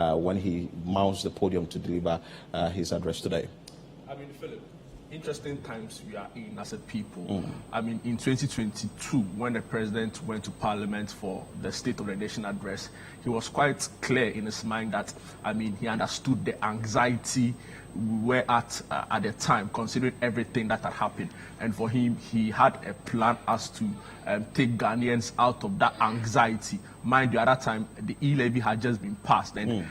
when he mounts the podium to deliver his address today. I mean, Philip, interesting times we are in as a people. I mean, in 2022, when the president went to Parliament for the State of the Nation address, he was quite clear in his mind that, I mean, he understood the anxiety we were at the time, considering everything that had happened. And for him, he had a plan as to take Ghanaians out of that anxiety. Mind you, at that time, the e-levy had just been passed, and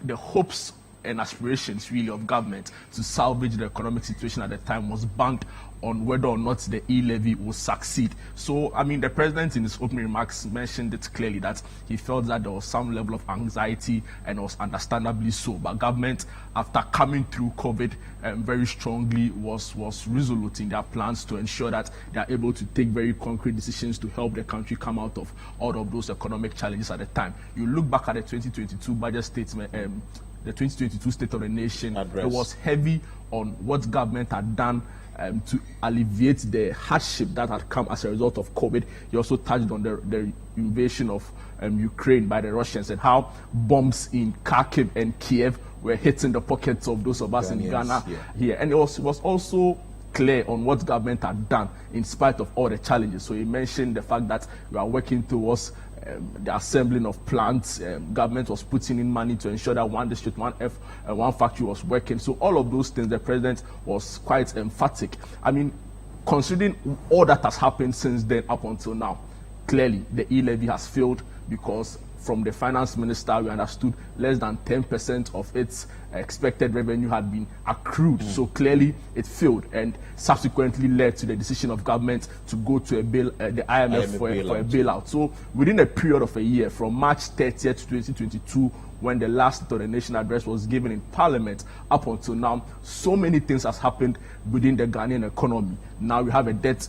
the hopes and aspirations really of government to salvage the economic situation at the time was banked on whether or not the e-levy will succeed. So, I mean, the president in his opening remarks mentioned it clearly that he felt that there was some level of anxiety, and it was understandably so. But government, after coming through COVID very strongly, was resolute in their plans to ensure that they are able to take very concrete decisions to help the country come out of all of those economic challenges at the time. You look back at the 2022 budget statement, the 2022 State of the Nation address. It was heavy on what government had done to alleviate the hardship that had come as a result of COVID. He also touched on the invasion of Ukraine by the Russians and how bombs in Kharkiv and Kiev were hitting the pockets of those of us in Ghana here. And it was also clear on what government had done in spite of all the challenges. So he mentioned the fact that we are working towards the assembling of plants. Government was putting in money to ensure that one district, one factory was working. So all of those things, the president was quite emphatic. I mean, considering all that has happened since then up until now, clearly the e-levy has failed, because from the finance minister, we understood less than 10% of its expected revenue had been accrued. So clearly it failed, and subsequently led to the decision of government to go to the IMF for a bailout. So within a period of a year, from March 30th, 2022, when the last State of the Nation address was given in Parliament, up until now, so many things has happened within the Ghanaian economy. Now we have a debt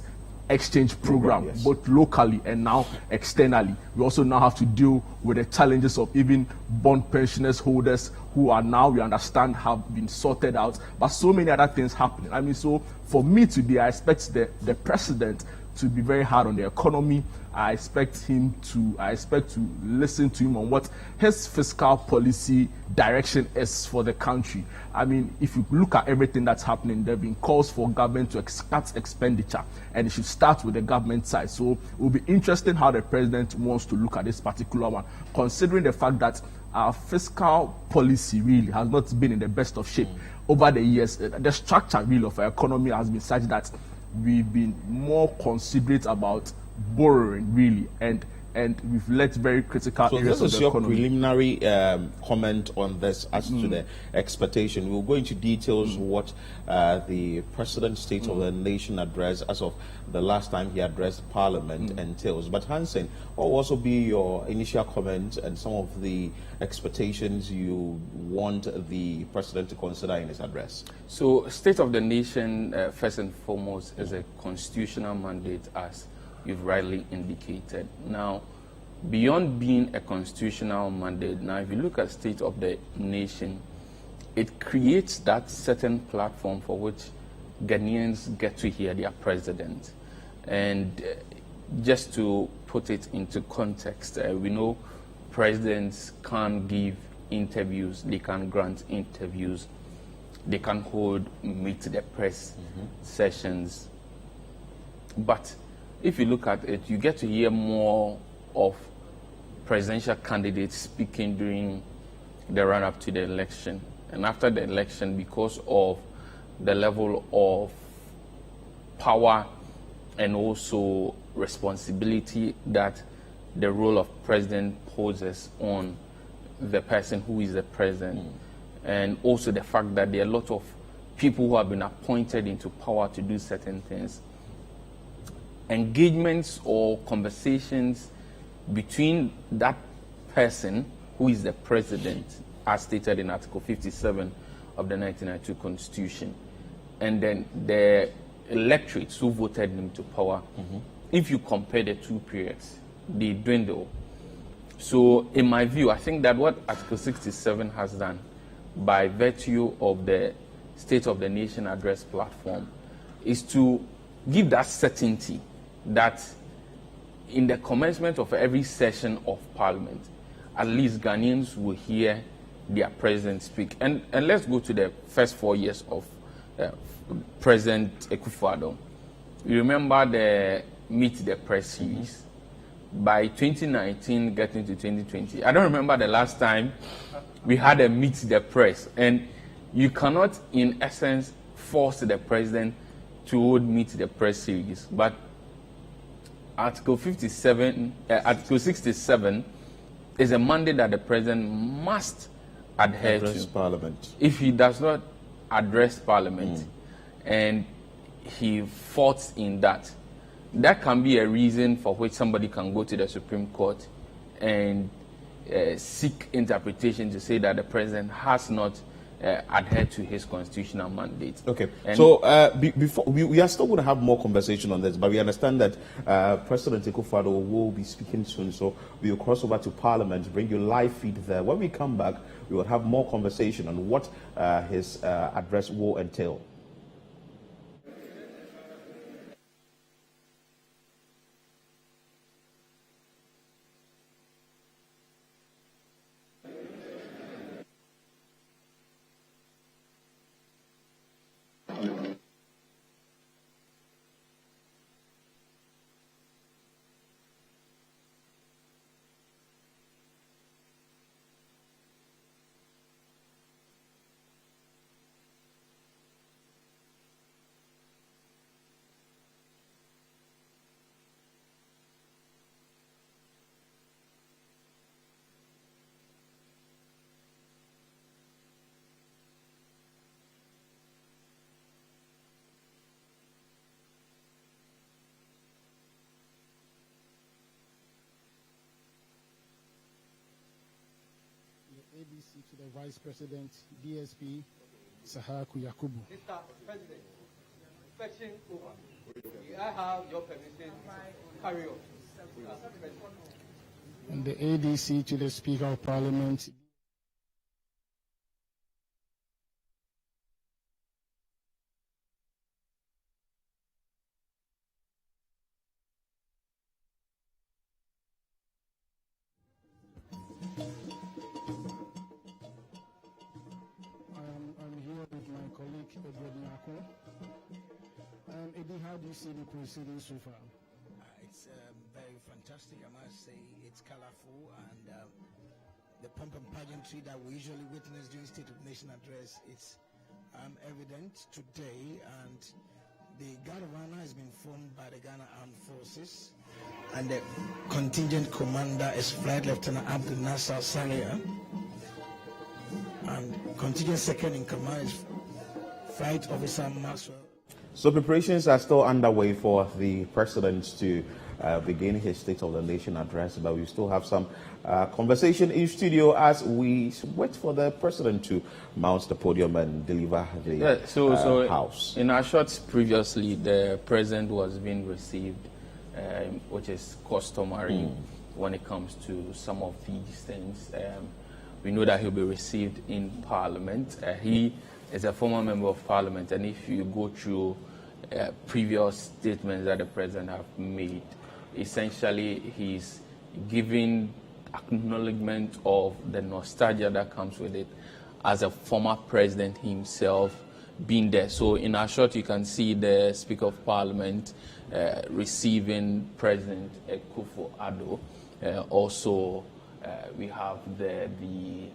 exchange program, both locally and now externally. We also now have to deal with the challenges of even bond pensioners holders who are now, we understand, have been sorted out, but so many other things happening. I mean, so for me today, I expect the president to be very hard on the economy. I expect to listen to him on what his fiscal policy direction is for the country. I mean, if you look at everything that's happening, there have been calls for government to cut expenditure, and it should start with the government side. So it will be interesting how the president wants to look at this particular one, considering the fact that our fiscal policy really has not been in the best of shape over the years. The structure really of our economy has been such that we've been more considerate about borrowing really, and we've let very critical areas of the economy. So this is your preliminary comment on this as to the expectation. We'll go into details what the President's State of the Nation address as of the last time he addressed Parliament entails. But Hanson, what will also be your initial comment and some of the expectations you want the President to consider in his address? So State of the Nation, first and foremost, is a constitutional mandate, as you've rightly indicated. Now, beyond being a constitutional mandate, now if you look at State of the Nation, it creates that certain platform for which Ghanaians get to hear their president. And just to put it into context, we know presidents can't give interviews, they can grant interviews, they can hold meet the press sessions. But if you look at it, you get to hear more of presidential candidates speaking during the run-up to the election. And after the election, because of the level of power and also responsibility that the role of president poses on the person who is the president, and also the fact that there are a lot of people who have been appointed into power to do certain things, engagements or conversations between that person who is the president, as stated in Article 57 of the 1992 Constitution, and then the electorates who voted him to power, if you compare the two periods, they dwindle. So in my view, I think that what Article 67 has done, by virtue of the State of the Nation address platform, is to give that certainty that in the commencement of every session of Parliament, at least Ghanaians will hear their president speak. And let's go to the first 4 years of President Akufo-Addo. You remember the Meet the Press series? By 2019, getting to 2020, I don't remember the last time we had a Meet the Press. And you cannot, in essence, force the president to hold Meet the Press series. But Article 67 is a mandate that the president must adhere address to. Parliament. If he does not address Parliament and he faults in that, that can be a reason for which somebody can go to the Supreme Court and seek interpretation to say that the president has not adhered to his constitutional mandate. Okay, and so before we are still going to have more conversation on this, but we understand that President Akufo-Addo will be speaking soon, so we will cross over to Parliament, bring you live feed there. When we come back, we will have more conversation on what his address will entail. ABC to the Vice President, DSP, Sahaku Yakubu. Mr. President, fetching over. I have your permission to carry on. And the ADC to the Speaker of Parliament. I'm here with my colleague, President Nana. Eddie, how do you see the proceedings so far? It's very fantastic, I must say. It's colorful, and the pomp and pageantry that we usually witness during State of Nation address, it's evident today, and the Guard of Honor has been formed by the Ghana Armed Forces, and the contingent commander is Flight Lieutenant Abdul Nasser Salia, and contingent second in command is Flight Officer Maxwell. So preparations are still underway for the president to begin his State of the Nation address, but we still have some conversation in studio as we wait for the president to mount the podium and deliver the House. In our shots previously, the president was being received, which is customary when it comes to some of these things. We know that he'll be received in Parliament. He is a former member of Parliament, and if you go through previous statements that the president have made, essentially he's giving acknowledgement of the nostalgia that comes with it as a former president himself being there. So in our shot, you can see the Speaker of Parliament receiving President Akufo-Addo. Also, we have the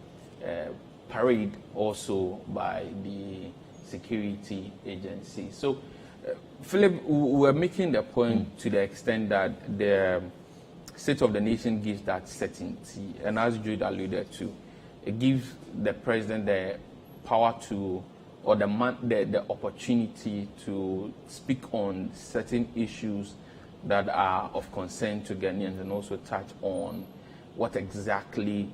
parade also by the security agency. So, Philip, we're making the point to the extent that the State of the Nation gives that certainty, and as Jude alluded to, it gives the president the power to, or the opportunity to speak on certain issues that are of concern to Ghanaians, and also touch on what exactly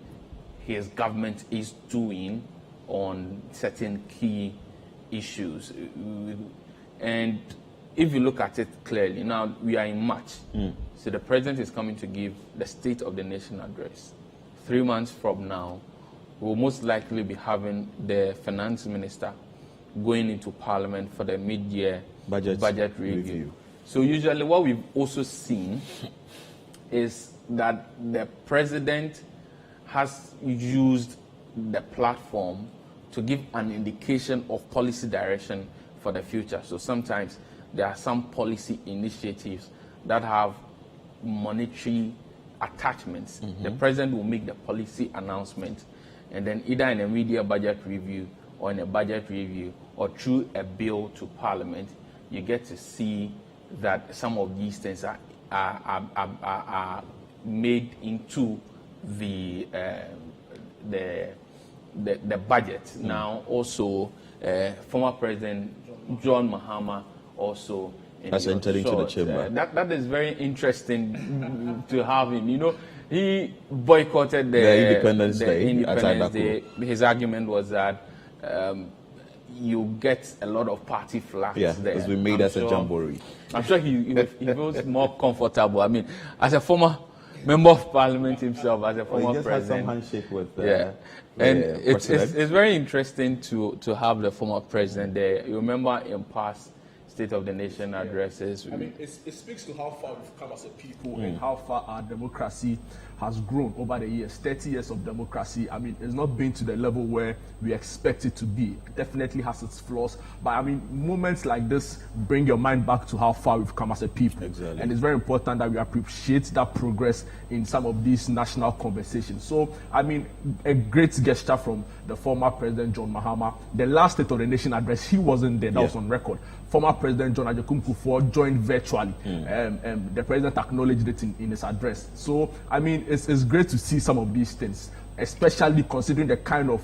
his government is doing on certain key issues. And if you look at it clearly, now we are in March, so the president is coming to give the State of the Nation address. 3 months from now, we'll most likely be having the finance minister going into Parliament for the mid-year budget review. So usually what we've also seen is that the president has used the platform to give an indication of policy direction for the future. So sometimes there are some policy initiatives that have monetary attachments. The president will make the policy announcement, and then either in a media budget review or in a budget review or through a bill to Parliament, you get to see that some of these things are made into the budget. Now, also, former President John Mahama also has entered into the chamber. That is very interesting to have him. You know, he boycotted the Independence Day. His argument was that you get a lot of party flags there. Because we made as a jamboree. I'm sure he feels more comfortable. I mean, as a former member of parliament himself, as a former he just president. had some handshake with and it's very interesting to have the former president there. You remember in past State of the Nation addresses. I mean, it speaks to how far we've come as a people and how far our democracy has grown over the years. 30 years of democracy, I mean, it's not been to the level where we expect it to be. It definitely has its flaws. But I mean, moments like this bring your mind back to how far we've come as a people. Exactly. And it's very important that we appreciate that progress in some of these national conversations. So, I mean, a great gesture from the former President John Mahama. The last State of the Nation address, he wasn't there. That was on record. Former President John Agyemang Akufo-Addo joined virtually. The president acknowledged it in his address. So, I mean, it's great to see some of these things, especially considering the kind of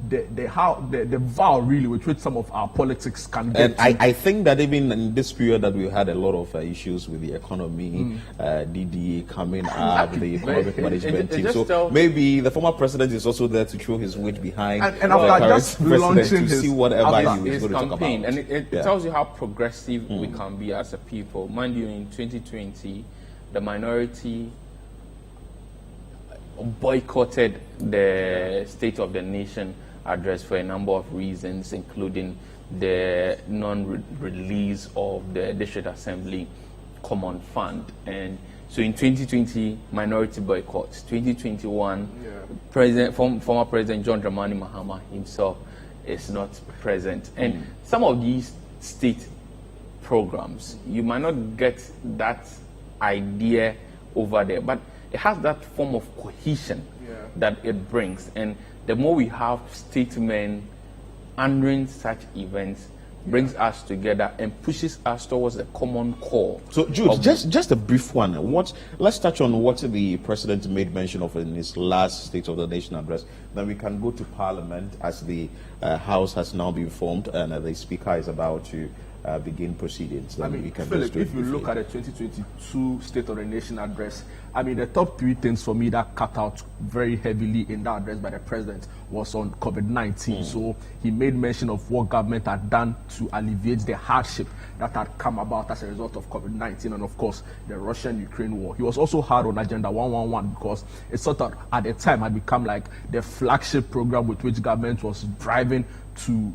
the vow really with which some of our politics can get. And I think that even in this period that we had a lot of issues with the economy, DDA coming up, the economic management team. So maybe the former president is also there to throw his weight behind and after just launching to see whatever he was going to talk about. And it tells you how progressive we can be as a people. Mind you, in 2020, the minority boycotted the State of the Nation address for a number of reasons, including the non-release of the District Assembly Common Fund. And so in 2020, minority boycotts. 2021, former President John Dramani Mahama himself is not present. And some of these state programs, you might not get that idea over there, but it has that form of cohesion that it brings. And the more we have statesmen honoring such events, brings us together and pushes us towards a common core. So, Jude, just a brief one. Let's touch on what the president made mention of in his last State of the Nation address. Then we can go to Parliament, as the House has now been formed and the Speaker is about to begin proceedings. Then I mean, we can Philip, if you look at the 2022 State of the Nation address, I mean, the top three things for me that cut out very heavily in that address by the president was on COVID-19. So he made mention of what government had done to alleviate the hardship that had come about as a result of COVID-19 and, of course, the Russian-Ukraine war. He was also hard on Agenda 111 because it sort of, at the time, had become like the flagship program with which government was driving to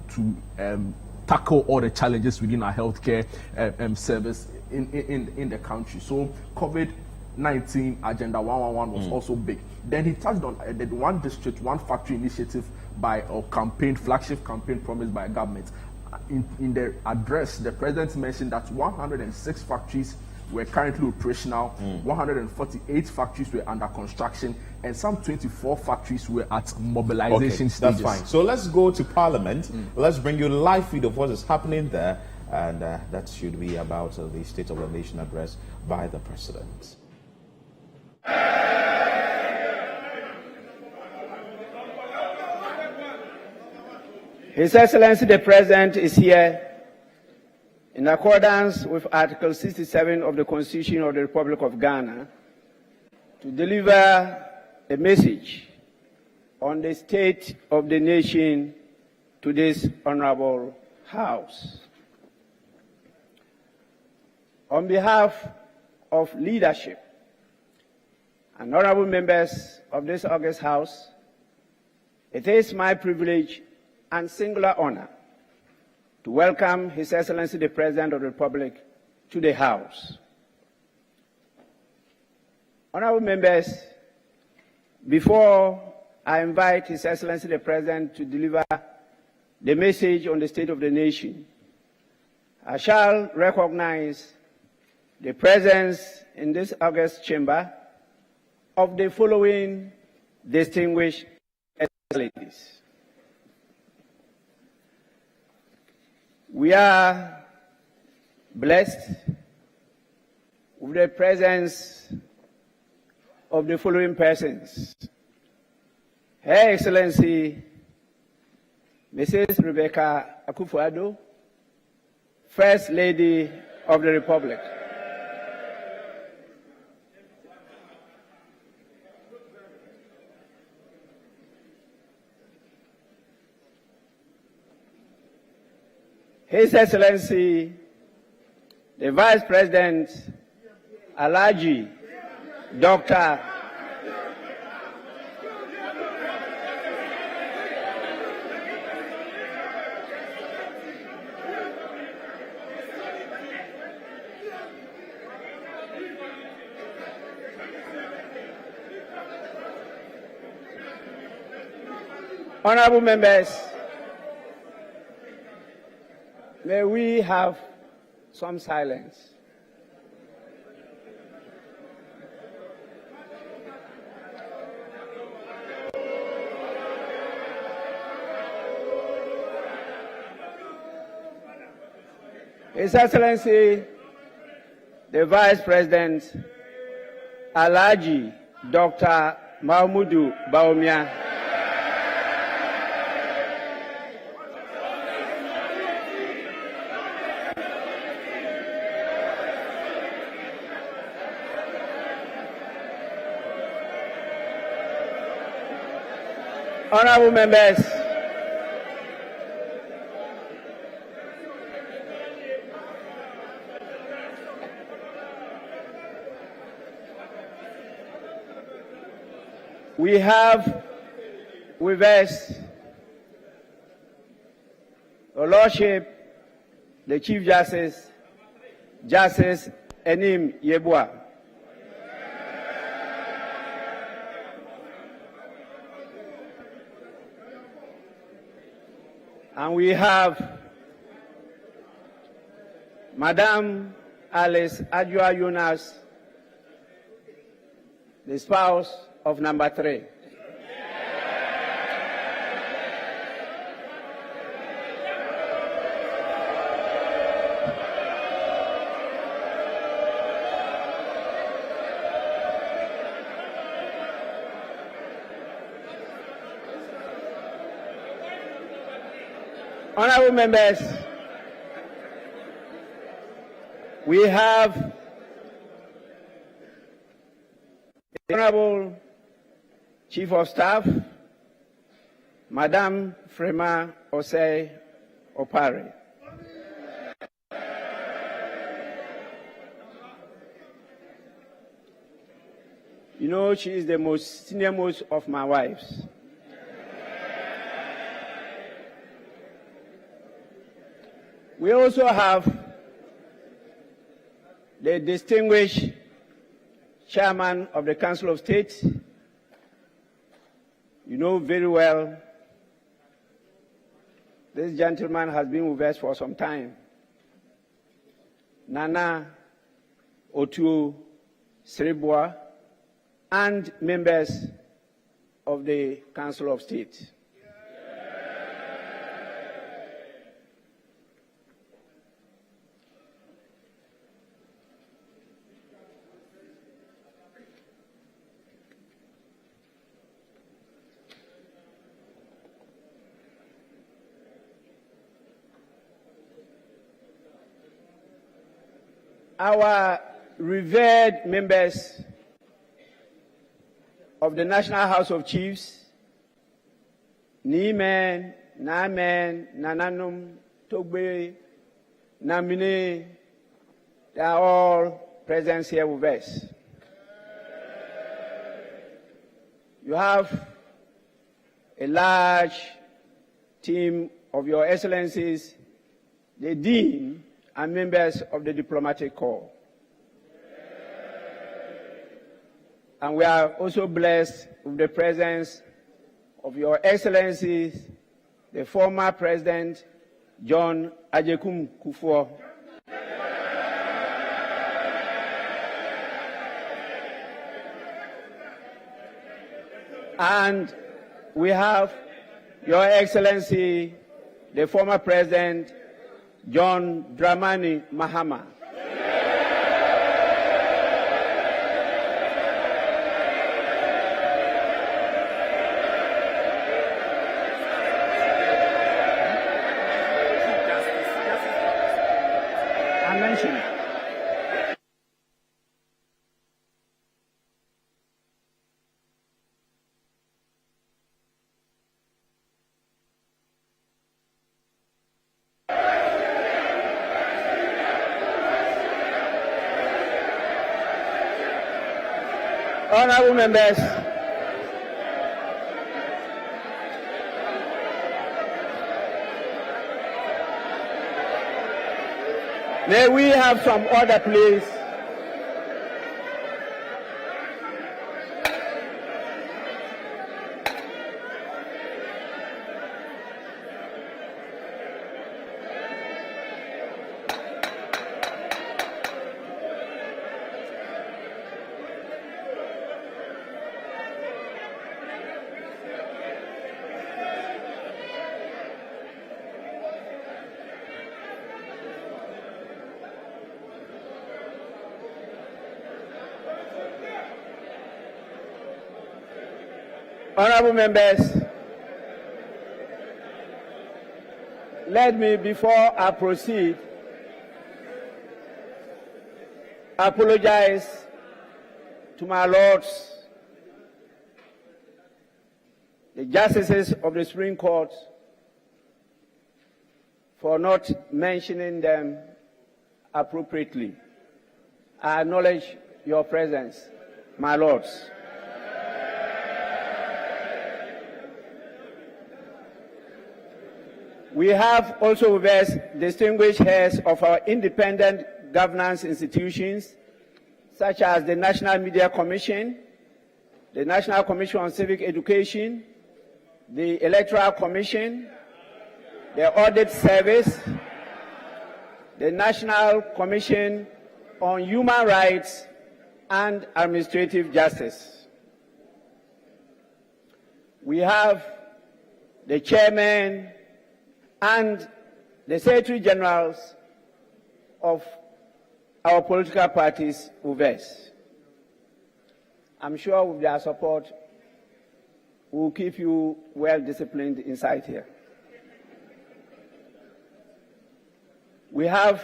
tackle all the challenges within our healthcare service in the country. So COVID-19 Agenda 111 was also big. Then he touched on the one district, one factory initiative flagship campaign promised by government. In the address, the president mentioned that 106 factories were currently operational, 148 factories were under construction, and some 24 factories were at mobilization stages. That's fine. So let's go to Parliament. Let's bring you a live feed of what is happening there, and that should be about the State of the Nation address by the President. His Excellency the President is here in accordance with Article 67 of the Constitution of the Republic of Ghana to deliver a message on the state of the nation to this honorable House. On behalf of leadership and honorable members of this august House, it is my privilege and singular honor to welcome His Excellency the President of the Republic to the House. Honorable members, Before I invite His Excellency the President to deliver the message on the state of the nation, I shall recognize the presence in this august chamber of the following distinguished ladies. We are blessed with the presence of the following persons: Her Excellency Mrs. Rebecca Akufo-Addo, First Lady of the Republic. His Excellency the Vice President Alhaji Dr. Honorable members, may we have some silence. His Excellency, the Vice President, Alhaji Dr. Mahmudu Bawumia. Honorable members, we have with us Your Lordship, the Chief Justice, Justice Enim Yebua. And we have Madam Alice Adjoa Yunus, the spouse of number 3. Honorable members, we have the Honorable Chief of Staff, Madam Frema Osei Opare. You know, she is the most senior-most of my wives. We also have the distinguished Chairman of the Council of State. You know very well, this gentleman has been with us for some time. Nana Otuo Sribwa, and members of the Council of State. Our revered members of the National House of Chiefs, Nimen, Namen, Nananum, Togbe, Namine, they are all present here with us. You have a large team of Your Excellencies, the Dean, and members of the Diplomatic Corps. And we are also blessed with the presence of Your Excellencies, the former President John Agyemang Kufuor. And we have Your Excellency, the former President John Dramani Mahama. I mentioned. Honorable members, may we have some order, please? Honorable members, let me, before I proceed, apologize to my lords, the justices of the Supreme Court, for not mentioning them appropriately. I acknowledge your presence, my lords. We have also with us distinguished heads of our independent governance institutions, such as the National Media Commission, the National Commission on Civic Education, the Electoral Commission, the Audit Service, the National Commission on Human Rights and Administrative Justice. We have the chairman and the Secretary Generals of our political parties with us. I'm sure with their support, we'll keep you well disciplined inside here. We have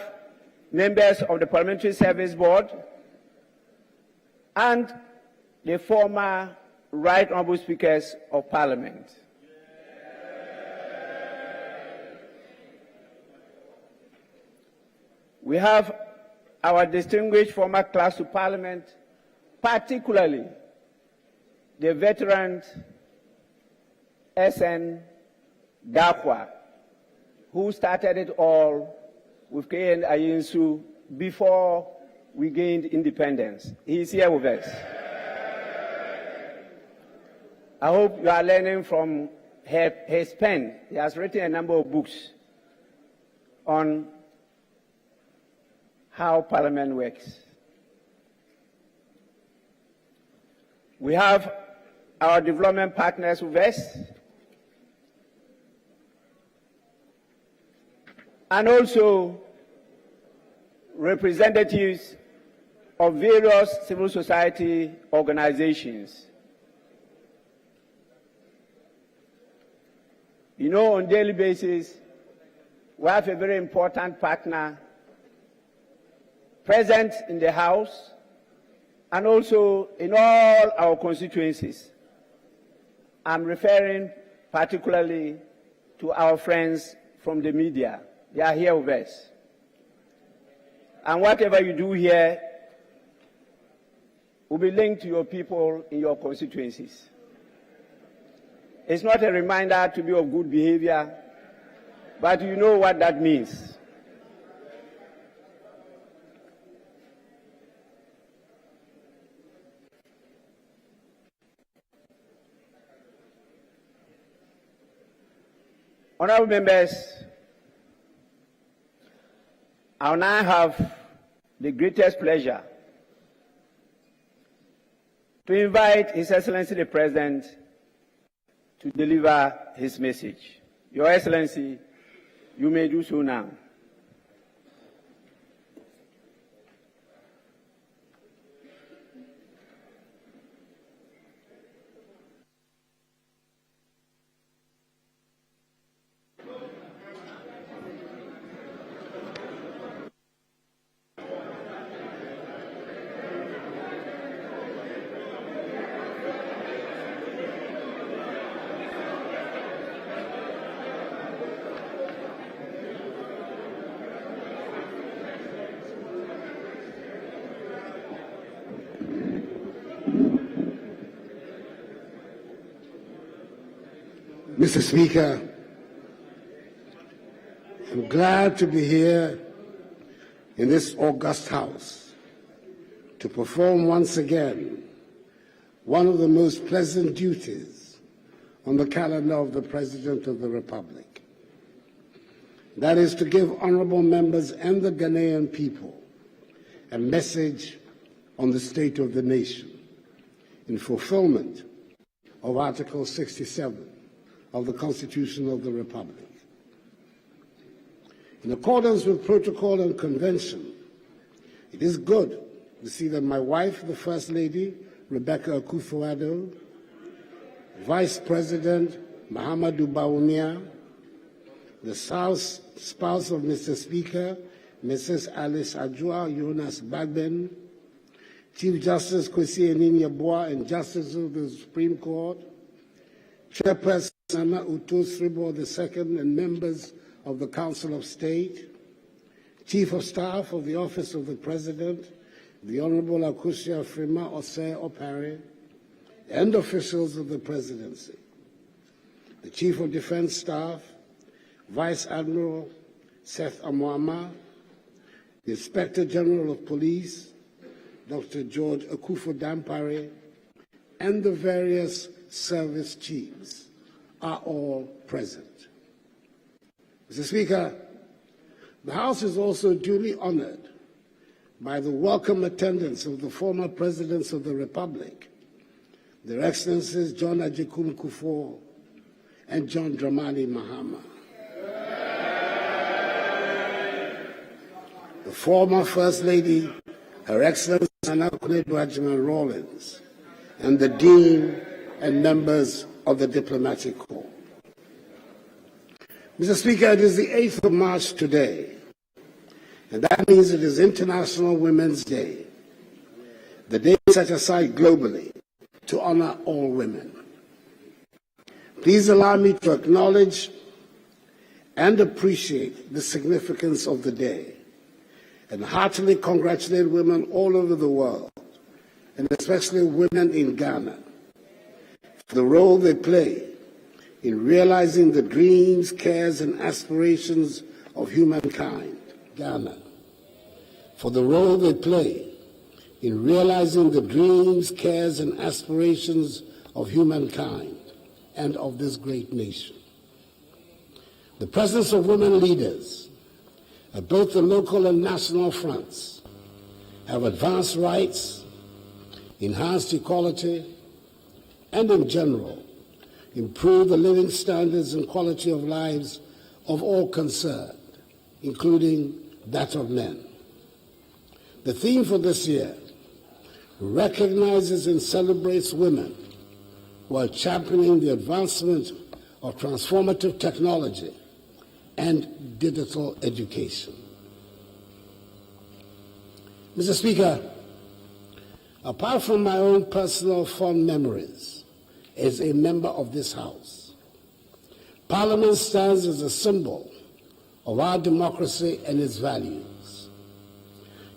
members of the Parliamentary Service Board and the former Right Honourable Speakers of Parliament. We have our distinguished former clerks to Parliament, particularly the veteran SN Dakwa, who started it all with KN Ayinsu before we gained independence. He is here with us. I hope you are learning from his pen. He has written a number of books on how Parliament works. We have our development partners with us, and also representatives of various civil society organizations. You know, on a daily basis, we have a very important partner present in the House and also in all our constituencies. I'm referring particularly to our friends from the media. They are here with us. And whatever you do here will be linked to your people in your constituencies. It's not a reminder to be of good behavior, but you know what that means. Honorable members, I will now have the greatest pleasure to invite His Excellency the President to deliver his message. Your Excellency, you may do so now. Mr. Speaker, I'm glad to be here in this august House to perform once again one of the most pleasant duties on the calendar of the President of the Republic. That is to give honorable members and the Ghanaian people a message on the state of the nation in fulfillment of Article 67 of the Constitution of the Republic. In accordance with protocol and convention, it is good to see that my wife, the First Lady, Rebecca Akufo-Addo, Vice President Mahamadou Bawumia, the spouse of Mr. Speaker, Mrs. Alice Adjoa Jonas Bagben, Chief Justice Kwesi Enin-Yeboah and Justices of the Supreme Court, Chairperson Nana Akufo-Addo II and members of the Council of State, Chief of Staff of the Office of the President, the Honorable Akusia Frima Osei Opare, and officials of the Presidency, the Chief of Defense Staff, Vice Admiral Seth Amoama, the Inspector General of Police, Dr. George Akufo-Dampare, and the various service chiefs are all present. Mr. Speaker, the House is also duly honored by the welcome attendance of the former Presidents of the Republic, Their Excellencies John Agyekum Kufuor and John Dramani Mahama. The former First Lady, Her Excellency Nana Akufo-Addo Rawlings, and the Dean and members of the Diplomatic Corps. Mr. Speaker, it is the 8th of March today, and that means it is International Women's Day, the day set aside globally to honor all women. Please allow me to acknowledge and appreciate the significance of the day and heartily congratulate women all over the world, and especially women in Ghana, for the role they play in realizing the dreams, cares, and aspirations of humankind. Ghana, for the role they play in realizing the dreams, cares, and aspirations of humankind and of this great nation. The presence of women leaders at both the local and national fronts have advanced rights, enhanced equality, and in general, improve the living standards and quality of lives of all concerned, including that of men. The theme for this year recognizes and celebrates women who are championing the advancement of transformative technology and digital education. Mr. Speaker, apart from my own personal fond memories as a member of this House, Parliament stands as a symbol of our democracy and its values.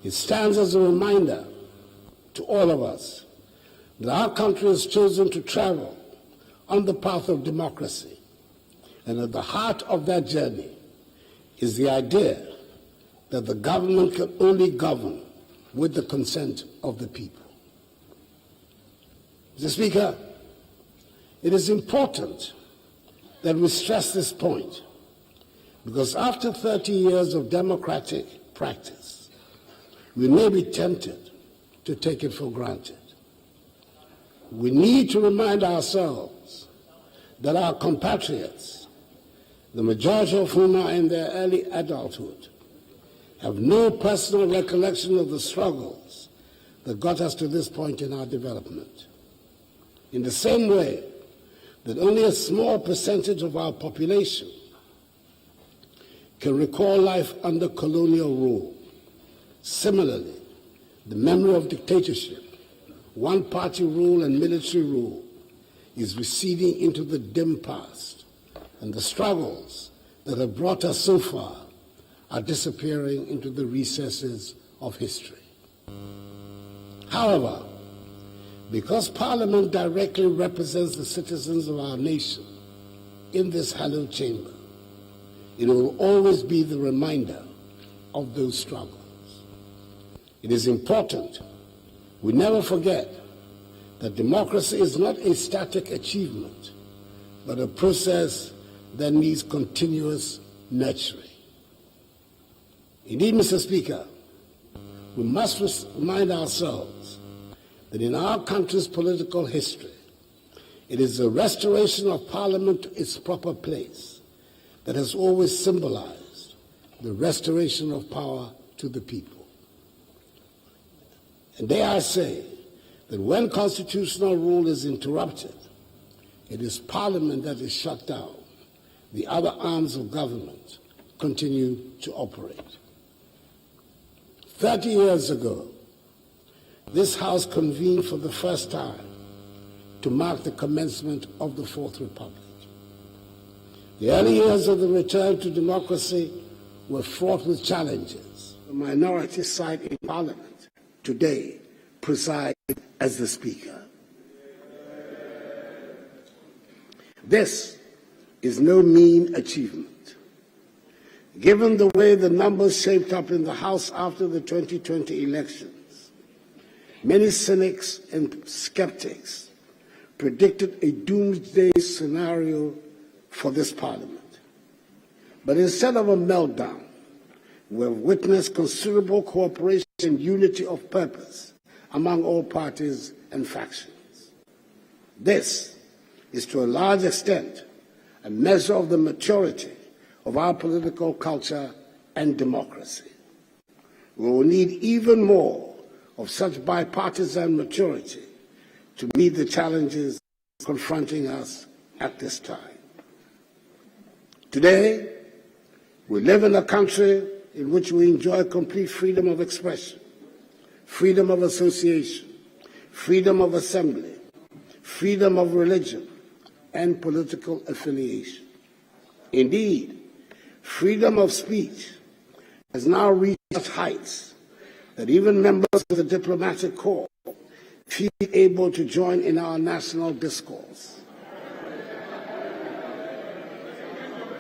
It stands as a reminder to all of us that our country has chosen to travel on the path of democracy, and at the heart of that journey is the idea that the government can only govern with the consent of the people. Mr. Speaker, it is important that we stress this point Because after 30 years of democratic practice, we may be tempted to take it for granted. We need to remind ourselves that our compatriots, the majority of whom are in their early adulthood, have no personal recollection of the struggles that got us to this point in our development. In the same way that only a small percentage of our population can recall life under colonial rule, similarly, the memory of dictatorship, one-party rule and military rule is receding into the dim past, and the struggles that have brought us so far are disappearing into the recesses of history. However, because Parliament directly represents the citizens of our nation in this hallowed chamber, it will always be the reminder of those struggles. It is important we never forget that democracy is not a static achievement, but a process that needs continuous nurturing. Indeed, Mr. Speaker, we must remind ourselves that in our country's political history, it is the restoration of Parliament to its proper place that has always symbolized the restoration of power to the people. And dare I say that when constitutional rule is interrupted, it is Parliament that is shut down. The other arms of government continue to operate. 30 years ago, this House convened for the first time to mark the commencement of the Fourth Republic. The early years of the return to democracy were fraught with challenges. The minority side in Parliament today presides as the Speaker. This is no mean achievement. Given the way the numbers shaped up in the House after the 2020 elections, many cynics and skeptics predicted a doomsday scenario for this Parliament. But instead of a meltdown, we have witnessed considerable cooperation and unity of purpose among all parties and factions. This is to a large extent a measure of the maturity of our political culture and democracy. We will need even more of such bipartisan maturity to meet the challenges confronting us at this time. Today, we live in a country in which we enjoy complete freedom of expression, freedom of association, freedom of assembly, freedom of religion, and political affiliation. Indeed, freedom of speech has now reached such heights that even members of the diplomatic corps feel able to join in our national discourse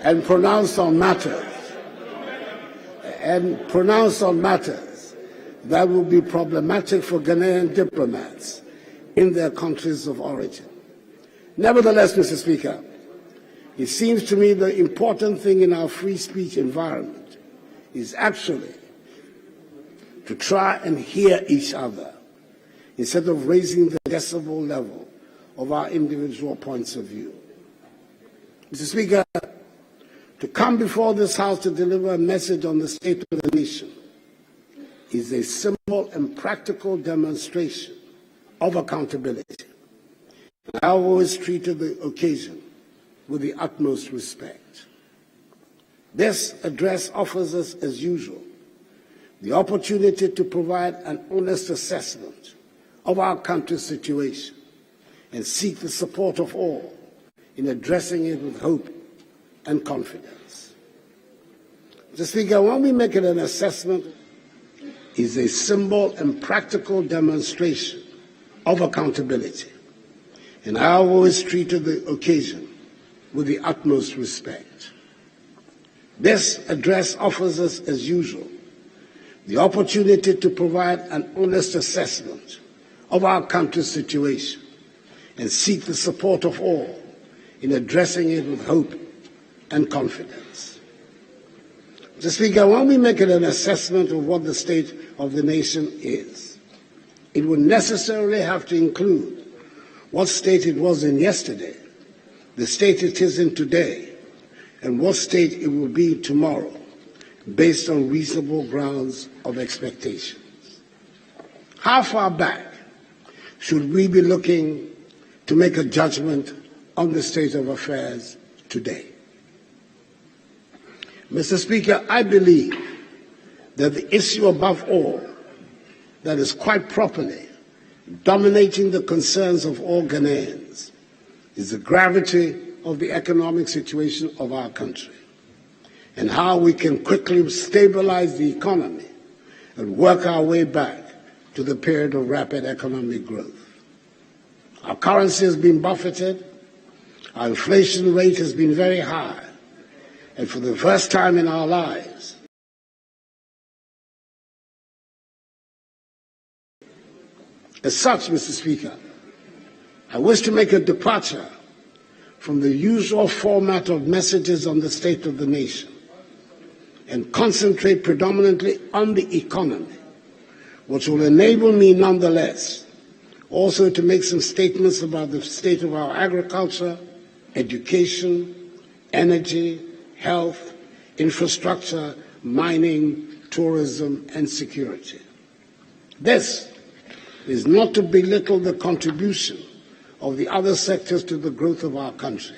and pronounce on matters that will be problematic for Ghanaian diplomats in their countries of origin. Nevertheless, Mr. Speaker, it seems to me the important thing in our free speech environment is actually to try and hear each other instead of raising the decibel level of our individual points of view. Mr. Speaker, to come before this House to deliver a message on the state of the nation is a simple and practical demonstration of accountability. I always treated the occasion with the utmost respect. This address offers us, as usual, the opportunity to provide an honest assessment of our country's situation and seek the support of all in addressing it with hope and confidence. Mr. Speaker, when we make it an assessment, is a symbol and practical demonstration of accountability. And I always treated the occasion with the utmost respect. This address offers us, as usual, the opportunity to provide an honest assessment of our country's situation and seek the support of all in addressing it with hope and confidence. Mr. Speaker, when we make an assessment of what the state of the nation is, it would necessarily have to include what state it was in yesterday, the state it is in today, and what state it will be tomorrow, based on reasonable grounds of expectations. How far back should we be looking to make a judgment on the state of affairs today? Mr. Speaker, I believe that the issue above all that is quite properly dominating the concerns of all Ghanaians is the gravity of the economic situation of our country and how we can quickly stabilize the economy and work our way back to the period of rapid economic growth. Our currency has been buffeted, our inflation rate has been very high, and for the first time in our lives, as such, Mr. Speaker, I wish to make a departure from the usual format of messages on the state of the nation and concentrate predominantly on the economy, which will enable me nonetheless also to make some statements about the state of our agriculture, education, energy, health, infrastructure, mining, tourism, and security. This is not to belittle the contribution of the other sectors to the growth of our country,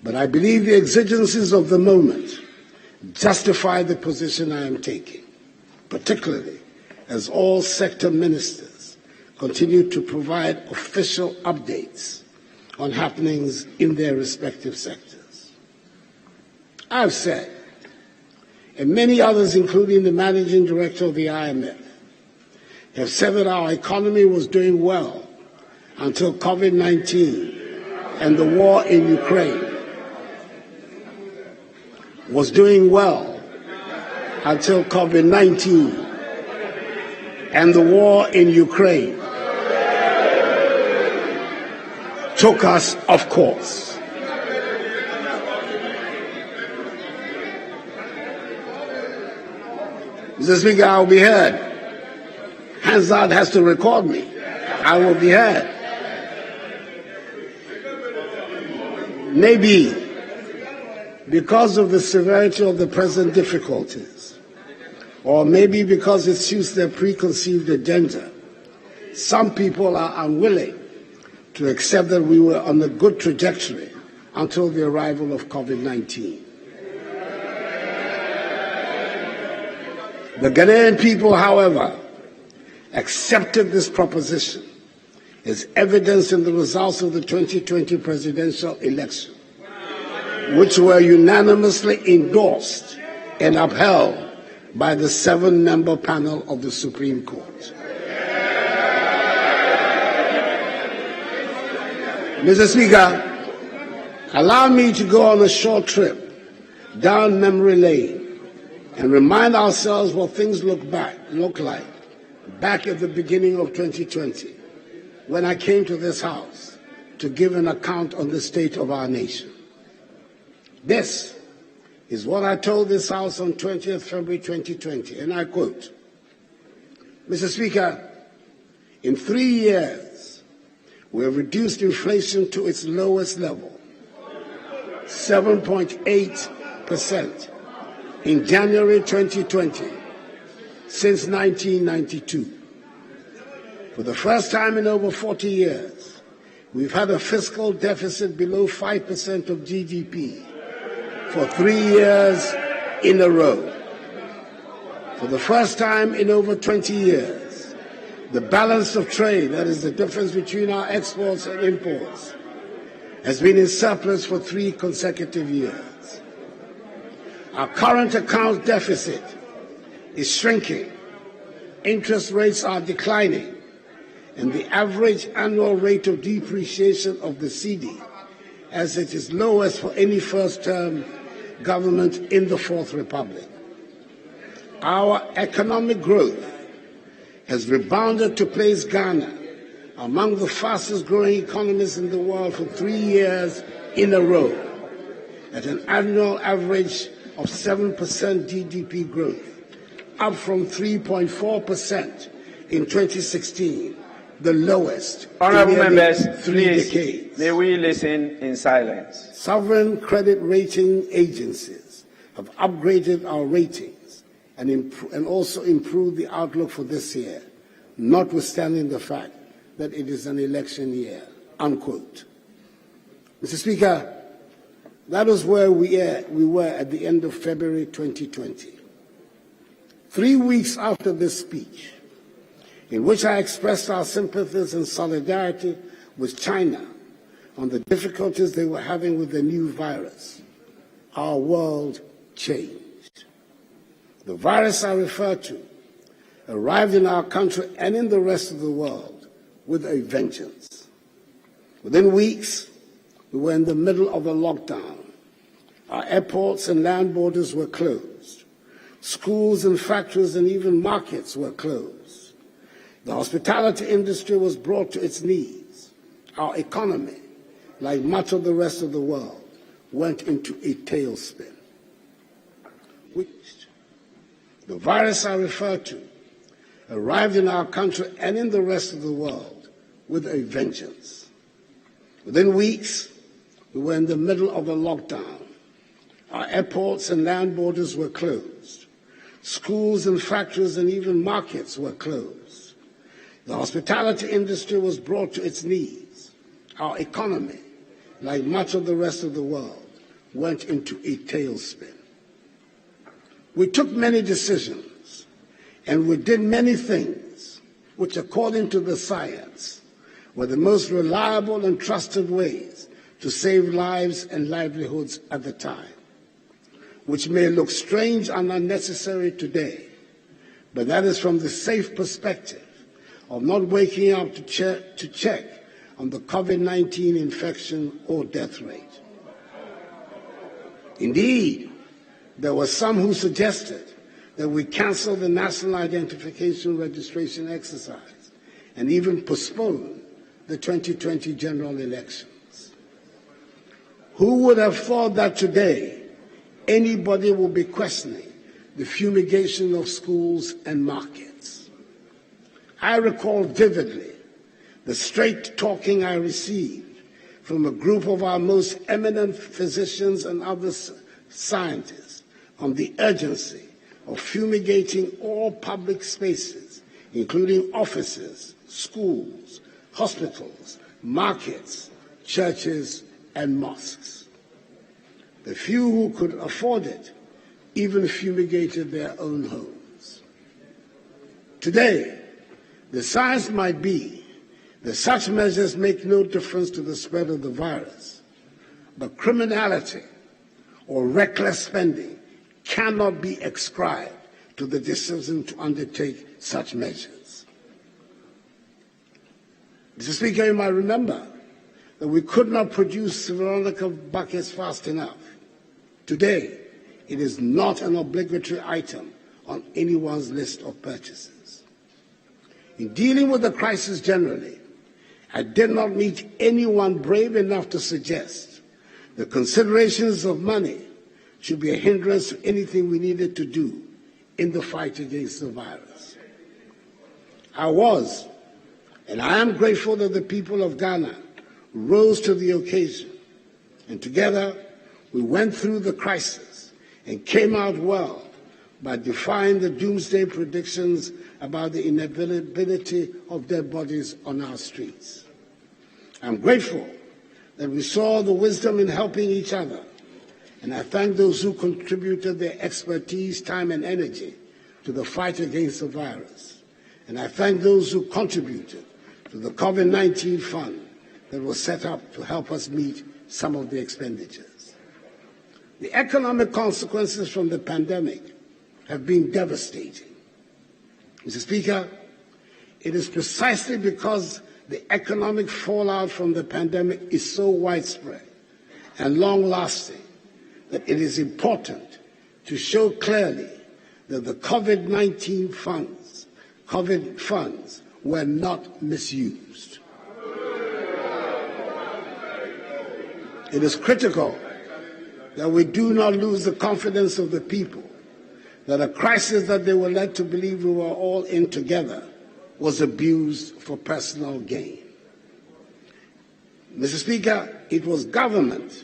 but I believe the exigencies of the moment justify the position I am taking, particularly as all sector ministers continue to provide official updates on happenings in their respective sectors. I've said, and many others, including the managing director of the IMF, have said that our economy was doing well until COVID-19 and the war in Ukraine, was doing well until COVID-19 and the war in Ukraine took us off course. Mr. Speaker, I will be heard. Hanson has to record me. I will be heard. Maybe because of the severity of the present difficulties, or maybe because it suits their preconceived agenda, some people are unwilling to accept that we were on a good trajectory until the arrival of COVID-19. The Ghanaian people, however, accepted this proposition as evidenced in the results of the 2020 presidential election, which were unanimously endorsed and upheld by the 7-member panel of the Supreme Court. Mr. Speaker, allow me to go on a short trip down memory lane and remind ourselves what things look like back at the beginning of 2020, when I came to this House to give an account on the state of our nation. This is what I told this House on 20th February 2020, and I quote, Mr. Speaker, in 3 years, we have reduced inflation to its lowest level, 7.8% in January 2020, since 1992. For the first time in over 40 years, we've had a fiscal deficit below 5% of GDP for 3 years in a row. For the first time in over 20 years, the balance of trade, that is the difference between our exports and imports, has been in surplus for 3 consecutive years. Our current account deficit is shrinking, interest rates are declining, and the average annual rate of depreciation of the cedi, as it is lowest for any first-term government in the Fourth Republic. Our economic growth has rebounded to place Ghana among the fastest-growing economies in the world for 3 years in a row, at an annual average of 7% GDP growth, up from 3.4% in 2016, the lowest Honorable in members, 3 please, decades. may we listen in silence. Sovereign credit rating agencies have upgraded our ratings and also improved the outlook for this year, notwithstanding the fact that it is an election year, unquote. Mr. Speaker, that was where we were at the end of February 2020. 3 weeks after this speech, in which I expressed our sympathies and solidarity with China on the difficulties they were having with the new virus, our world changed. The virus I refer to arrived in our country and in the rest of the world with a vengeance. Within weeks, we were in the middle of a lockdown. Our airports and land borders were closed. Schools and factories and even markets were closed. The hospitality industry was brought to its knees. Our economy, like much of the rest of the world, went into a tailspin. The virus I refer to arrived in our country and in the rest of the world with a vengeance. Within weeks, we were in the middle of a lockdown. Our airports and land borders were closed. Schools and factories and even markets were closed. The hospitality industry was brought to its knees. Our economy, like much of the rest of the world, went into a tailspin. We took many decisions and we did many things which, according to the science, were the most reliable and trusted ways to save lives and livelihoods at the time, which may look strange and unnecessary today, but that is from the safe perspective of not waking up to check on the COVID-19 infection or death rate. Indeed, there were some who suggested that we cancel the national identification registration exercise and even postpone the 2020 general elections. Who would have thought that today anybody will be questioning the fumigation of schools and markets? I recall vividly the straight talking I received from a group of our most eminent physicians and other scientists on the urgency of fumigating all public spaces, including offices, schools, hospitals, markets, churches, and mosques. The few who could afford it even fumigated their own homes. Today, the science might be that such measures make no difference to the spread of the virus, but criminality or reckless spending cannot be ascribed to the decision to undertake such measures. Mr. Speaker, you might remember that we could not produce Veronica buckets fast enough. Today, it is not an obligatory item on anyone's list of purchases. In dealing with the crisis generally, I did not meet anyone brave enough to suggest the considerations of money should be a hindrance to anything we needed to do in the fight against the virus. I was, and I am grateful that the people of Ghana rose to the occasion, and together we went through the crisis and came out well by defying the doomsday predictions about the inevitability of dead bodies on our streets. I'm grateful that we saw the wisdom in helping each other, and I thank those who contributed their expertise, time, and energy to the fight against the virus. And I thank those who contributed to the COVID-19 fund that was set up to help us meet some of the expenditures. The economic consequences from the pandemic have been devastating. Mr. Speaker, it is precisely because the economic fallout from the pandemic is so widespread and long-lasting that it is important to show clearly that the COVID-19 funds were not misused. It is critical that we do not lose the confidence of the people, that a crisis that they were led to believe we were all in together was abused for personal gain. Mr. Speaker, it was government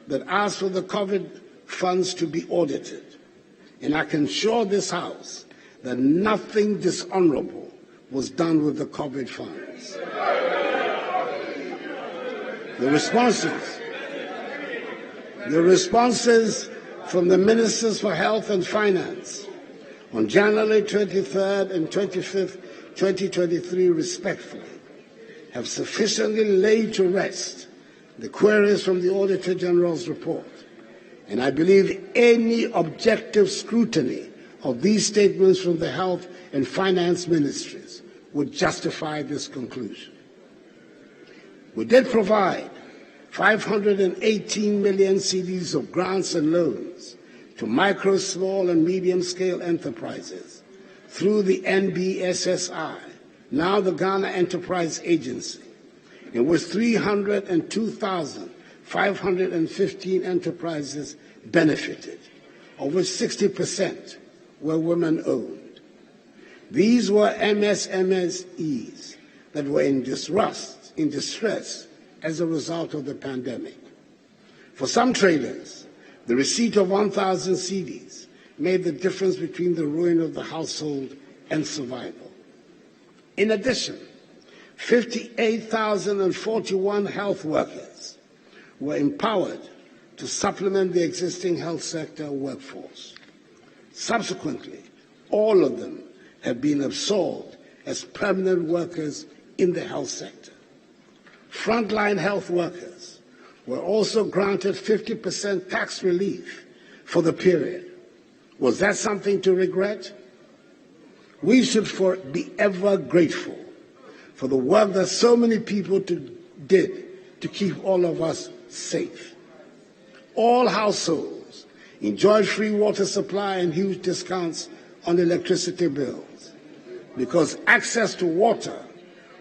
that asked for the COVID funds to be audited, and I can assure this House that nothing dishonorable was done with the COVID funds. The responses from the Ministers for Health and Finance on January 23rd and 25th, 2023, respectfully, have sufficiently laid to rest the queries from the Auditor General's report, and I believe any objective scrutiny of these statements from the Health and Finance Ministries would justify this conclusion. We did provide 518 million cedis of grants and loans to micro, small, and medium-scale enterprises through the NBSSI, now the Ghana Enterprise Agency, in which 302,515 enterprises benefited, of which 60% were women-owned. These were MSMEs that were in distress as a result of the pandemic. For some traders, the receipt of 1,000 cedis made the difference between the ruin of the household and survival. In addition, 58,041 health workers were empowered to supplement the existing health sector workforce. Subsequently, all of them have been absorbed as permanent workers in the health sector. Frontline health workers were also granted 50% tax relief for the period. Was that something to regret? We should be ever grateful for the work that so many people did to keep all of us safe. All households enjoyed free water supply and huge discounts on electricity bills because access to water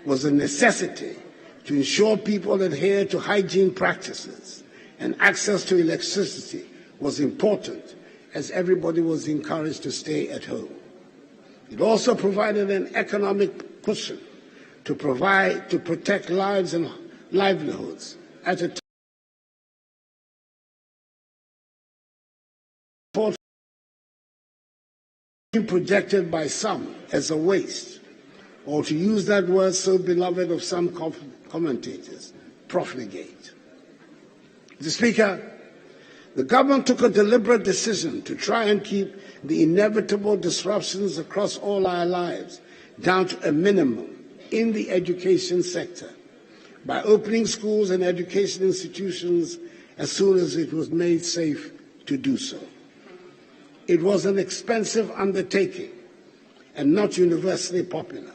was a necessity to ensure people adhere to hygiene practices, and access to electricity was important as everybody was encouraged to stay at home. It also provided an economic cushion to protect lives and livelihoods at a time projected by some as a waste, or to use that word so beloved of some commentators, profligate. Mr. Speaker, the government took a deliberate decision to try and keep the inevitable disruptions across all our lives down to a minimum in the education sector by opening schools and education institutions as soon as it was made safe to do so. It was an expensive undertaking and not universally popular.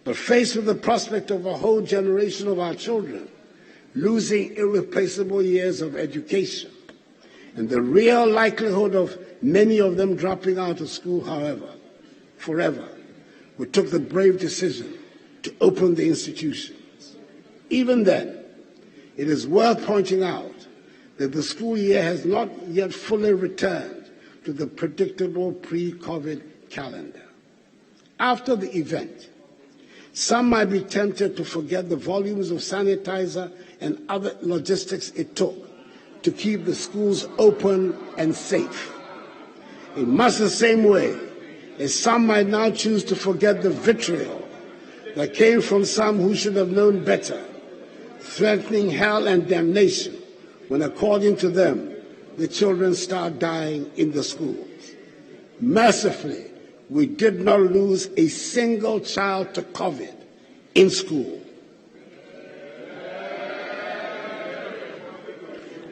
But faced with the prospect of a whole generation of our children losing irreplaceable years of education, and the real likelihood of many of them dropping out of school, however, forever, we took the brave decision to open the institutions. Even then, it is worth pointing out that the school year has not yet fully returned to the predictable pre-COVID calendar. After the event, some might be tempted to forget the volumes of sanitizer and other logistics it took to keep the schools open and safe. In much the same way as some might now choose to forget the vitriol that came from some who should have known better, threatening hell and damnation when, according to them, the children start dying in the schools. Mercifully, we did not lose a single child to COVID in school.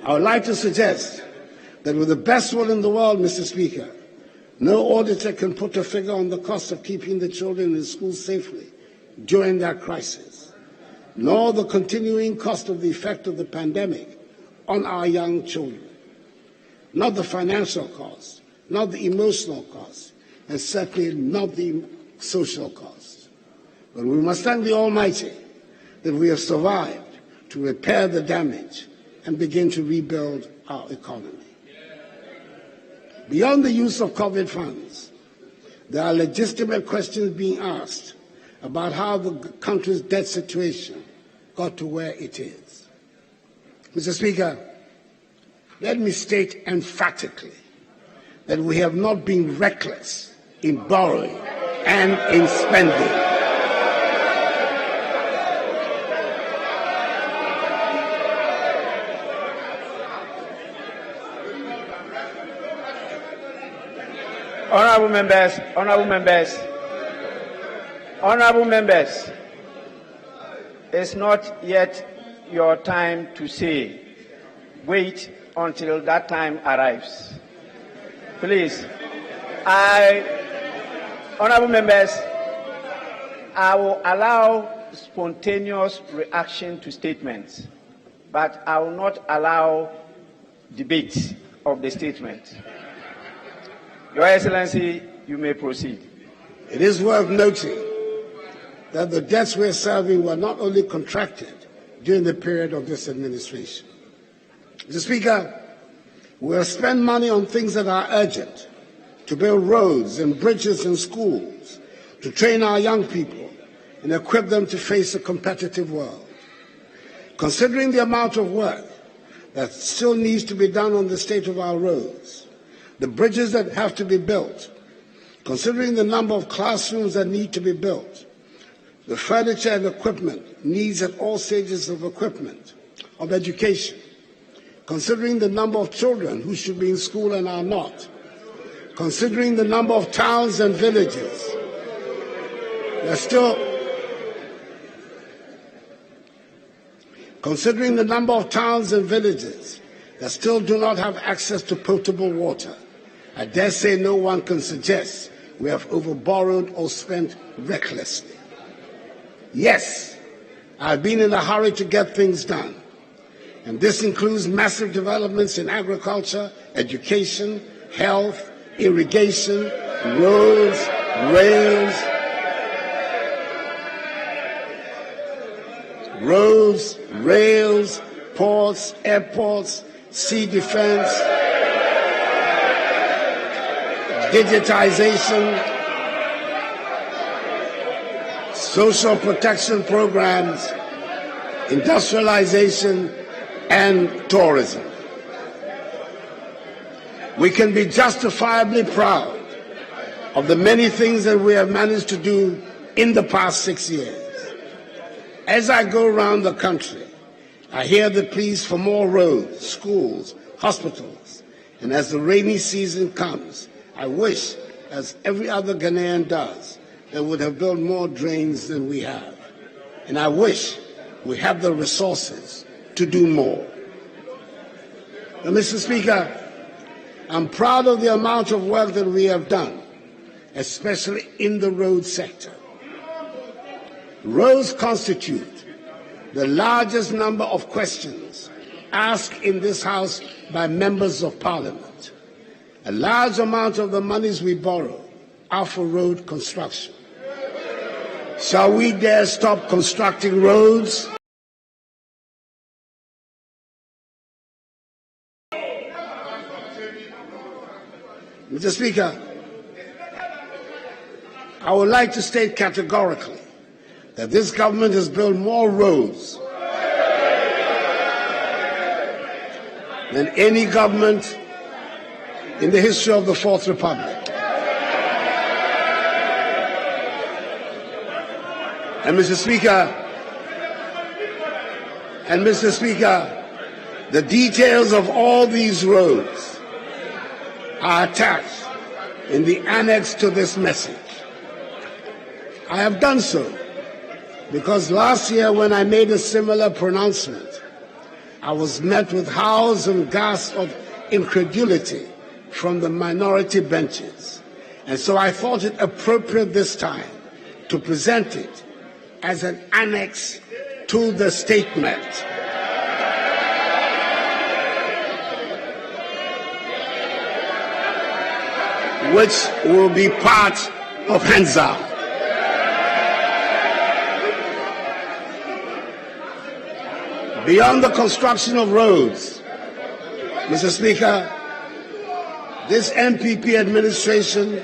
I would like to suggest that with the best will in the world, Mr. Speaker, no auditor can put a figure on the cost of keeping the children in school safely during that crisis, nor the continuing cost of the effect of the pandemic on our young children. Not the financial cost, not the emotional cost, and certainly not the social cost. But we must thank the Almighty that we have survived to repair the damage and begin to rebuild our economy. Beyond the use of COVID funds, there are legitimate questions being asked about how the country's debt situation got to where it is. Mr. Speaker, let me state emphatically that we have not been reckless in borrowing and in spending. Honorable members, it's not yet your time to say. Wait until that time arrives. Please, honorable members, I will allow spontaneous reaction to statements, but I will not allow debate of the statement. Your Excellency, you may proceed. It is worth noting that the debts we're serving were not only contracted during the period of this administration. Mr. Speaker, we have spent money on things that are urgent, to build roads and bridges and schools, to train our young people and equip them to face a competitive world. Considering the amount of work that still needs to be done on the state of our roads, the bridges that have to be built, considering the number of classrooms that need to be built, the furniture and equipment needs at all stages of education, considering the number of children who should be in school and are not, considering the number of towns and villages that still do not have access to potable water, I dare say no one can suggest we have overborrowed or spent recklessly. Yes, I've been in a hurry to get things done, and this includes massive developments in agriculture, education, health, irrigation, roads, rails, ports, airports, sea defense, digitization, social protection programs, industrialization, and tourism. We can be justifiably proud of the many things that we have managed to do in the past 6 years. As I go around the country, I hear the pleas for more roads, schools, hospitals, and as the rainy season comes, I wish, as every other Ghanaian does, that would have built more drains than we have. And I wish we have the resources to do more. Now, Mr. Speaker, I'm proud of the amount of work that we have done, especially in the road sector. Roads constitute the largest number of questions asked in this House by members of Parliament. A large amount of the monies we borrow are for road construction. Shall we dare stop constructing roads? Mr. Speaker, I would like to state categorically that this government has built more roads than any government in the history of the Fourth Republic. And Mr. Speaker, the details of all these roads are attached in the annex to this message. I have done so because last year when I made a similar pronouncement, I was met with howls and gasps of incredulity from the minority benches. And so I thought it appropriate this time to present it as an annex to the statement. Which will be part of Hanson. Beyond the construction of roads, Mr. Speaker, this MPP administration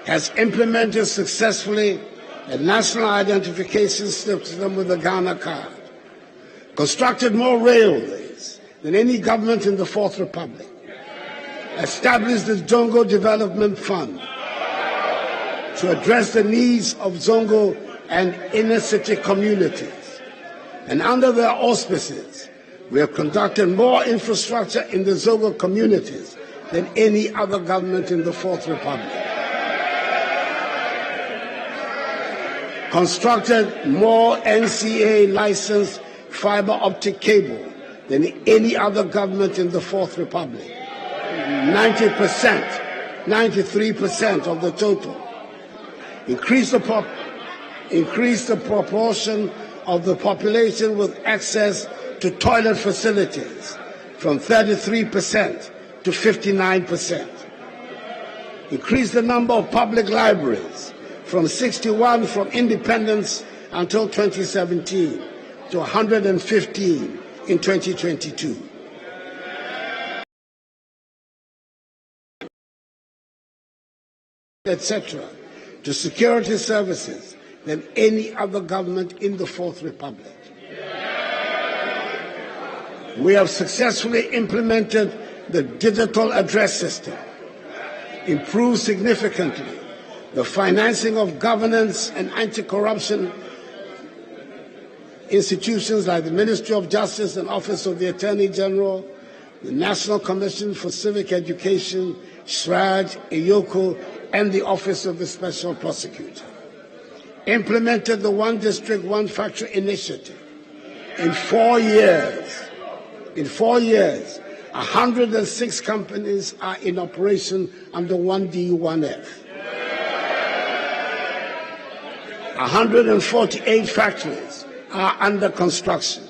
has implemented successfully a national identification system with the Ghana card, constructed more railways than any government in the Fourth Republic, established the Zongo Development Fund to address the needs of Zongo and inner city communities. And under their auspices, we have conducted more infrastructure in the Zongo communities than any other government in the Fourth Republic. Constructed more NCA licensed fiber optic cable than any other government in the Fourth Republic. 90%, 93% of the total. Increase the proportion of the population with access to toilet facilities from 33% to 59%. Increase the number of public libraries from 61 from independence until 2017 to 115 in 2022. Etc. to security services than any other government in the Fourth Republic. We have successfully implemented the digital address system, improved significantly the financing of governance and anti-corruption institutions like the Ministry of Justice and Office of the Attorney General, the National Commission for Civic Education, SRAD, EYOCO, and the Office of the Special Prosecutor. Implemented the One District, One Factory initiative. In 4 years, 106 companies are in operation under 1D, 1F. 148 factories are under construction.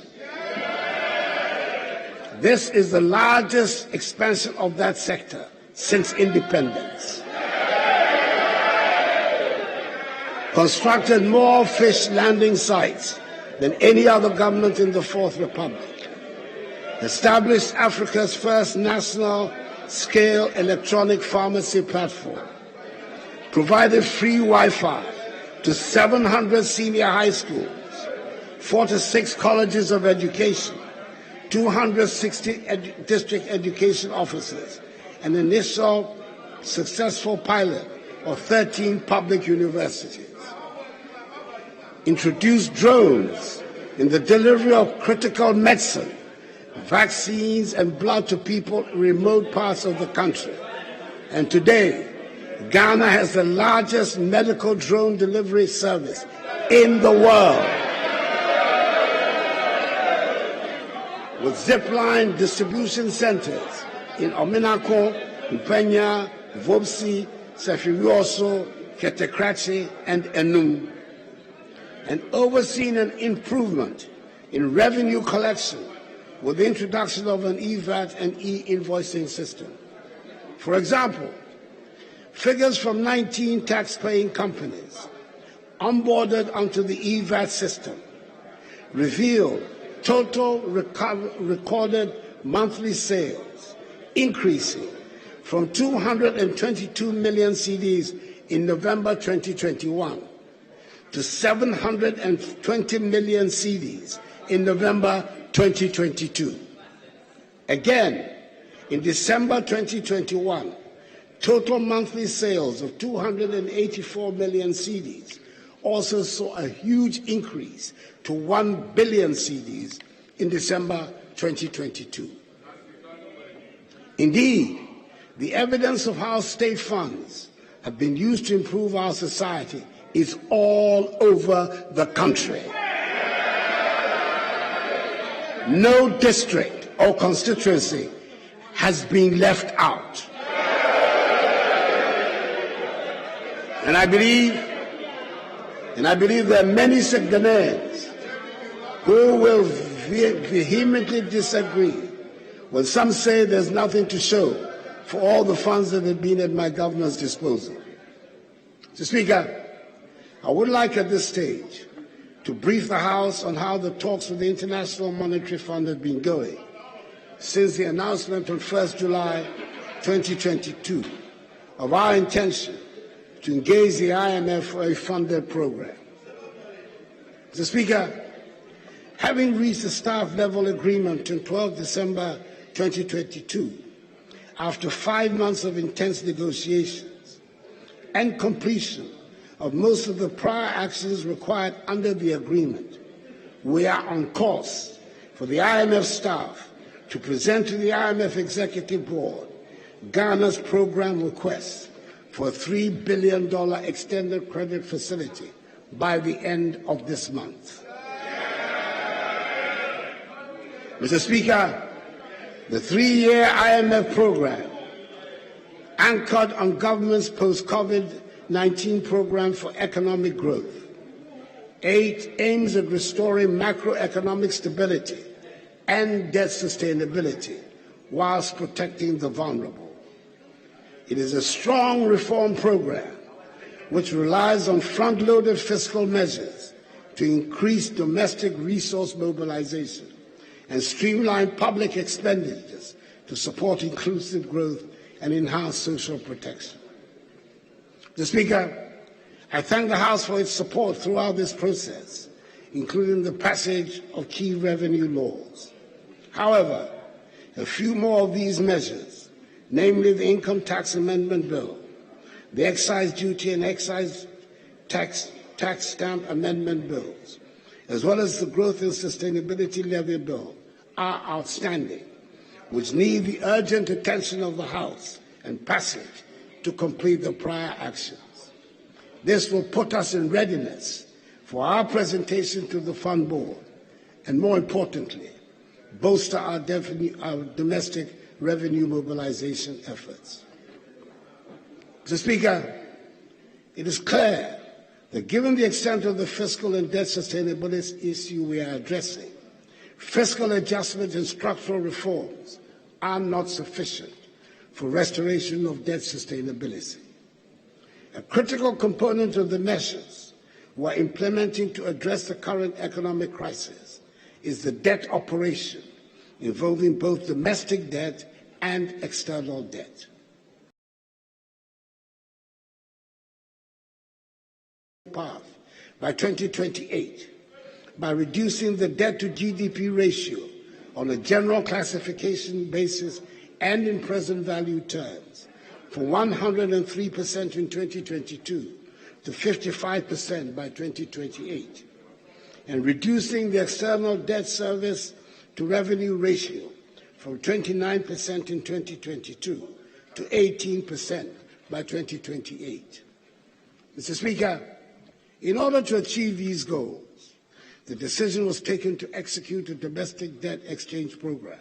This is the largest expansion of that sector since independence. Constructed more fish landing sites than any other government in the Fourth Republic. Established Africa's first national-scale electronic pharmacy platform. Provided free Wi-Fi to 700 senior high schools, 46 colleges of education, 260 district education offices, an initial successful pilot of 13 public universities. Introduced drones in the delivery of critical medicine, vaccines, and blood to people in remote parts of the country. And today, Ghana has the largest medical drone delivery service in the world, with zipline distribution centers in Ominako, Upenya, Vobsi, Sefirioso, Ketekrachi, and Enum, and overseen an improvement in revenue collection with the introduction of an e-VAT and e-invoicing system. For example, figures from 19 tax-paying companies onboarded onto the e-VAT system reveal total recorded monthly sales increasing from 222 million CDs in November 2021 to 720 million CDs in November 2022. Again, in December 2021, total monthly sales of 284 million CDs also saw a huge increase to 1 billion CDs in December 2022. Indeed, the evidence of how state funds have been used to improve our society is all over the country. No district or constituency has been left out. And I believe there are many Ghanaians who will vehemently disagree when some say there's nothing to show for all the funds that have been at my governor's disposal. Mr. Speaker, I would like at this stage to brief the House on how the talks with the International Monetary Fund have been going since the announcement on 1st July 2022 of our intention to engage the IMF for a funded program. Mr. Speaker, having reached a staff-level agreement on 12 December 2022, after 5 months of intense negotiations and completion of most of the prior actions required under the agreement, we are on course for the IMF staff to present to the IMF Executive Board Ghana's program request for a $3 billion extended credit facility by the end of this month. Mr. Speaker, the 3-year IMF program, anchored on government's post-COVID-19 program for economic growth, aims at restoring macroeconomic stability and debt sustainability whilst protecting the vulnerable. It is a strong reform program which relies on front-loaded fiscal measures to increase domestic resource mobilization and streamline public expenditures to support inclusive growth and enhance social protection. Mr. Speaker, I thank the House for its support throughout this process, including the passage of key revenue laws. However, a few more of these measures, namely the Income Tax Amendment Bill, the Excise Duty and Excise Tax Stamp Amendment Bills, as well as the Growth and Sustainability Levy Bill, are outstanding, which need the urgent attention of the House and passage to complete the prior actions. This will put us in readiness for our presentation to the Fund Board, and more importantly, bolster our domestic revenue mobilization efforts. Mr. Speaker, it is clear that given the extent of the fiscal and debt sustainability issue we are addressing, fiscal adjustment and structural reforms are not sufficient for restoration of debt sustainability. A critical component of the measures we are implementing to address the current economic crisis is the debt operation, involving both domestic debt and external debt. Path by 2028 by reducing the debt to GDP ratio on a general classification basis and in present value terms from 103% in 2022 to 55% by 2028, and reducing the external debt service to revenue ratio from 29% in 2022 to 18% by 2028. Mr. Speaker, in order to achieve these goals, the decision was taken to execute a domestic debt exchange program,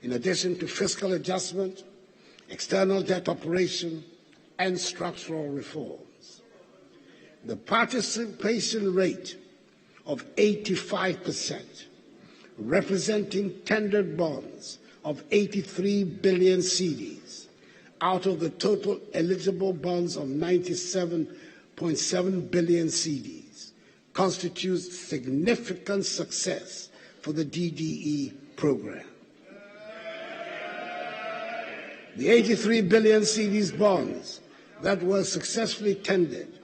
in addition to fiscal adjustment, external debt operation, and structural reforms. The participation rate of 85%, representing tendered bonds of 83 billion cedis out of the total eligible bonds of 97.7 billion cedis, constitutes significant success for the DDE program. The 83 billion cedis bonds that were successfully tendered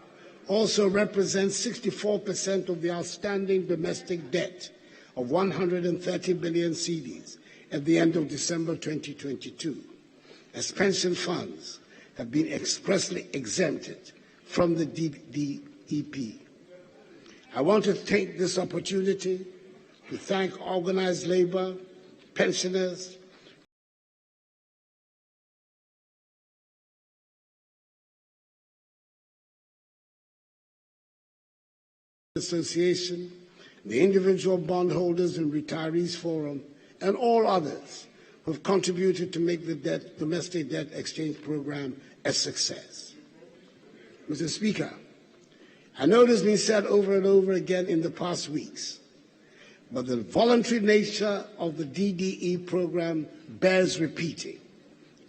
also represent 64% of the outstanding domestic debt of 130 billion cedis at the end of December 2022, as pension funds have been expressly exempted from the DDEP. I want to take this opportunity to thank organized labor, pensioners, Association, the individual bondholders and retirees forum, and all others who have contributed to make the domestic debt exchange program a success. Mr. Speaker, I know it has been said over and over again in the past weeks, but the voluntary nature of the DDE program bears repeating,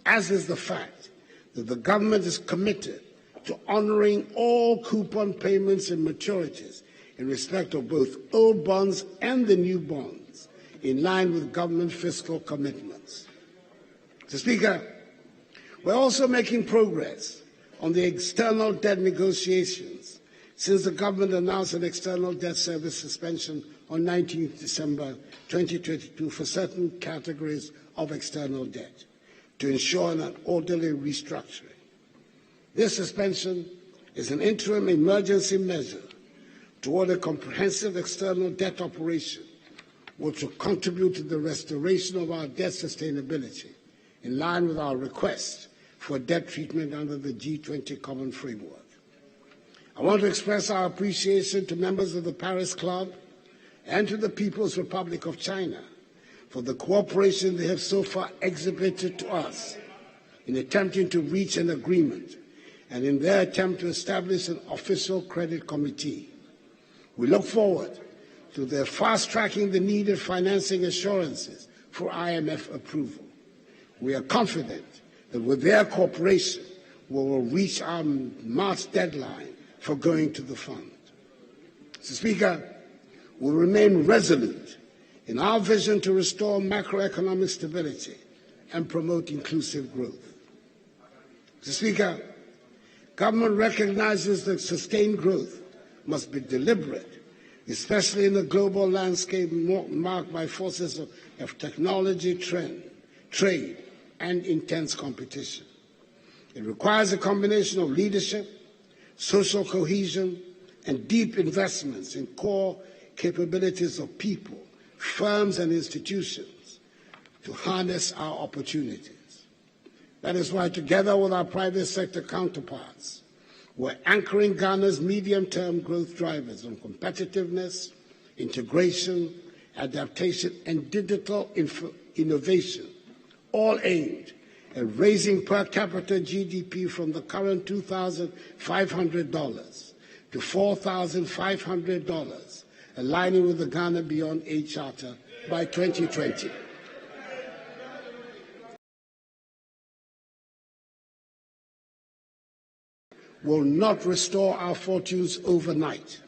as is the fact that the government is committed to honoring all coupon payments and maturities in respect of both old bonds and the new bonds in line with government fiscal commitments. Mr. Speaker, we're also making progress on the external debt negotiations since the government announced an external debt service suspension on 19 December 2022 for certain categories of external debt to ensure an orderly restructuring. This suspension is an interim emergency measure toward a comprehensive external debt operation which will contribute to the restoration of our debt sustainability in line with our request for debt treatment under the G20 Common Framework. I want to express our appreciation to members of the Paris Club and to the People's Republic of China for the cooperation they have so far exhibited to us in attempting to reach an agreement and in their attempt to establish an official credit committee. We look forward to their fast-tracking the needed financing assurances for IMF approval. We are confident that with their cooperation, we will reach our March deadline for going to the fund. Mr. Speaker, we remain resolute in our vision to restore macroeconomic stability and promote inclusive growth. Mr. Speaker, government recognizes that sustained growth must be deliberate, especially in a global landscape marked by forces of technology, trade, and intense competition. It requires a combination of leadership, social cohesion, and deep investments in core capabilities of people, firms, and institutions to harness our opportunities. That is why, together with our private sector counterparts, we're anchoring Ghana's medium-term growth drivers on competitiveness, integration, adaptation, and digital innovation, all aimed at raising per capita GDP from the current $2,500 to $4,500, aligning with the Ghana Beyond Aid Charter by 2020. Will not restore our fortunes overnight,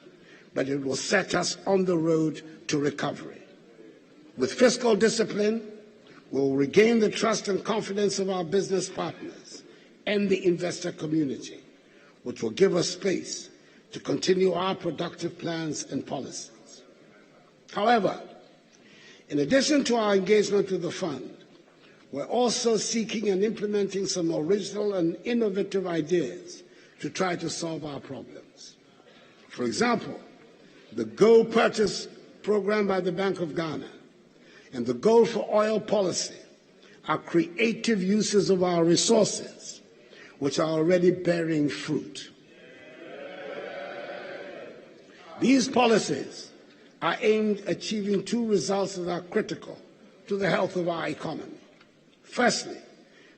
but it will set us on the road to recovery. With fiscal discipline, we will regain the trust and confidence of our business partners and the investor community, which will give us space to continue our productive plans and policies. However, in addition to our engagement with the fund, we're also seeking and implementing some original and innovative ideas to try to solve our problems. For example, the Gold Purchase Program by the Bank of Ghana and the Gold for Oil policy are creative uses of our resources, which are already bearing fruit. These policies are aimed at achieving two results that are critical to the health of our economy. Firstly,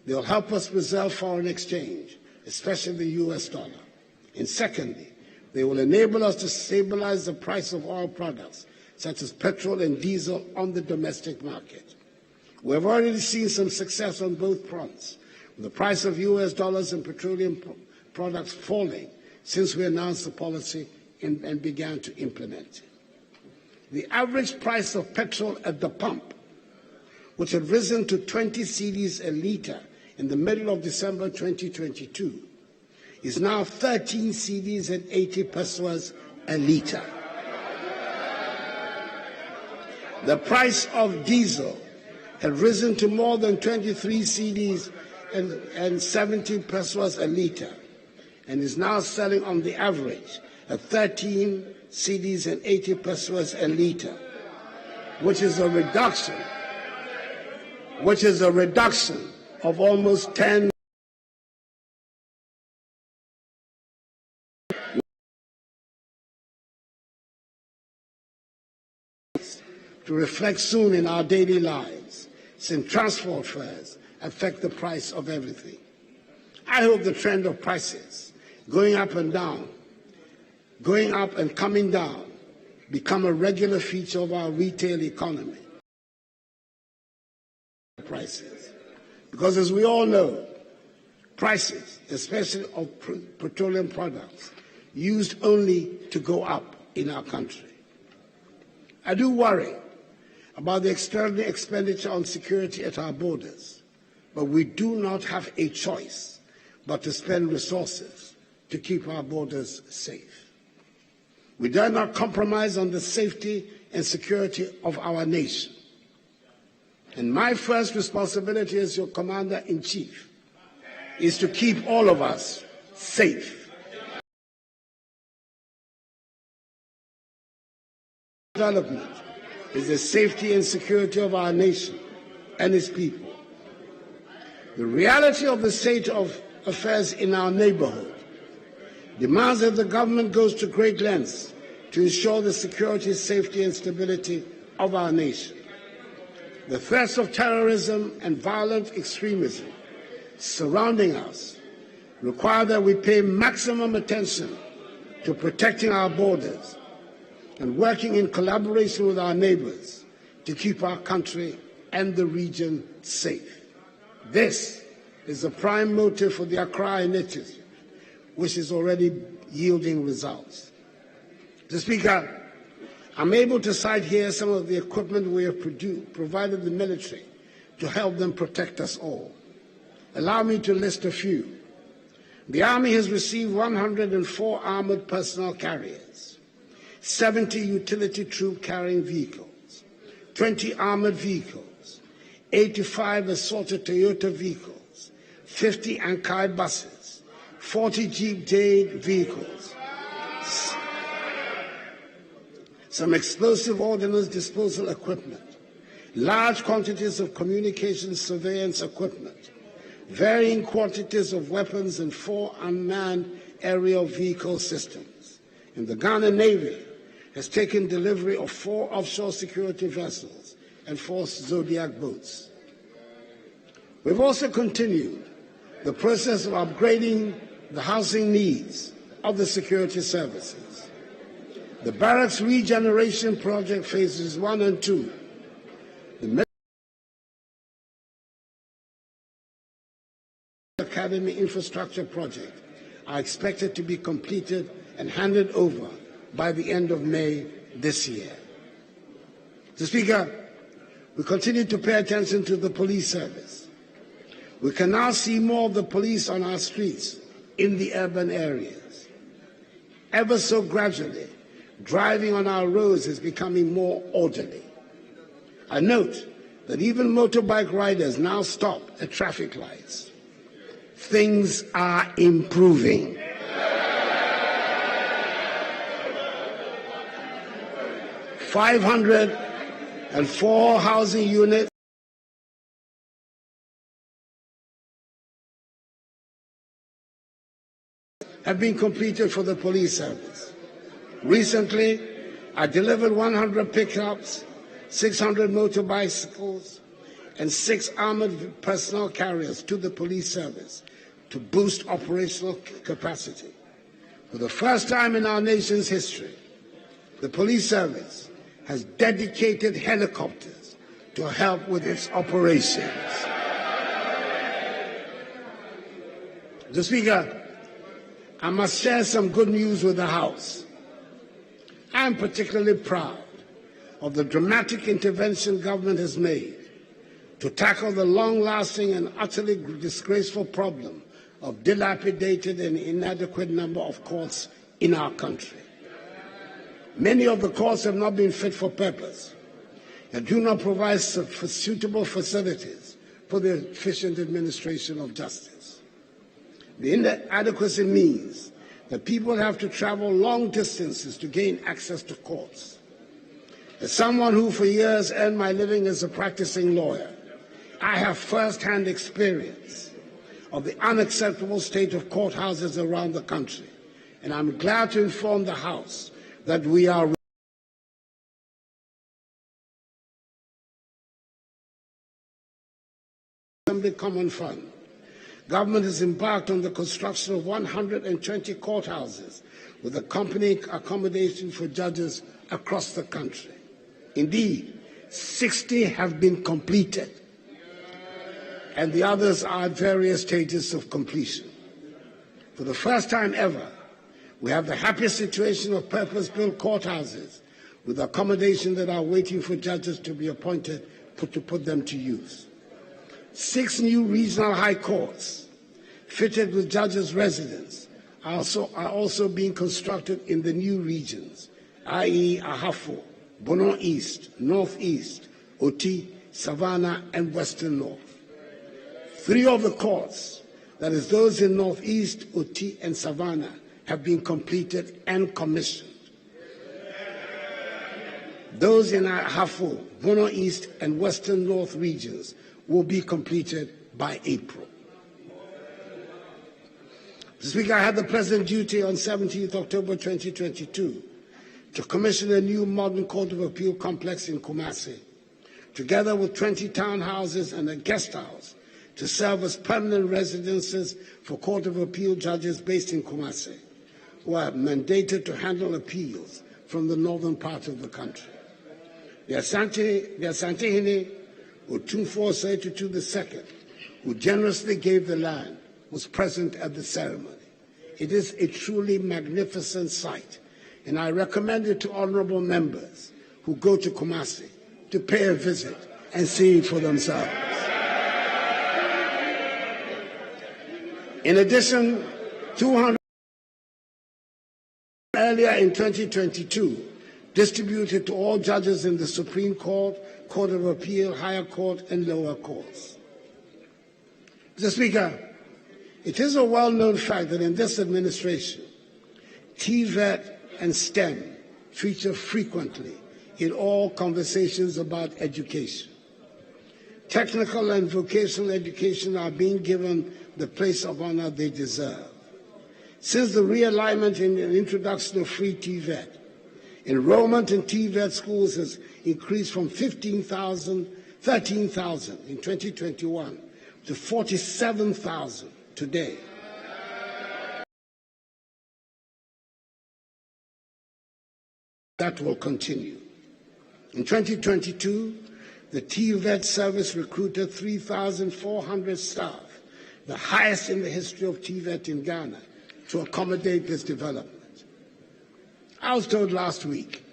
they'll help us preserve foreign exchange, especially the US dollar. And secondly, they will enable us to stabilize the price of oil products, such as petrol and diesel, on the domestic market. We have already seen some success on both fronts, with the price of US dollars and petroleum products falling since we announced the policy and began to implement it. The average price of petrol at the pump, which had risen to 20 cedis a litre in the middle of December 2022, is now 13 cedis and 80 pesos a litre. The price of diesel had risen to more than 23 cedis and 70 pesos a litre, and is now selling on the average at 13 cedis and 80 pesos a litre, which is a reduction of almost 10 to reflect soon in our daily lives, since transport fares affect the price of everything. I hope the trend of prices going up and down, going up and coming down, become a regular feature of our retail economy. Prices. Because as we all know, prices, especially of petroleum products, used only to go up in our country. I do worry about the extraordinary expenditure on security at our borders, but we do not have a choice but to spend resources to keep our borders safe. We dare not compromise on the safety and security of our nation. And my first responsibility as your Commander-in-Chief is to keep all of us safe. Development is the safety and security of our nation and its people. The reality of the state of affairs in our neighborhood demands that the government goes to great lengths to ensure the security, safety, and stability of our nation. The threats of terrorism and violent extremism surrounding us require that we pay maximum attention to protecting our borders and working in collaboration with our neighbors to keep our country and the region safe. This is the prime motive for the Accra initiative, which is already yielding results. Mr. Speaker, I'm able to cite here some of the equipment we have provided the military to help them protect us all. Allow me to list a few. The Army has received 104 armored personnel carriers, 70 utility troop carrying vehicles, 20 armored vehicles, 85 assorted Toyota vehicles, 50 Ankai buses, 40 Jeep Jade vehicles, some explosive ordnance disposal equipment, large quantities of communications surveillance equipment, varying quantities of weapons, and 4 unmanned aerial vehicle systems. And the Ghana Navy has taken delivery of 4 offshore security vessels and 4 Zodiac boats. We've also continued the process of upgrading the housing needs of the security services. The Barracks Regeneration Project Phases 1 and 2, the Academy Infrastructure Project are expected to be completed and handed over by the end of May this year. Mr. Speaker, we continue to pay attention to the police service. We can now see more of the police on our streets in the urban areas. Ever so gradually, driving on our roads is becoming more orderly. I note that even motorbike riders now stop at traffic lights. Things are improving. $504 housing units have been completed for the police service. Recently, I delivered 100 pickups, 600 motorbicycles, and 6 armored personnel carriers to the police service to boost operational capacity. For the first time in our nation's history, the police service has dedicated helicopters to help with its operations. Mr. Speaker, I must share some good news with the House. I am particularly proud of the dramatic intervention government has made to tackle the long-lasting and utterly disgraceful problem of dilapidated and inadequate number of courts in our country. Many of the courts have not been fit for purpose and do not provide suitable facilities for the efficient administration of justice. The inadequacy means that people have to travel long distances to gain access to courts. As someone who for years earned my living as a practicing lawyer, I have first-hand experience of the unacceptable state of courthouses around the country, and I'm glad to inform the House that we are Assembly Common Fund. Government has embarked on the construction of 120 courthouses with accompanying accommodation for judges across the country. Indeed, 60 have been completed, and the others are at various stages of completion. For the first time ever, we have the happy situation of purpose-built courthouses with accommodation that are waiting for judges to be appointed to put them to use. 6 new regional high courts fitted with judges' residence are also being constructed in the new regions, i.e. Ahafo, Bono East, Northeast, Oti, Savannah, and Western North. 3 of the courts, that is those in Northeast, Oti, and Savannah, have been completed and commissioned. Those in Ahafo, Bono East, and Western North regions will be completed by April. Mr. Speaker, I had the President's duty on 17th October 2022 to commission a new modern Court of Appeal complex in Kumasi, together with 20 townhouses and a guest house to serve as permanent residences for Court of Appeal judges based in Kumasi, who are mandated to handle appeals from the northern part of the country. The Asantehene Otumfuo Setutu II, who generously gave the land, was present at the ceremony. It is a truly magnificent sight, and I recommend it to honorable members who go to Kumasi to pay a visit and see it for themselves. In addition, 200 earlier in 2022 distributed to all judges in the Supreme Court, Court of Appeal, Higher Court, and lower courts. Mr. Speaker, it is a well-known fact that in this administration, TVET and STEM feature frequently in all conversations about education. Technical and vocational education are being given the place of honor they deserve. Since the realignment and introduction of free TVET, enrollment in TVET schools has increased from 13,000 in 2021 to 47,000 today. That will continue. In 2022, the TVET service recruited 3,400 staff, the highest in the history of TVET in Ghana, to accommodate this development. I was told last week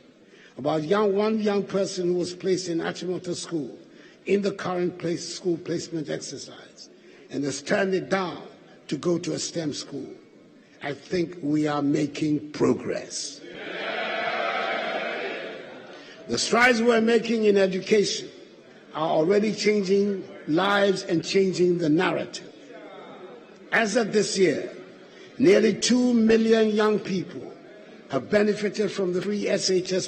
about one young person who was placed in Agyemang school in the current school placement exercise and has turned it down to go to a STEM school. I think we are making progress. The strides we're making in education are already changing lives and changing the narrative. As of this year, nearly 2 million young people have benefited from the free SHS.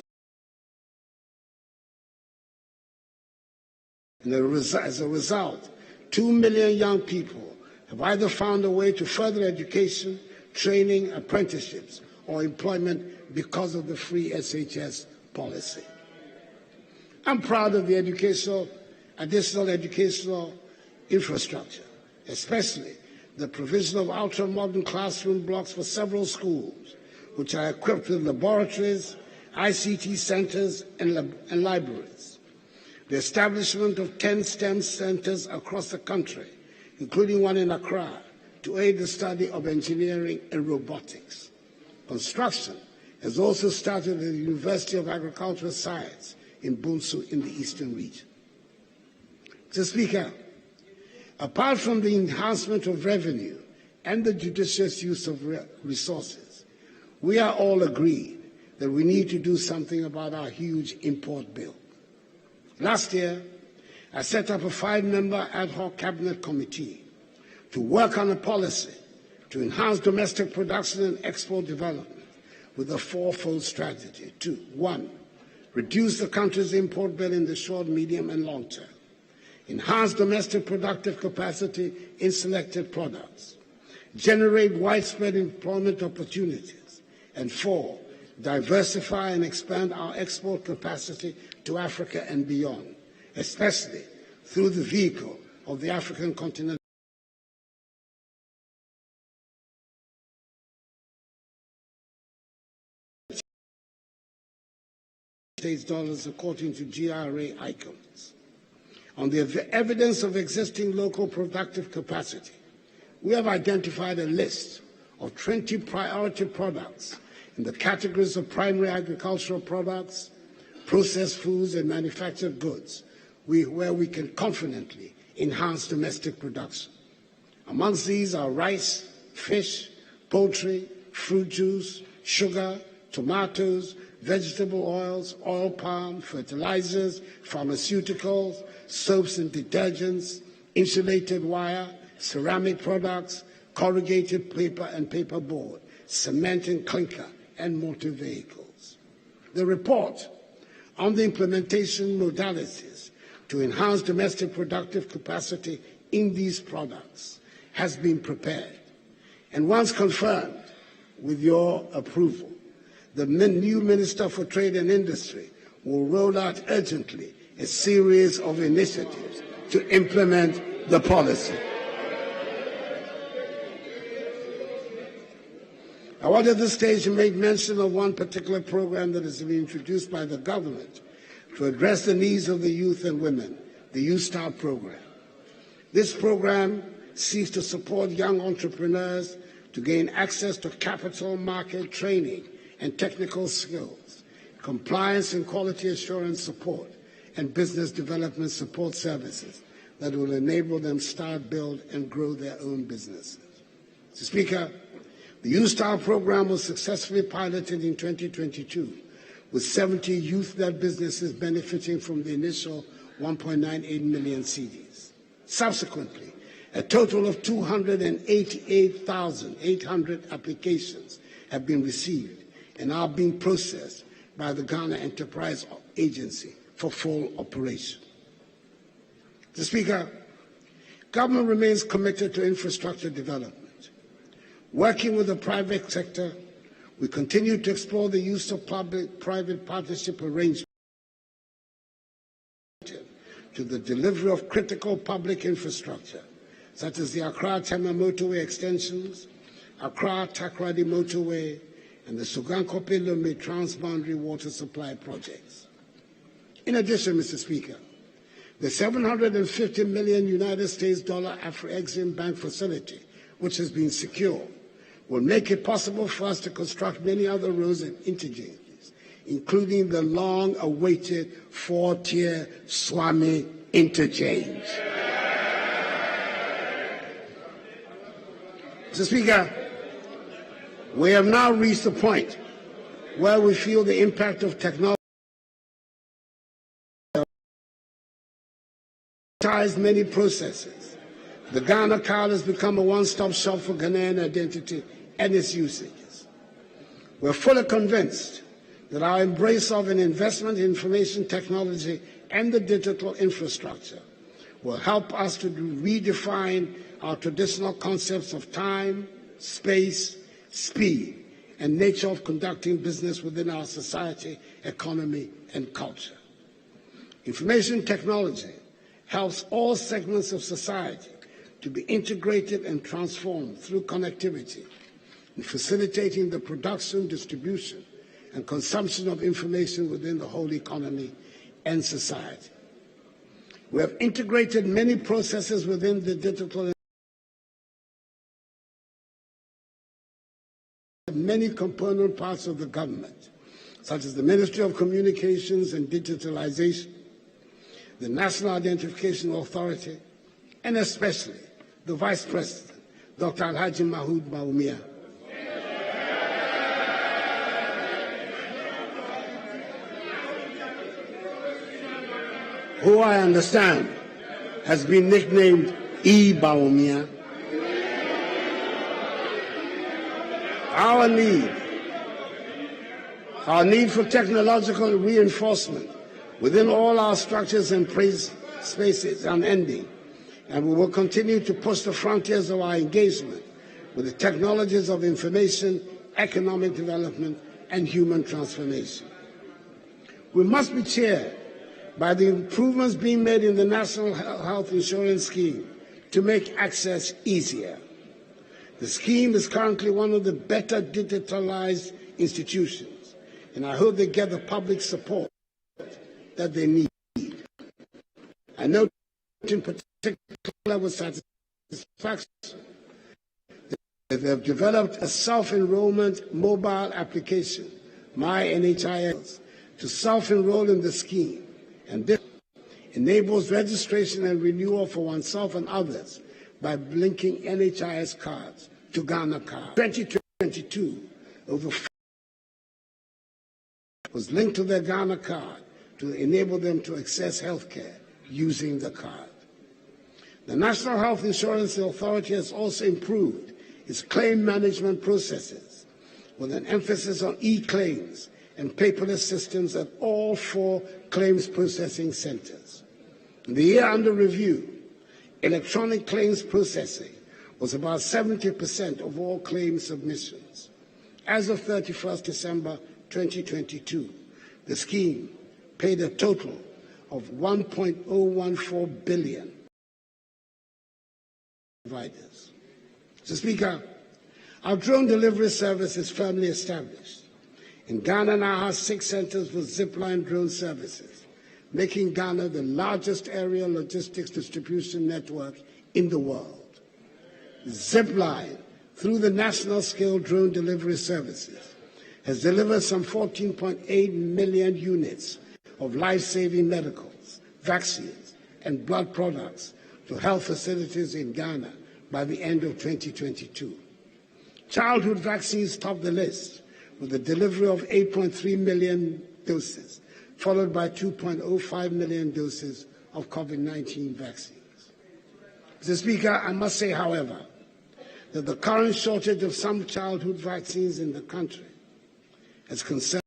And as a result, 2 million young people have either found a way to further education, training, apprenticeships, or employment because of the free SHS policy. I'm proud of the additional educational infrastructure, especially the provision of ultra-modern classroom blocks for several schools, which are equipped with laboratories, ICT centers, and libraries. The establishment of 10 STEM centers across the country, including one in Accra, to aid the study of engineering and robotics. Construction has also started at the University of Agricultural Science in Bunsu in the Eastern region. Mr. Speaker, apart from the enhancement of revenue and the judicious use of resources, we are all agreed that we need to do something about our huge import bill. Last year, I set up a 5-member ad hoc cabinet committee to work on a policy to enhance domestic production and export development with a 4-fold strategy. 1, reduce the country's import bill in the short, medium, and long term. Enhance domestic productive capacity in selected products. Generate widespread employment opportunities. And 4, diversify and expand our export capacity to Africa and beyond, especially through the vehicle of the African continent. States dollars according to GRA icons. On the evidence of existing local productive capacity, we have identified a list of 20 priority products in the categories of primary agricultural products, processed foods and manufactured goods, where we can confidently enhance domestic production. Amongst these are rice, fish, poultry, fruit juice, sugar, tomatoes, vegetable oils, oil palm, fertilizers, pharmaceuticals, soaps and detergents, insulated wire, ceramic products, corrugated paper and paperboard, cement and clinker, and motor vehicles. The report on the implementation modalities to enhance domestic productive capacity in these products has been prepared, and once confirmed with your approval, the new Minister for Trade and Industry will roll out urgently a series of initiatives to implement the policy. I want at this stage to make mention of one particular program that has been introduced by the government to address the needs of the youth and women, the Youth Start program. This program seeks to support young entrepreneurs to gain access to capital market training and technical skills, compliance and quality assurance support, and business development support services that will enable them start, build, and grow their own businesses. Mr. Speaker, the Youth Start program was successfully piloted in 2022, with 70 youth-led businesses benefiting from the initial 1.98 million CDs. Subsequently, a total of 288,800 applications have been received and are being processed by the Ghana Enterprise Agency for full operation. Mr. Speaker, government remains committed to infrastructure development. Working with the private sector, we continue to explore the use of public-private partnership arrangements to the delivery of critical public infrastructure, such as the Accra-Tema motorway extensions, Accra-Takoradi motorway, and the Sogankope-Lome transboundary water supply projects. In addition, Mr. Speaker, the $750 million United States Afro-Exim Bank facility, which has been secured, will make it possible for us to construct many other roads and interchanges, including the long-awaited four-tier Swami interchange. Mr. Speaker, we have now reached a point where we feel the impact of technology many processes. The Ghana card has become a one-stop shop for Ghanaian identity and its usages. We're fully convinced that our embrace of an investment in information technology and the digital infrastructure will help us to redefine our traditional concepts of time, space, speed, and nature of conducting business within our society, economy, and culture. Information technology helps all segments of society to be integrated and transformed through connectivity, in facilitating the production, distribution, and consumption of information within the whole economy and society. We have integrated many processes within the digital many component parts of the government, such as the Ministry of Communications and Digitalization, the National Identification Authority, and especially the Vice President, Dr. Agyemang Baumia. Who I understand has been nicknamed E. Baumia. Our need for technological reinforcement within all our structures and spaces is unending, and we will continue to push the frontiers of our engagement with the technologies of information, economic development, and human transformation. We must be cheered by the improvements being made in the National Health Insurance Scheme to make access easier. The scheme is currently one of the better digitalized institutions, and I hope they get the public support that they need. I note in particular with satisfaction that they have developed a self-enrollment mobile application, My NHIS, to self-enroll in the scheme, and this enables registration and renewal for oneself and others by linking NHIS cards to Ghana cards. 2022, over was linked to their Ghana card to enable them to access health care using the card. The National Health Insurance Authority has also improved its claim management processes with an emphasis on e-claims and paperless systems at all 4 claims processing centers. In the year under review, electronic claims processing was about 70% of all claim submissions. As of 31st December 2022, the scheme paid a total of $1.014 billion providers. Mr. Speaker, our drone delivery service is firmly established. In Ghana now has 6 centers with zipline drone services, making Ghana the largest aerial logistics distribution network in the world. Zipline, through the national scale drone delivery services, has delivered some 14.8 million units of life-saving medicals, vaccines, and blood products to health facilities in Ghana by the end of 2022. Childhood vaccines top the list with the delivery of 8.3 million doses, followed by 2.05 million doses of COVID-19 vaccines. Mr. Speaker, I must say, however, that the current shortage of some childhood vaccines in the country has concerned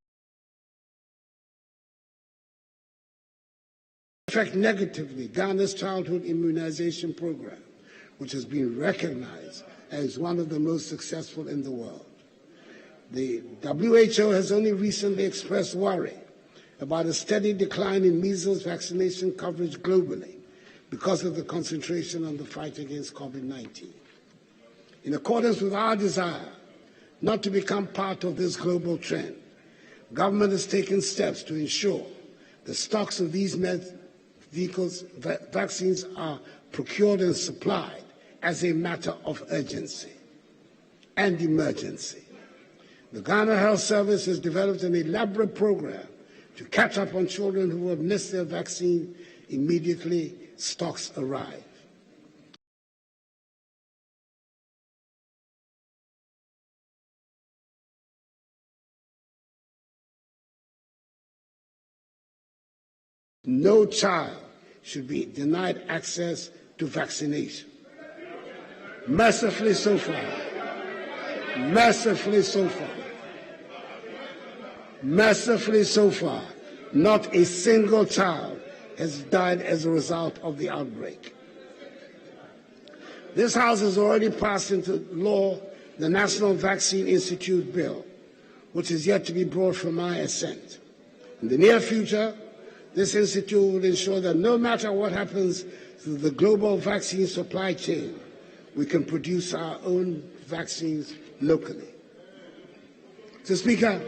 affect negatively Ghana's childhood immunization program, which has been recognized as one of the most successful in the world. The WHO has only recently expressed worry about a steady decline in measles vaccination coverage globally because of the concentration on the fight against COVID-19. In accordance with our desire not to become part of this global trend, government has taken steps to ensure the stocks of these vaccines are procured and supplied as a matter of urgency and emergency. The Ghana Health Service has developed an elaborate program to catch up on children who have missed their vaccine immediately stocks arrive. No child should be denied access to vaccination. Mercifully so far, not a single child has died as a result of the outbreak. This House has already passed into law the National Vaccine Institute Bill, which is yet to be brought for my assent. In the near future, this institute will ensure that no matter what happens to the global vaccine supply chain, we can produce our own vaccines locally. Mr. Speaker,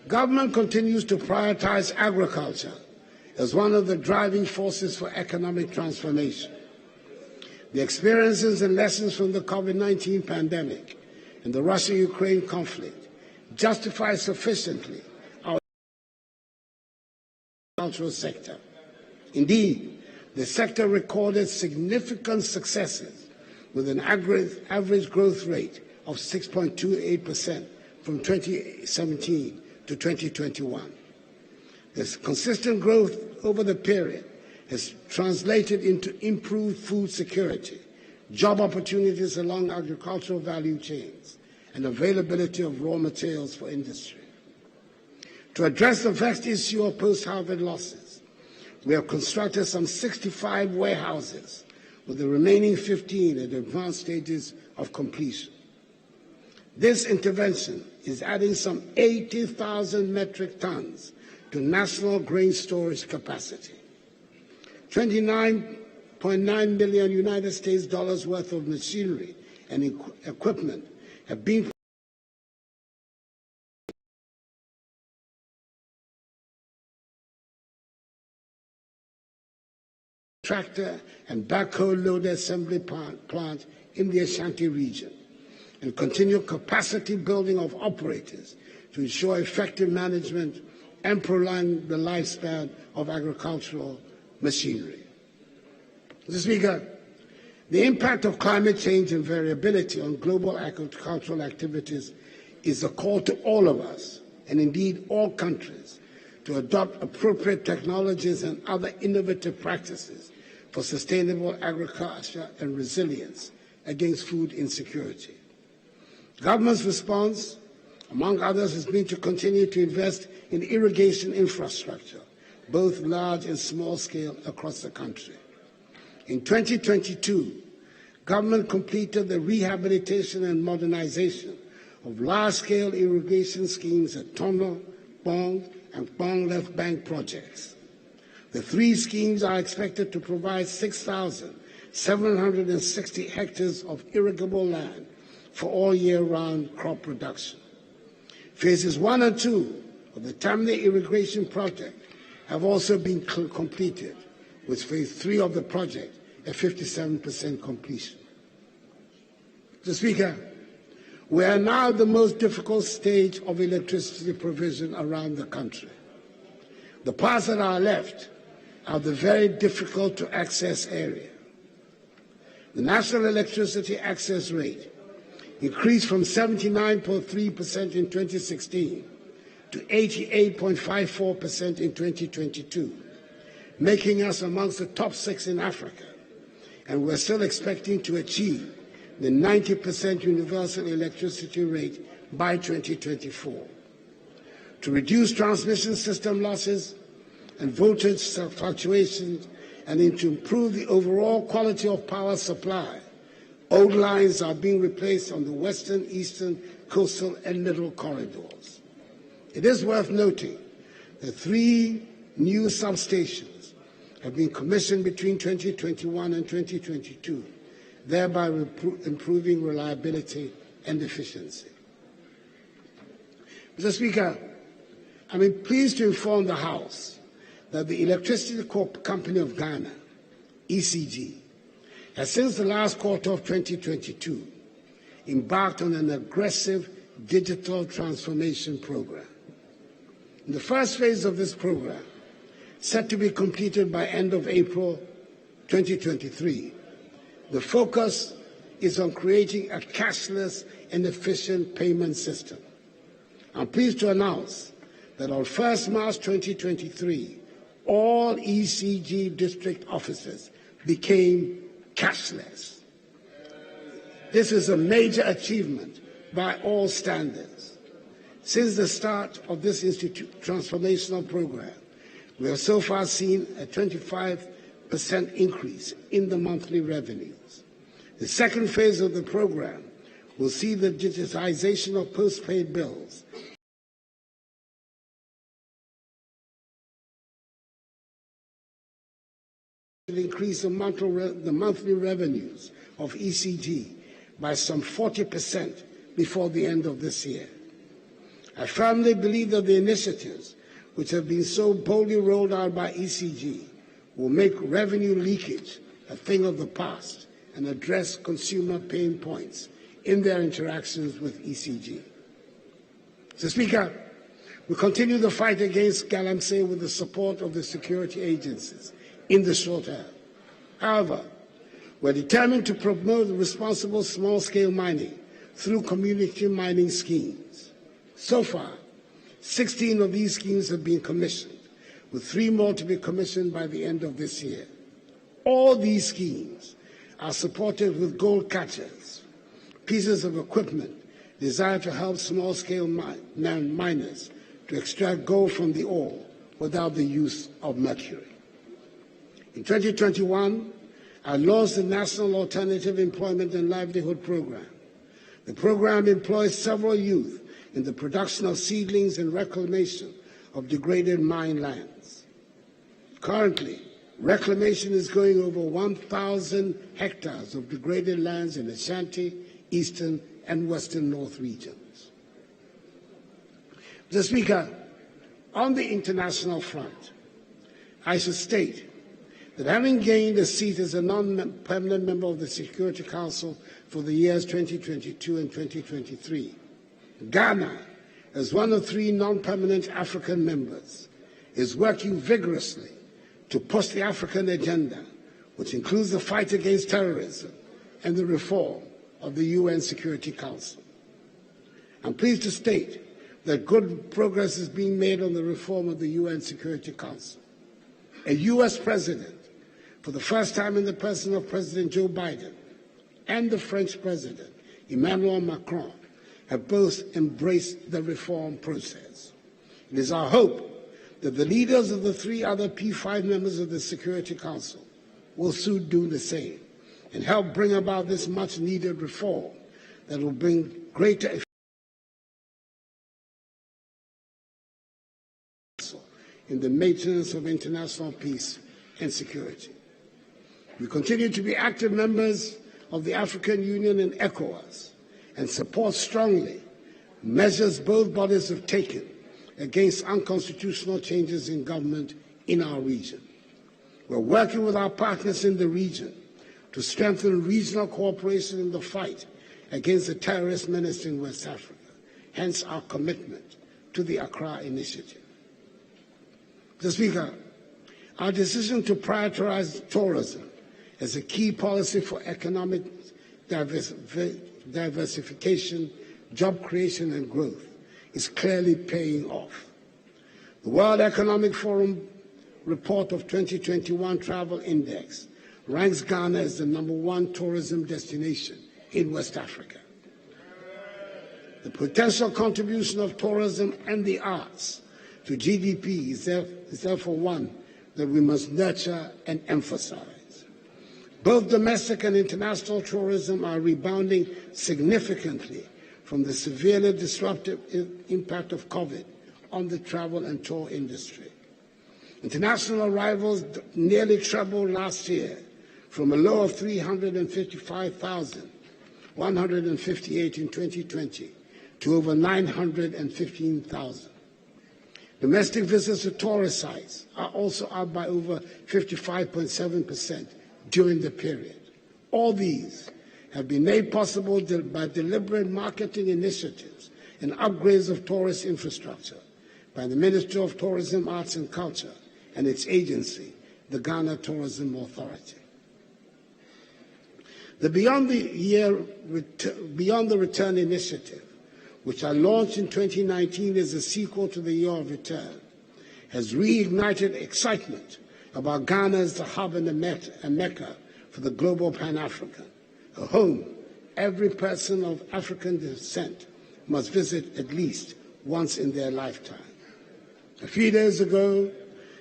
government continues to prioritize agriculture as one of the driving forces for economic transformation. The experiences and lessons from the COVID-19 pandemic and the Russia-Ukraine conflict justify sufficiently our agricultural sector. Indeed, the sector recorded significant successes with an average growth rate of 6.28% from 2017 to 2021. This consistent growth over the period has translated into improved food security, job opportunities along agricultural value chains, and availability of raw materials for industry. To address the vexed issue of post-harvest losses, we have constructed some 65 warehouses, with the remaining 15 at advanced stages of completion. This intervention is adding some 80,000 metric tons to national grain storage capacity. $29.9 million United States dollars worth of machinery and equipment have been tractor and backhoe loader assembly plant in the Ashanti region, and continued capacity building of operators to ensure effective management and prolong the lifespan of agricultural machinery. Mr. Speaker, the impact of climate change and variability on global agricultural activities is a call to all of us, and indeed all countries, to adopt appropriate technologies and other innovative practices for sustainable agriculture and resilience against food insecurity. Government's response, among others, has been to continue to invest in irrigation infrastructure, both large and small scale, across the country. In 2022, government completed the rehabilitation and modernization of large-scale irrigation schemes at Tono, Bong, and Bong Left Bank projects. The three schemes are expected to provide 6,760 hectares of irrigable land for all year-round crop production. Phases 1 and 2 of the Tamne irrigation project have also been completed, with Phase 3 of the project at 57% completion. Mr. Speaker, we are now at the most difficult stage of electricity provision around the country. The parts that are left are the very difficult to access area. The national electricity access rate increased from 79.3% in 2016 to 88.54% in 2022, making us amongst the top 6 in Africa, and we're still expecting to achieve the 90% universal electricity rate by 2024. To reduce transmission system losses and voltage fluctuations, and to improve the overall quality of power supply, old lines are being replaced on the western, eastern, coastal, and middle corridors. It is worth noting that 3 new substations have been commissioned between 2021 and 2022, thereby improving reliability and efficiency. Mr. Speaker, I'm pleased to inform the House that the Electricity Company of Ghana, ECG, has since the last quarter of 2022 embarked on an aggressive digital transformation program. In the first phase of this program, set to be completed by end of April 2023, the focus is on creating a cashless and efficient payment system. I'm pleased to announce that on 1st March 2023, all ECG district offices became cashless. This is a major achievement by all standards. Since the start of this transformational program, we have so far seen a 25% increase in the monthly revenues. The second phase of the program will see the digitization of postpaid bills increase the monthly revenues of ECG by some 40% before the end of this year. I firmly believe that the initiatives which have been so boldly rolled out by ECG will make revenue leakage a thing of the past and address consumer pain points in their interactions with ECG. Mr. Speaker, we continue the fight against galamsey with the support of the security agencies in the short term. However, we're determined to promote responsible small-scale mining through community mining schemes. So far, 16 of these schemes have been commissioned, with 3 more to be commissioned by the end of this year. All these schemes are supported with gold catchers, pieces of equipment designed to help small-scale miners to extract gold from the ore without the use of mercury. In 2021, I launched the National Alternative Employment and Livelihood Program. The program employs several youth in the production of seedlings and reclamation of degraded mine lands. Currently, reclamation is going over 1,000 hectares of degraded lands in Ashanti, Eastern, and Western North regions. Mr. Speaker, on the international front, I should state that having gained a seat as a non-permanent member of the Security Council for the years 2022 and 2023, Ghana as one of 3 non-permanent African members, is working vigorously to push the African agenda, which includes the fight against terrorism and the reform of the UN Security Council. I'm pleased to state that good progress is being made on the reform of the UN Security Council. A U.S. president, for the first time in the person of President Joe Biden, and the French president, Emmanuel Macron, have both embraced the reform process. It is our hope that the leaders of the 3 other P5 members of the Security Council will soon do the same and help bring about this much-needed reform that will bring greater efficiency in the maintenance of international peace and security. We continue to be active members of the African Union and ECOWAS and support strongly measures both bodies have taken against unconstitutional changes in government in our region. We're working with our partners in the region to strengthen regional cooperation in the fight against the terrorist menace in West Africa, hence our commitment to the Accra Initiative. Mr. Speaker, our decision to prioritize tourism as a key policy for economic diversification, job creation and growth is clearly paying off. The World Economic Forum report of 2021 Travel Index ranks Ghana as the #1 tourism destination in West Africa. The potential contribution of tourism and the arts to GDP is therefore one that we must nurture and emphasize. Both domestic and international tourism are rebounding significantly from the severely disruptive impact of COVID on the travel and tour industry. International arrivals nearly trebled last year from a low of 355,158 in 2020 to over 915,000. Domestic visits to tourist sites are also up by over 55.7% during the period. All these have been made possible by deliberate marketing initiatives and upgrades of tourist infrastructure by the Ministry of Tourism, Arts and Culture and its agency, the Ghana Tourism Authority. The Beyond the Return initiative, which I launched in 2019 as a sequel to the Year of Return, has reignited excitement about Ghana as the hub and a mecca for the global Pan-African, a home every person of African descent must visit at least once in their lifetime. A few days ago,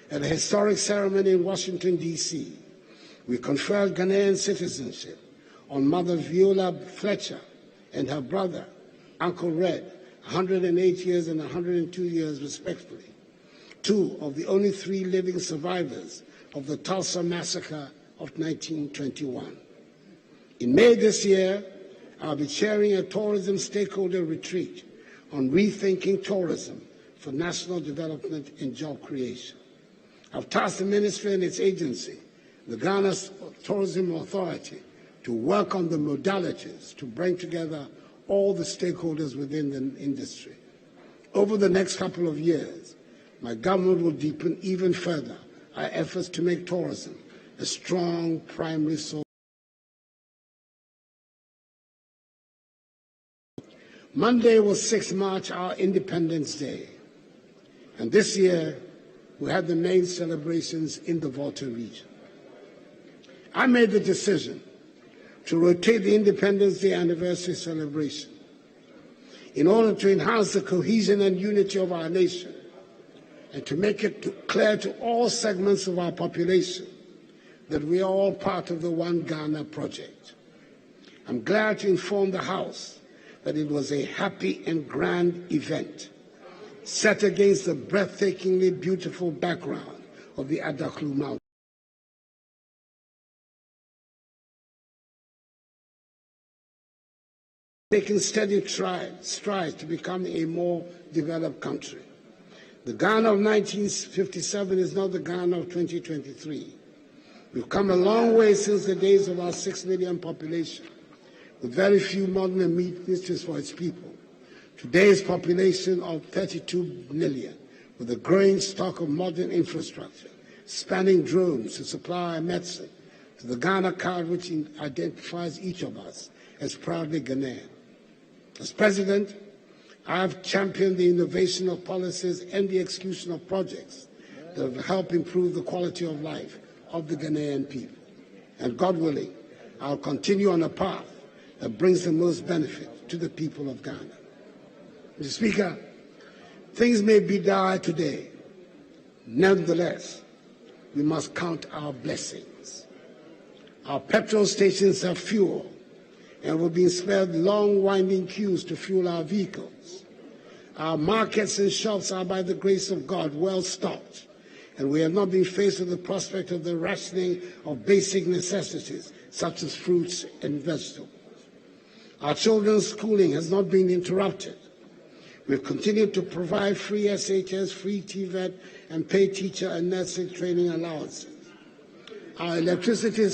at a historic ceremony in Washington, D.C., we conferred Ghanaian citizenship on Mother Viola Fletcher and her brother, Uncle Red, 108 years and 102 years respectively, 2 of the only 3 living survivors of the Tulsa massacre of 1921. In May this year, I'll be chairing a tourism stakeholder retreat on rethinking tourism for national development and job creation. I've tasked the ministry and its agency, the Ghana Tourism Authority, to work on the modalities to bring together all the stakeholders within the industry. Over the next couple of years, my government will deepen even further our efforts to make tourism a strong primary source. Monday was 6 March, our Independence Day, and this year we had the main celebrations in the Volta region. I made the decision to rotate the Independence Day anniversary celebration in order to enhance the cohesion and unity of our nation and to make it clear to all segments of our population that we are all part of the One Ghana project. I'm glad to inform the House that it was a happy and grand event set against the breathtakingly beautiful background of the Adaklu Mountains. Taking steady strides to become a more developed country. The Ghana of 1957 is not the Ghana of 2023. We've come a long way since the days of our 6 million population, with very few modern amenities for its people, Today's population of 32 million, with a growing stock of modern infrastructure, spanning drones to supply medicine, to the Ghana card which identifies each of us as proudly Ghanaian. As President, I have championed the innovation of policies and the execution of projects that will help improve the quality of life of the Ghanaian people. And God willing, I'll continue on a path that brings the most benefit to the people of Ghana. Mr. Speaker, things may be dire today. Nevertheless, we must count our blessings. Our petrol stations have fuel, and we're being spared long winding queues to fuel our vehicles. Our markets and shops are, by the grace of God, well stocked, and we have not been faced with the prospect of the rationing of basic necessities such as fruits and vegetables. Our children's schooling has not been interrupted. We've continued to provide free SHS, free TVET, and paid teacher and nursing training allowances. Our electricity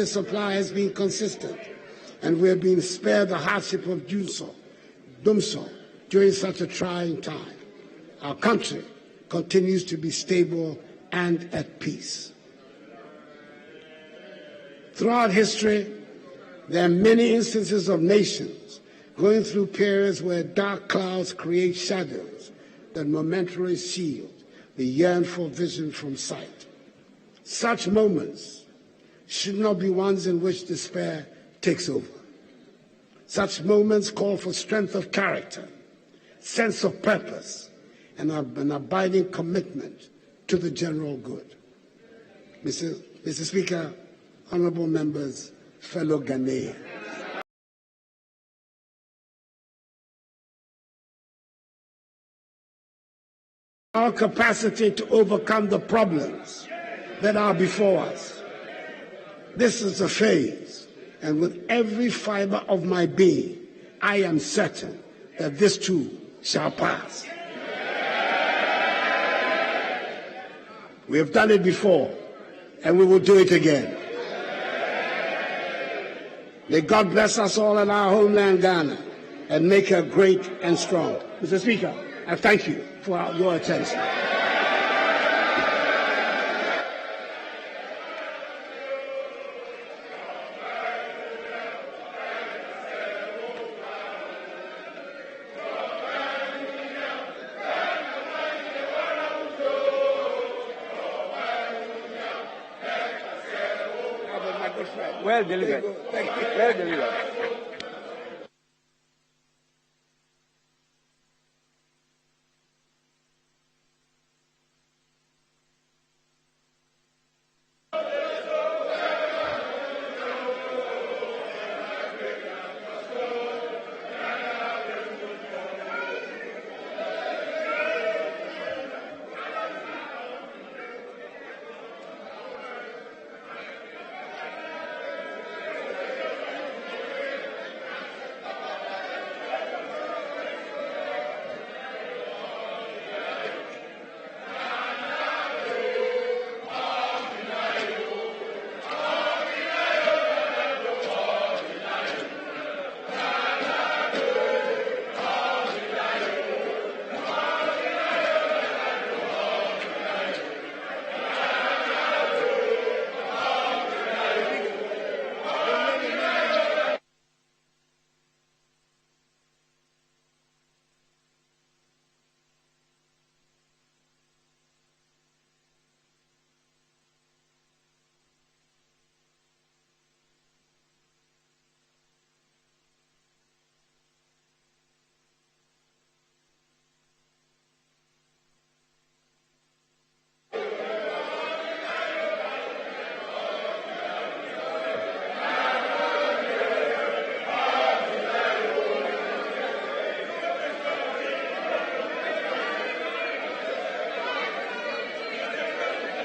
supply has been consistent, and we have been spared the hardship of Dumsor during such a trying time. Our country continues to be stable and at peace. Throughout history, there are many instances of nations going through periods where dark clouds create shadows that momentarily shield the yearn for vision from sight. Such moments should not be ones in which despair takes over. Such moments call for strength of character, sense of purpose, and an abiding commitment to the general good. Mr. Speaker, honorable members, fellow Ghanaians, our capacity to overcome the problems that are before us. This is a phase, and with every fiber of my being, I am certain that this too shall pass. We have done it before, and we will do it again. May God bless us all in our homeland, Ghana, and make her great and strong. Mr. Speaker, I thank you for your attention. Well delivered. Well delivered.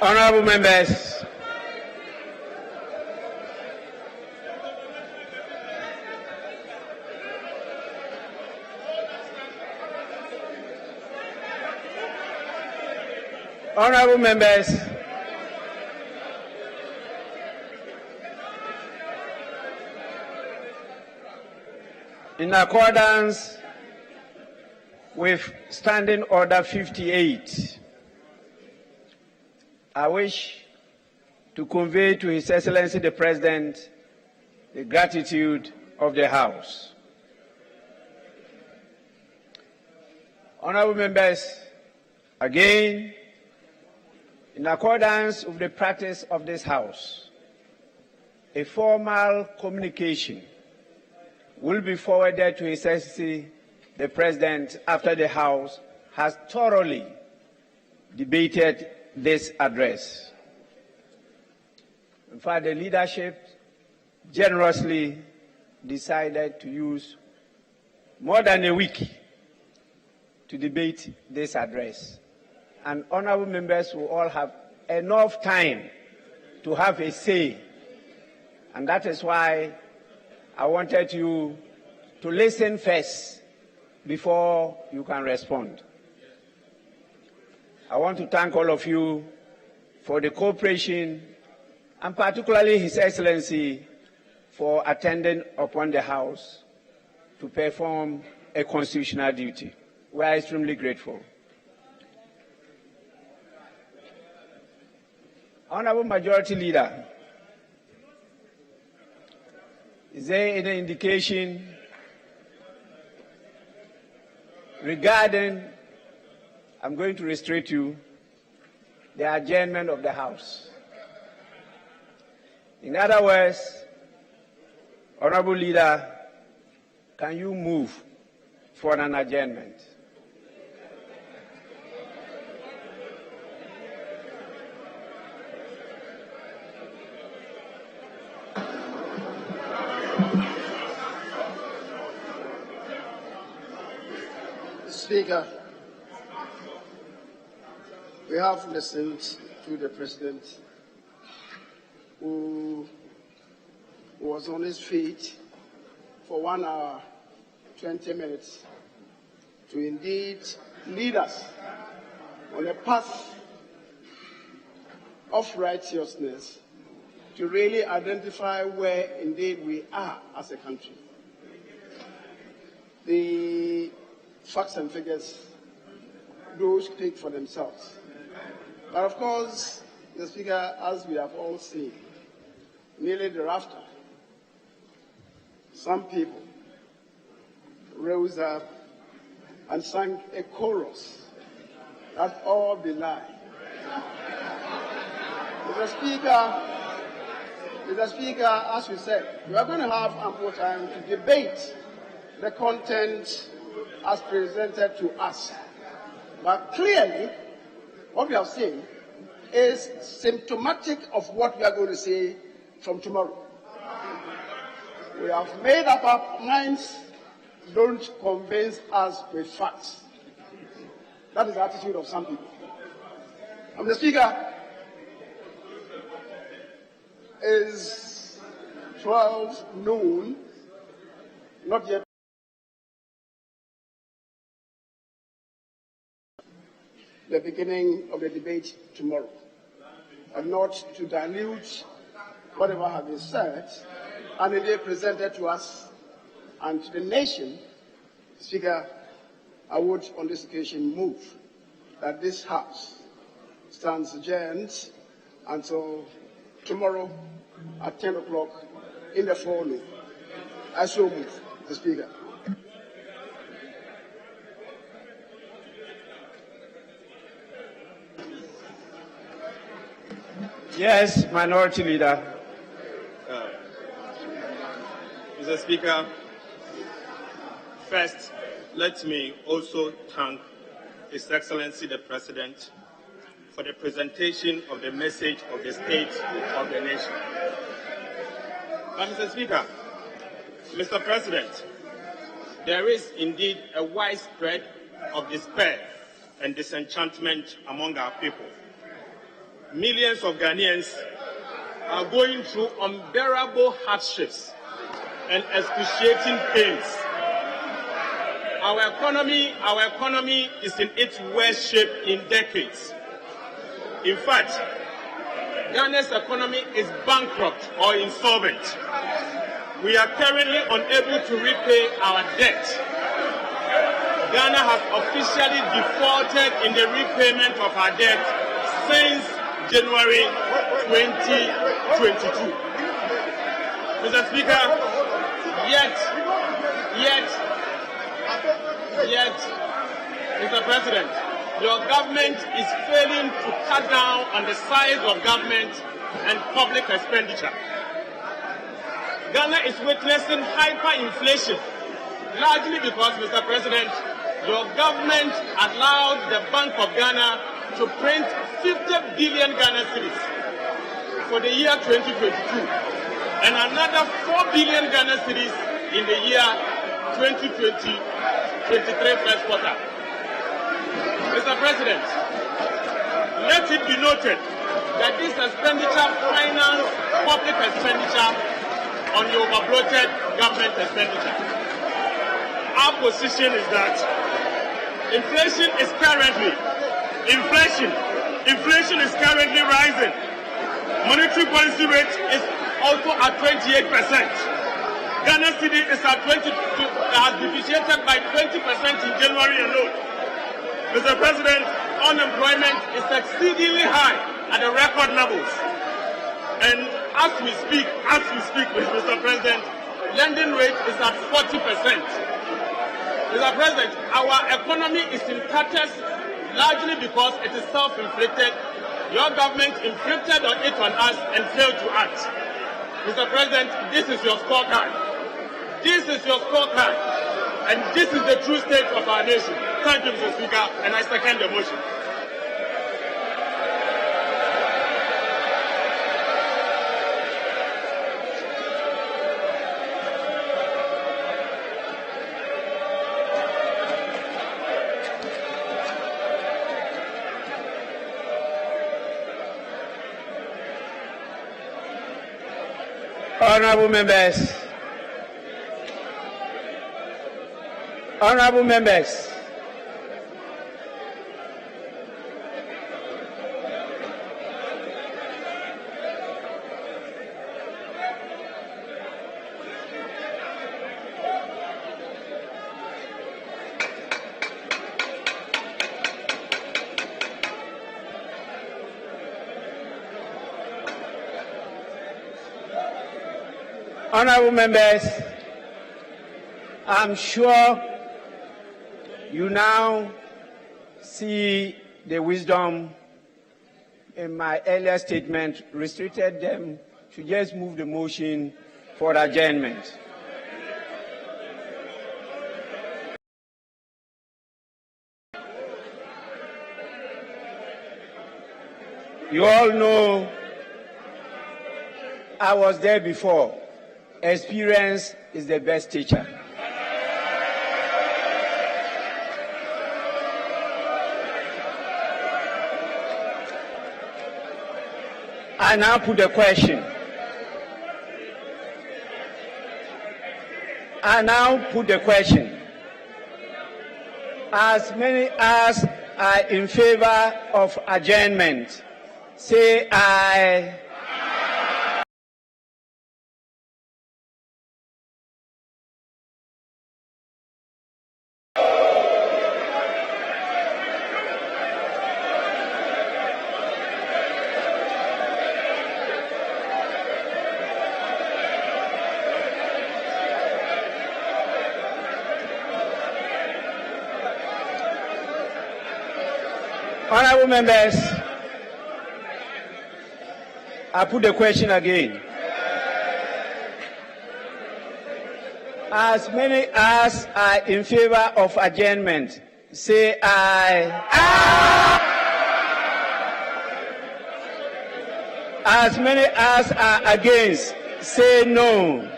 Honorable members, honorable members, In accordance with Standing Order 58, I wish to convey to His Excellency the President the gratitude of the House. Honorable members, again, in accordance with the practice of this House, a formal communication will be forwarded to His Excellency the President after the House has thoroughly debated this address. In fact, the leadership generously decided to use more than a week to debate this address. And honorable members will all have enough time to have a say. And that is why I wanted you to listen first before you can respond. I want to thank all of you for the cooperation, and particularly His Excellency for attending upon the House to perform a constitutional duty. We are extremely grateful. Honorable Majority Leader, is there any indication regarding, I'm going to restrict you, the adjournment of the House? In other words, Honorable Leader, can you move for an adjournment? Speaker, we have listened to the President, who was on his feet for 1 hour, 20 minutes, to indeed lead us on a path of righteousness, to really identify where indeed we are as a country. The facts and figures, those speak for themselves. But of course, the Speaker, as we have all seen, nearly thereafter, some people rose up and sang a chorus that all belie. Mr. Speaker, as we said, we are going to have ample time to debate the content as presented to us. But clearly, what we have seen is symptomatic of what we are going to say from tomorrow. We have made up our minds, don't convince us with facts. That is the attitude of some people. And the Speaker, is 12 noon, not yet. The beginning of the debate tomorrow, and not to dilute whatever has been said and indeed presented to us and to the nation. Speaker, I would on this occasion move that this House stands adjourned until tomorrow at 10 o'clock in the forenoon. I so move, Mr. Speaker. Yes, Minority Leader. Mr. Speaker, first, let me also thank His Excellency the President for the presentation of the message of the state of the nation. But Mr. Speaker, Mr. President, there is indeed a widespread of despair and disenchantment among our people. Millions of Ghanaians are going through unbearable hardships and excruciating pains. Our economy is in its worst shape in decades. In fact, Ghana's economy is bankrupt or insolvent. we are currently unable to repay our debt. Ghana has officially defaulted in the repayment of our debt since January 2022. Mr. Speaker, yet, Mr. President, your government is failing to cut down on the size of government and public expenditure. Ghana is witnessing hyperinflation, largely because, Mr. President, your government allowed the Bank of Ghana to print 50 billion Ghana cedis for the year 2022 and another 4 billion Ghana cedis in the year 2023 first quarter. Mr. President, let it be noted that this expenditure financed public expenditure on the overbloated government expenditure. Our position is that inflation is currently rising. Monetary policy rate is also at 28%. Ghana cedi is at 20, has depreciated by 20% in January alone. Mr. President, unemployment is exceedingly high at the record levels. And as we speak, Mr. President, lending rate is at 40%. Mr. President, our economy is in tatters largely because it is self-inflicted. Your government inflicted it on us and failed to act. Mr. President, this is your scorecard. This is your scorecard. And this is the true state of our nation. Thank you, Mr. Speaker, and I second the motion. Honorable members, honorable members, honorable members, I'm sure you now see the wisdom in my earlier statement restricted them to just move the motion for adjournment. You all know I was there before. Experience is the best teacher. I now put the question. As many as are in favor of adjournment, say aye. Honorable members, I put the question again. As many as are in favor of adjournment, say aye. Aye. As many as are against, say no.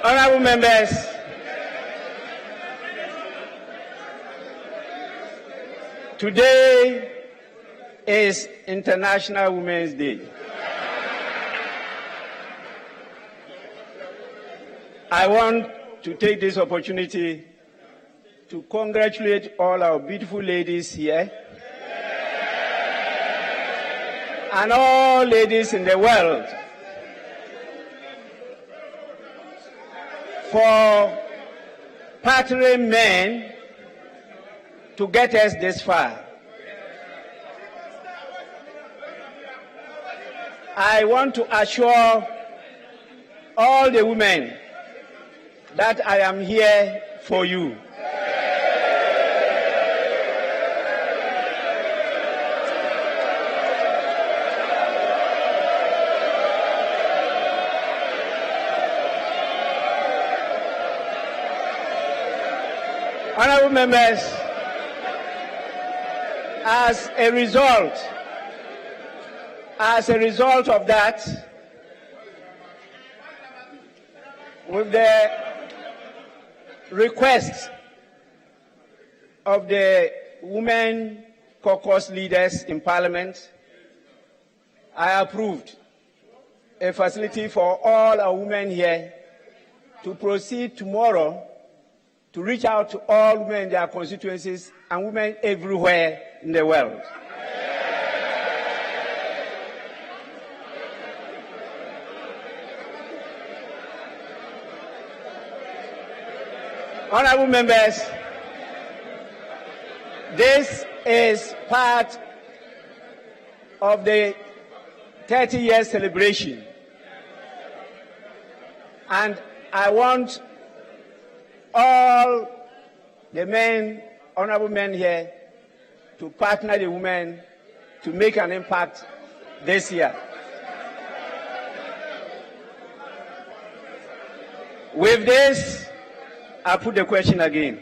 Honorable members, Today is International Women's Day. I want to take this opportunity to congratulate all our beautiful ladies here and all ladies in the world for partnering men to get us this far. I want to assure all the women that I am here for you. Honorable members, as a result of that, with the request of the women caucus leaders in Parliament, I approved a facility for all our women here to proceed tomorrow to reach out to all women in their constituencies and women everywhere in the world. Honorable members, this is part of the 30-year celebration, and I want all the men, honorable men here, to partner the women to make an impact this year. With this, I put the question again.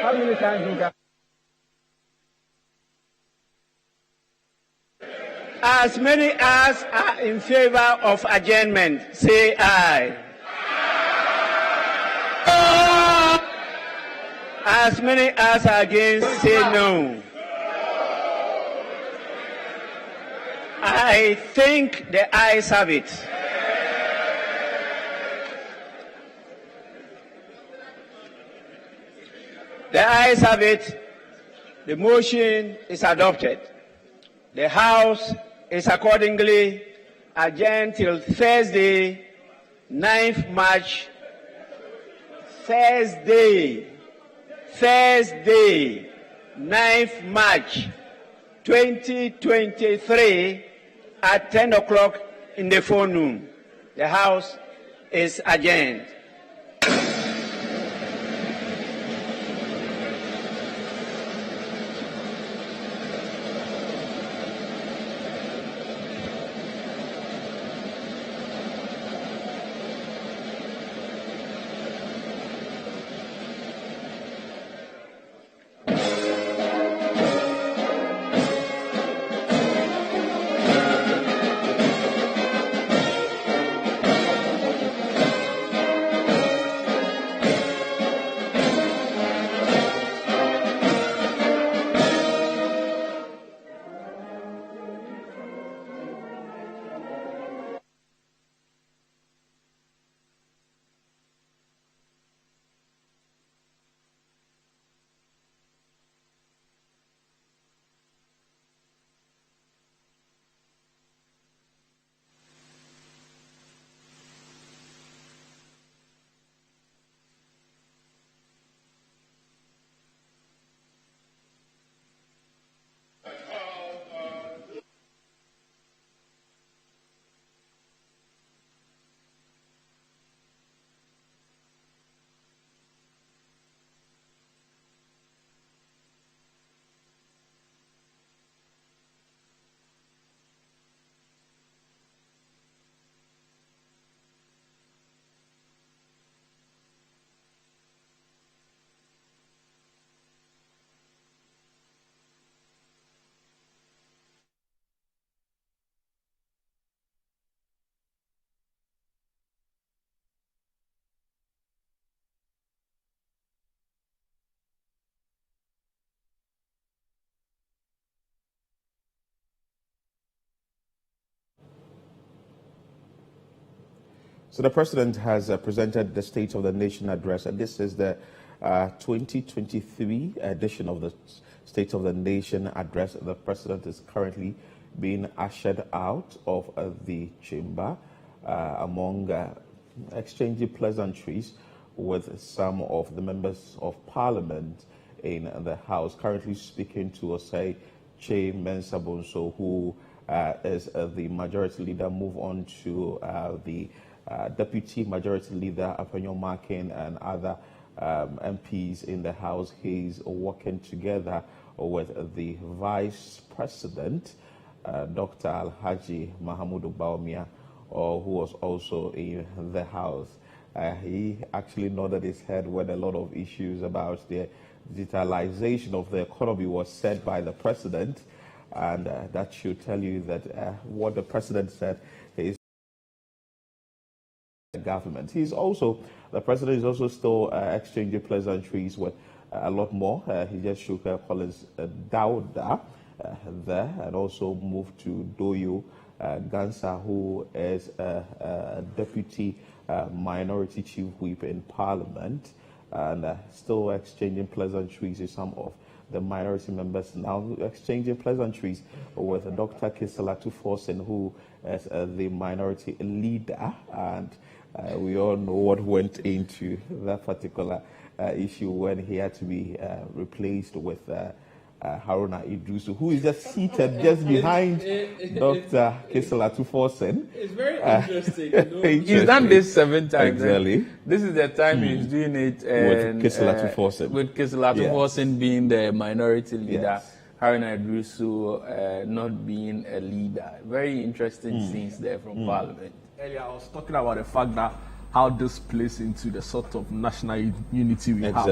How many times do that? As many as are in favor of adjournment, say aye. As many as are against, say no. I think the ayes have it. The ayes have it. The motion is adopted. The House is accordingly adjourned till Thursday, 9th March. Thursday, 9th March 2023 at 10 o'clock in the forenoon. The House is adjourned. So the President has presented the State of the Nation address, and this is the 2023 edition of the State of the Nation address. The President is currently being ushered out of the chamber among exchanging pleasantries with some of the members of Parliament in the House. Currently speaking to Osei Che Mensa, who is the majority leader. Move on to the Deputy Majority Leader, Agyemang, and other MPs in the House. He's working together with the Vice President, Dr. Alhaji Mahamudu Bawumia, who was also in the House. He actually nodded his head when a lot of issues about the digitalization of the economy was said by the President, and that should tell you that what the President said is the government. The President is also still exchanging pleasantries with a lot more. He just shook Collins Dauda there, and also moved to Doyo Gansa, who is a Deputy Minority Chief Whip in Parliament, and still exchanging pleasantries with some of the minority members. Now exchanging pleasantries with Dr. Akufo-Addo, who is the minority leader, and we all know what went into that particular issue when he had to be replaced with Haruna Idrisu, who is just seated just behind Dr. Akufo-Addo. It's very interesting. He's done this 7 times. Exactly. This is the time he's doing it with Akufo-Addo. With Akufo-Addo being the minority leader, Yes. Haruna Idrisu not being a leader. Very interesting scenes there from Parliament. Earlier, I was talking about the fact that how this plays into the sort of national unity we have.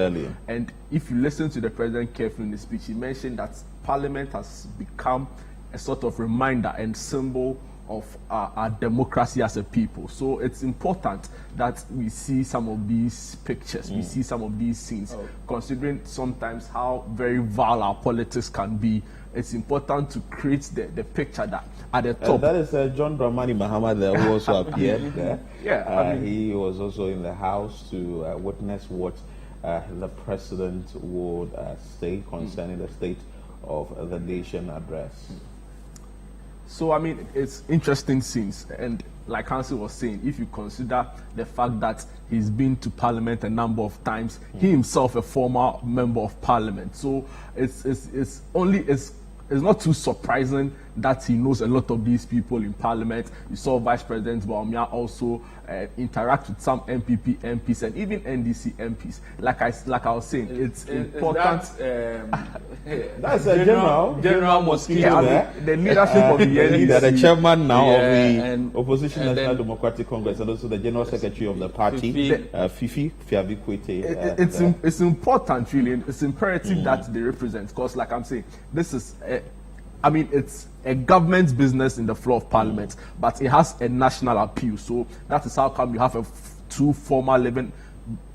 And if you listen to the President carefully in the speech, he mentioned that Parliament has become a sort of reminder and symbol of our democracy as a people. So it's important that we see some of these pictures, we see some of these scenes, considering sometimes how very vile our politics can be. It's important to create the picture that at the top. That is John Dramani Mahama there, who also appeared there. Yeah, he was also in the House to witness what the President would say concerning the State of the Nation address. So, I mean, it's interesting scenes. And like Hanson was saying, if you consider the fact that he's been to Parliament a number of times, he himself a former member of Parliament. So it's not too surprising that he knows a lot of these people in Parliament. You saw Vice President Bawumia also interact with some MPP MPs and even NDC MPs. Like I was saying, it's important. That's a General Mosquito. The leadership of the NDC. The chairman now of the Opposition National Democratic Congress, and also the General Secretary of the party, Fifi Fiabikwete. It's important, really. It's imperative that they represent, because, like I'm saying, this is. It's a government business in the floor of Parliament, but it has a national appeal. So that is how come you have 2 former living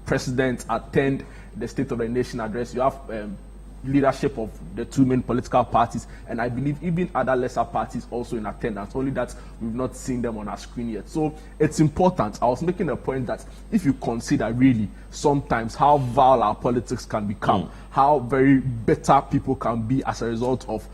presidents attend the State of the Nation address. You have leadership of the 2 main political parties, and I believe even other lesser parties also in attendance, only that we've not seen them on our screen yet. So it's important. I was making a point that if you consider really sometimes how vile our politics can become, how very bitter people can be as a result of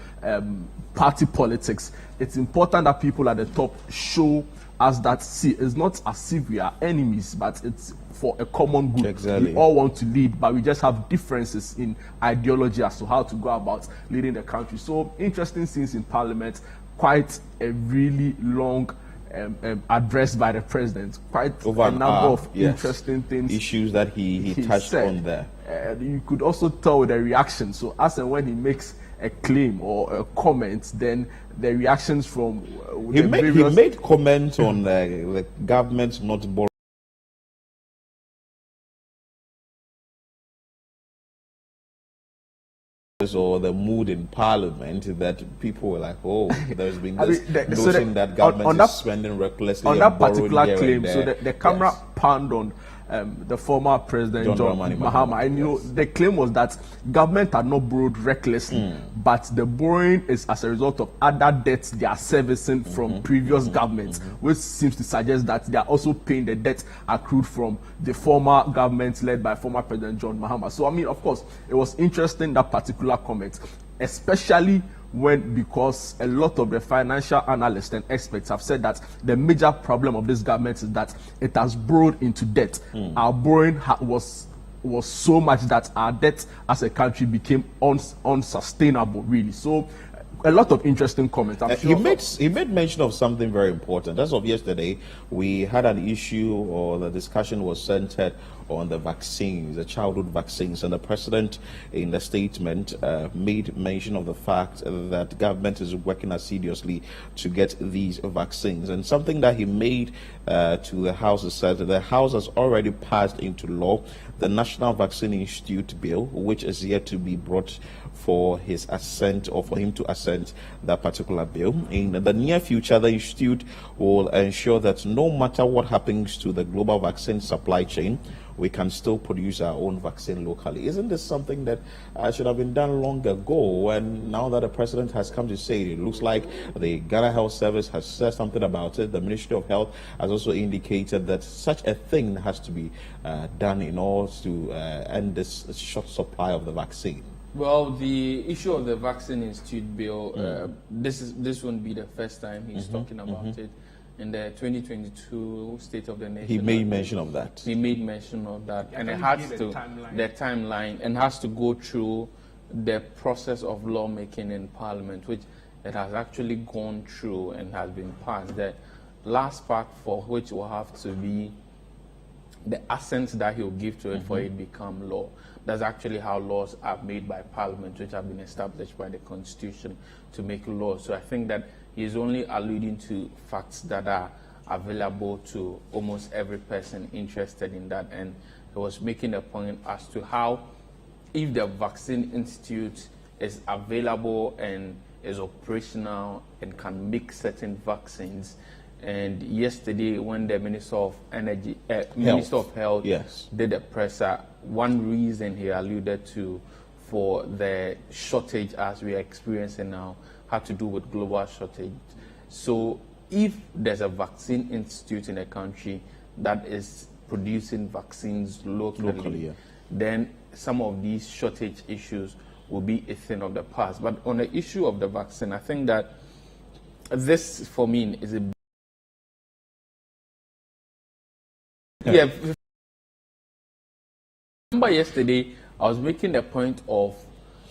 party politics, it's important that people at the top show us that, see, it's not as if we are enemies, but it's for a common good. Exactly. We all want to lead, but we just have differences in ideology as to how to go about leading the country. So interesting scenes in Parliament, quite a really long address by the President, quite over a number of interesting things. Issues that he touched on there. You could also tell the reaction. So as and when he makes a claim or a comment, then the reactions from he made comments on the government not borrowing or the mood in Parliament, that people were like, oh, there's been this notion that government is spending recklessly on that particular claim. So the camera panned on the former President John Mahama. And the claim was that government had not borrowed recklessly, but the borrowing is as a result of other debts they are servicing from previous governments, which seems to suggest that they are also paying the debt accrued from the former government led by former President John Mahama. So, I mean, of course, it was interesting, that particular comment, especially because a lot of the financial analysts and experts have said that the major problem of this government is that it has borrowed into debt. Our borrowing was so much that our debt as a country became unsustainable, really. So a lot of interesting comments. He made mention of something very important. As of yesterday, we had an issue, or the discussion was centered on the vaccines, the childhood vaccines, and the president in the statement made mention of the fact that government is working assiduously to get these vaccines. And something that he made to the House is that the House has already passed into law the National Vaccine Institute Bill, which is yet to be brought for his assent, or for him to assent that particular bill. In the near future, the institute will ensure that no matter what happens to the global vaccine supply chain, we can still produce our own vaccine locally. Isn't this something that should have been done long ago? And now that the president has come to say it looks like the Ghana Health Service has said something about it. The Ministry of Health has also indicated that such a thing has to be done in order to end this short supply of the vaccine. Well, the issue of the Vaccine Institute Bill, this won't be the first time he's talking about it. In the 2022 State of the Nation, he made mention of that. He made mention of that, and it has to the timeline, and has to go through the process of lawmaking in Parliament, which it has actually gone through and has been passed. The last part for which will have to be the assent that he will give to it for it to become law. That's actually how laws are made by Parliament, which have been established by the Constitution to make laws. So I think that he is only alluding to facts that are available to almost every person interested in that. And he was making a point as to how, if the Vaccine Institute is available and is operational and can make certain vaccines. And yesterday, when the Minister of Health did a presser, one reason he alluded to for the shortage as we are experiencing now had to do with global shortage. So if there's a vaccine institute in a country that is producing vaccines locally, then some of these shortage issues will be a thing of the past. But on the issue of the vaccine, I think that this, for me, is a remember yesterday, I was making the point of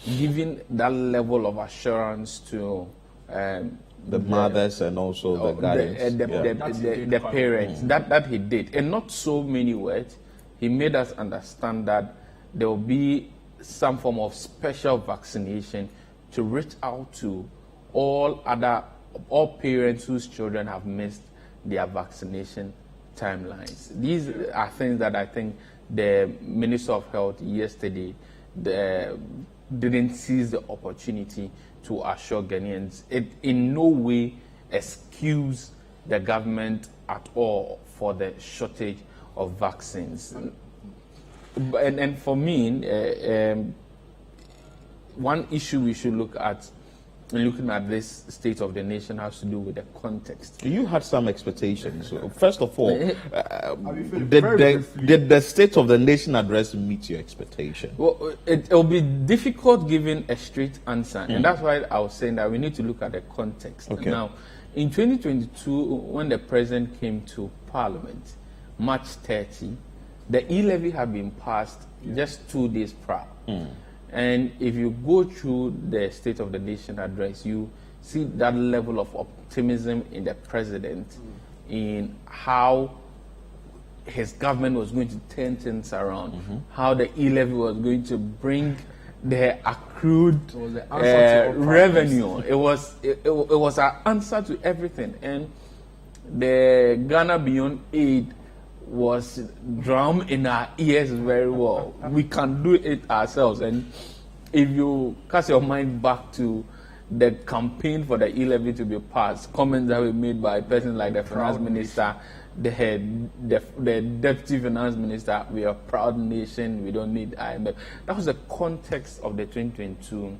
giving that level of assurance to the mothers and also the guardians, the parents, that he did. In not so many words, he made us understand that there will be some form of special vaccination to reach out to all parents whose children have missed their vaccination timelines. These are things that I think the Minister of Health yesterday didn't seize the opportunity to assure Ghanaians. It in no way excuse the government at all for the shortage of vaccines. And for me, one issue we should look at looking at this state of the nation has to do with the context. You had some expectations. First of all, did the State of the Nation address meet your expectation? Well, it will be difficult giving a straight answer, and that's why I was saying that we need to look at the context. Okay. Now, in 2022, when the President came to Parliament, March 30, the e-levy had been passed just 2 days prior. And if you go through the State of the Nation address, you see that level of optimism in the president in how his government was going to turn things around, how the e-levy was going to bring the accrued revenue. It was an answer to everything. And the Ghana Beyond Aid was drummed in our ears very well. We can do it ourselves. And if you cast your mind back to the campaign for the e-levy to be passed, comments that were made by persons like the finance minister, the deputy finance minister, we are a proud nation, we don't need IMF. That was the context of the 2022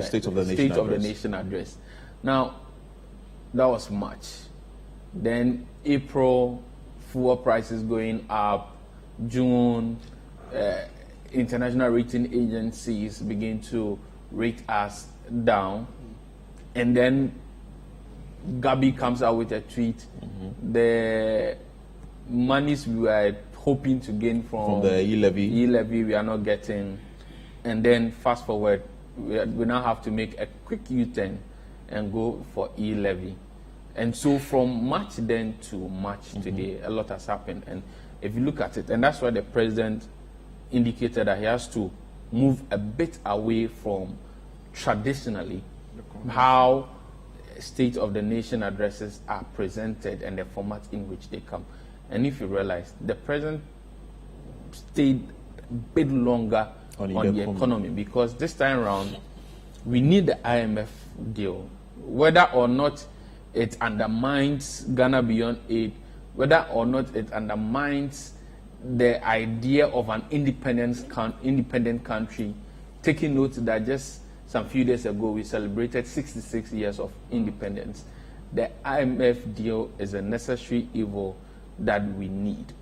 State of the Nation address. Now, that was March. Then April, fuel prices going up. June, international rating agencies begin to rate us down. And then Gabi comes out with a tweet. The monies we were hoping to gain from the e-levy we are not getting. And then fast forward, we now have to make a quick U-turn and go for e-levy. And so from March then to March today, a lot has happened. And if you look at it, and that's why the president indicated that he has to move a bit away from traditionally how State of the Nation addresses are presented and the format in which they come. And if you realize, the president stayed a bit longer on the economy because this time around, we need the IMF deal. Whether or not it undermines Ghana Beyond Aid, whether or not it undermines the idea of an independent country, taking note that just some few days ago we celebrated 66 years of independence. The IMF deal is a necessary evil that we need.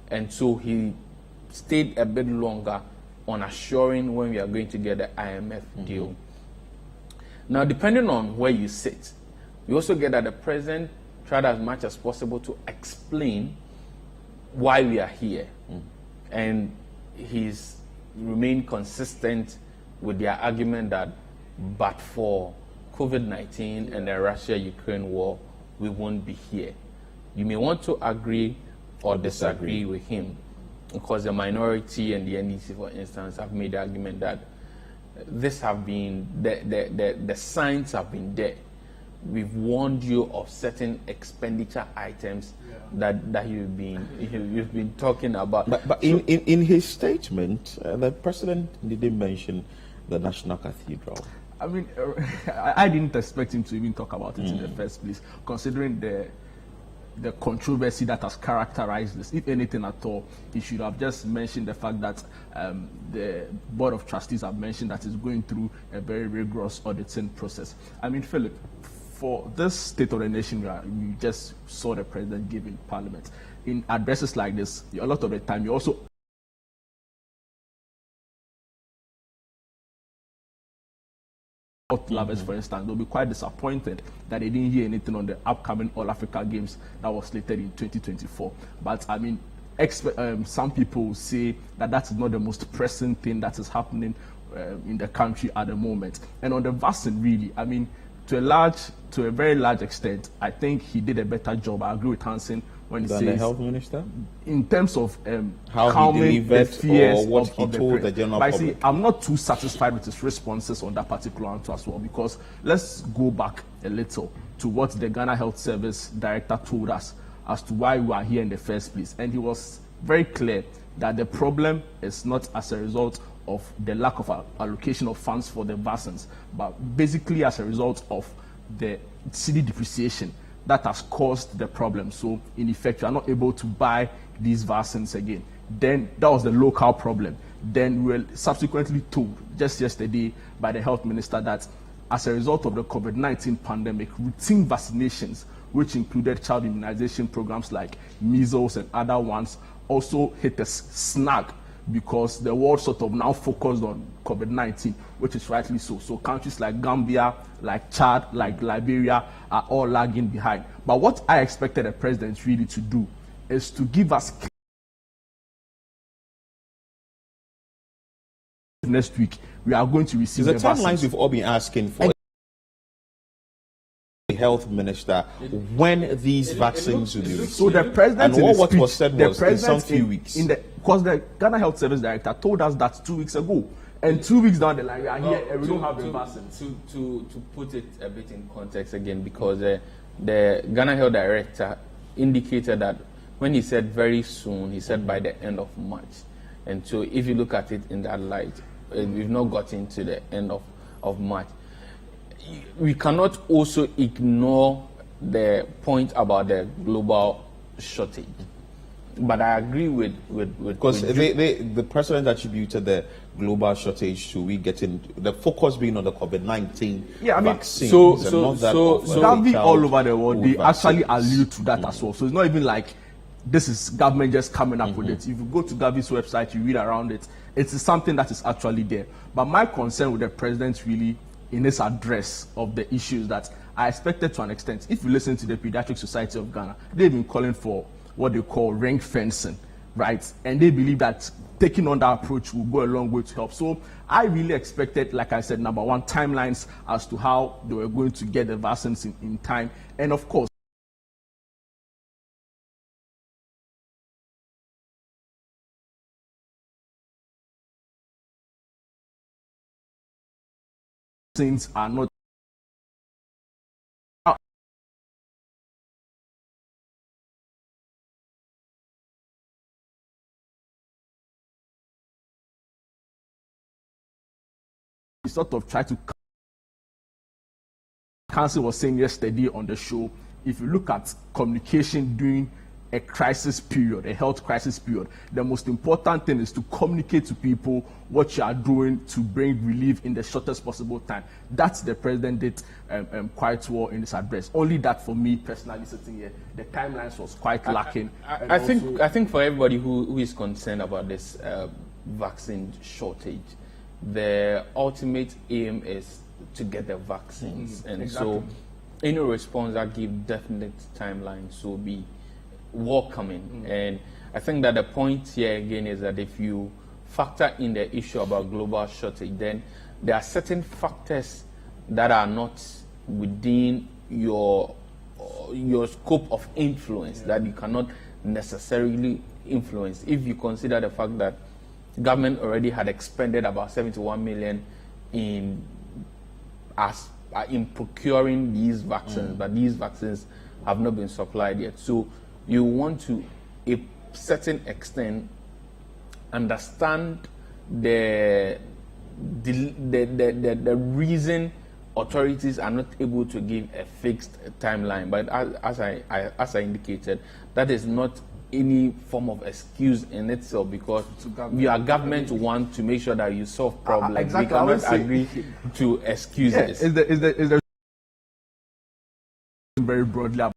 And so he stayed a bit longer on assuring when we are going to get the IMF deal. Now, depending on where you sit, you also get that the president tried as much as possible to explain why we are here. And he's remained consistent with their argument that but for COVID-19 and the Russia-Ukraine war, we won't be here. You may want to agree or disagree with him, because the minority and the NDC, for instance, have made the argument that this have been, the signs have been there. We've warned you of certain expenditure items that you've been talking about. But in his statement, the president didn't mention the National Cathedral. I mean, I didn't expect him to even talk about it in the first place, considering the controversy that has characterized this. If anything at all, he should have just mentioned the fact that the Board of Trustees have mentioned that it's going through a very rigorous auditing process. I mean, Philip, for this State of the Nation, you just saw the president give in Parliament. In addresses like this, a lot of the time, you also lovers, for instance, they'll be quite disappointed that they didn't hear anything on the upcoming All Africa Games that was slated in 2024. But I mean, some people say that that is not the most pressing thing that is happening in the country at the moment. And on the vaccine, really, I mean, to a very large extent, I think he did a better job. I agree with Hanson when he says the health minister, in terms of how he delivered the fears or what he told the general public. See, I'm not too satisfied with his responses on that particular answer as well, because let's go back a little to what the Ghana Health Service Director told us as to why we are here in the first place. And he was very clear that the problem is not as a result of the lack of allocation of funds for the vaccines, but basically as a result of the cedi depreciation that has caused the problem. So in effect, you are not able to buy these vaccines again. Then that was the local problem. Then we were subsequently told just yesterday by the health minister that as a result of the COVID-19 pandemic, routine vaccinations, which included child immunization programs like measles and other ones, also hit a snag because the world sort of now focused on COVID-19, which is rightly so. So countries like Gambia, like Chad, like Liberia are all lagging behind. But what I expected the president really to do is to give us next week we are going to receive the timelines we've all been asking for. The health minister, when these vaccines will be received. So the president, and what was said was in some few weeks. Because the Ghana Health Service Director told us that 2 weeks ago, and 2 weeks down the line we are here and we don't have the vaccines. To put it a bit in context again, because the Ghana Health Director indicated that when he said very soon, he said by the end of March. And so if you look at it in that light, we've not gotten to the end of March. We cannot also ignore the point about the global shortage. But I agree with because the president attributed the global shortage to we getting the focus being on the COVID-19 vaccines. So Gavi all over the world, they actually allude to that as well. So it's not even like this is government just coming up with it. If you go to Gavi's website, you read around it, it's something that is actually there. But my concern with the president really in his address of the issues that I expected to an extent, if you listen to the Pediatric Society of Ghana, they've been calling for what they call ring fencing, right? And they believe that taking on that approach will go a long way to help. So I really expected, like I said, number one, timelines as to how they were going to get the vaccines in time. And of course, things are not sort of try to Council was saying yesterday on the show, if you look at communication during a crisis period, a health crisis period, the most important thing is to communicate to people what you are doing to bring relief in the shortest possible time. That's the president did quite well in this address. Only that for me personally sitting here, the timelines was quite lacking. I think for everybody who is concerned about this vaccine shortage, the ultimate aim is to get the vaccines, and so any response that gives definite timelines will be welcoming. And I think that the point here again is that if you factor in the issue about global shortage, then there are certain factors that are not within your scope of influence that you cannot necessarily influence. If you consider the fact that government already had expended about 71 million in procuring these vaccines, but these vaccines have not been supplied yet. So you want to, a certain extent, understand the reason authorities are not able to give a fixed timeline. But as I indicated, that is not any form of excuse in itself, because we are government want to make sure that you solve problems. Exactly. We cannot agree to excuses. Is there very broadly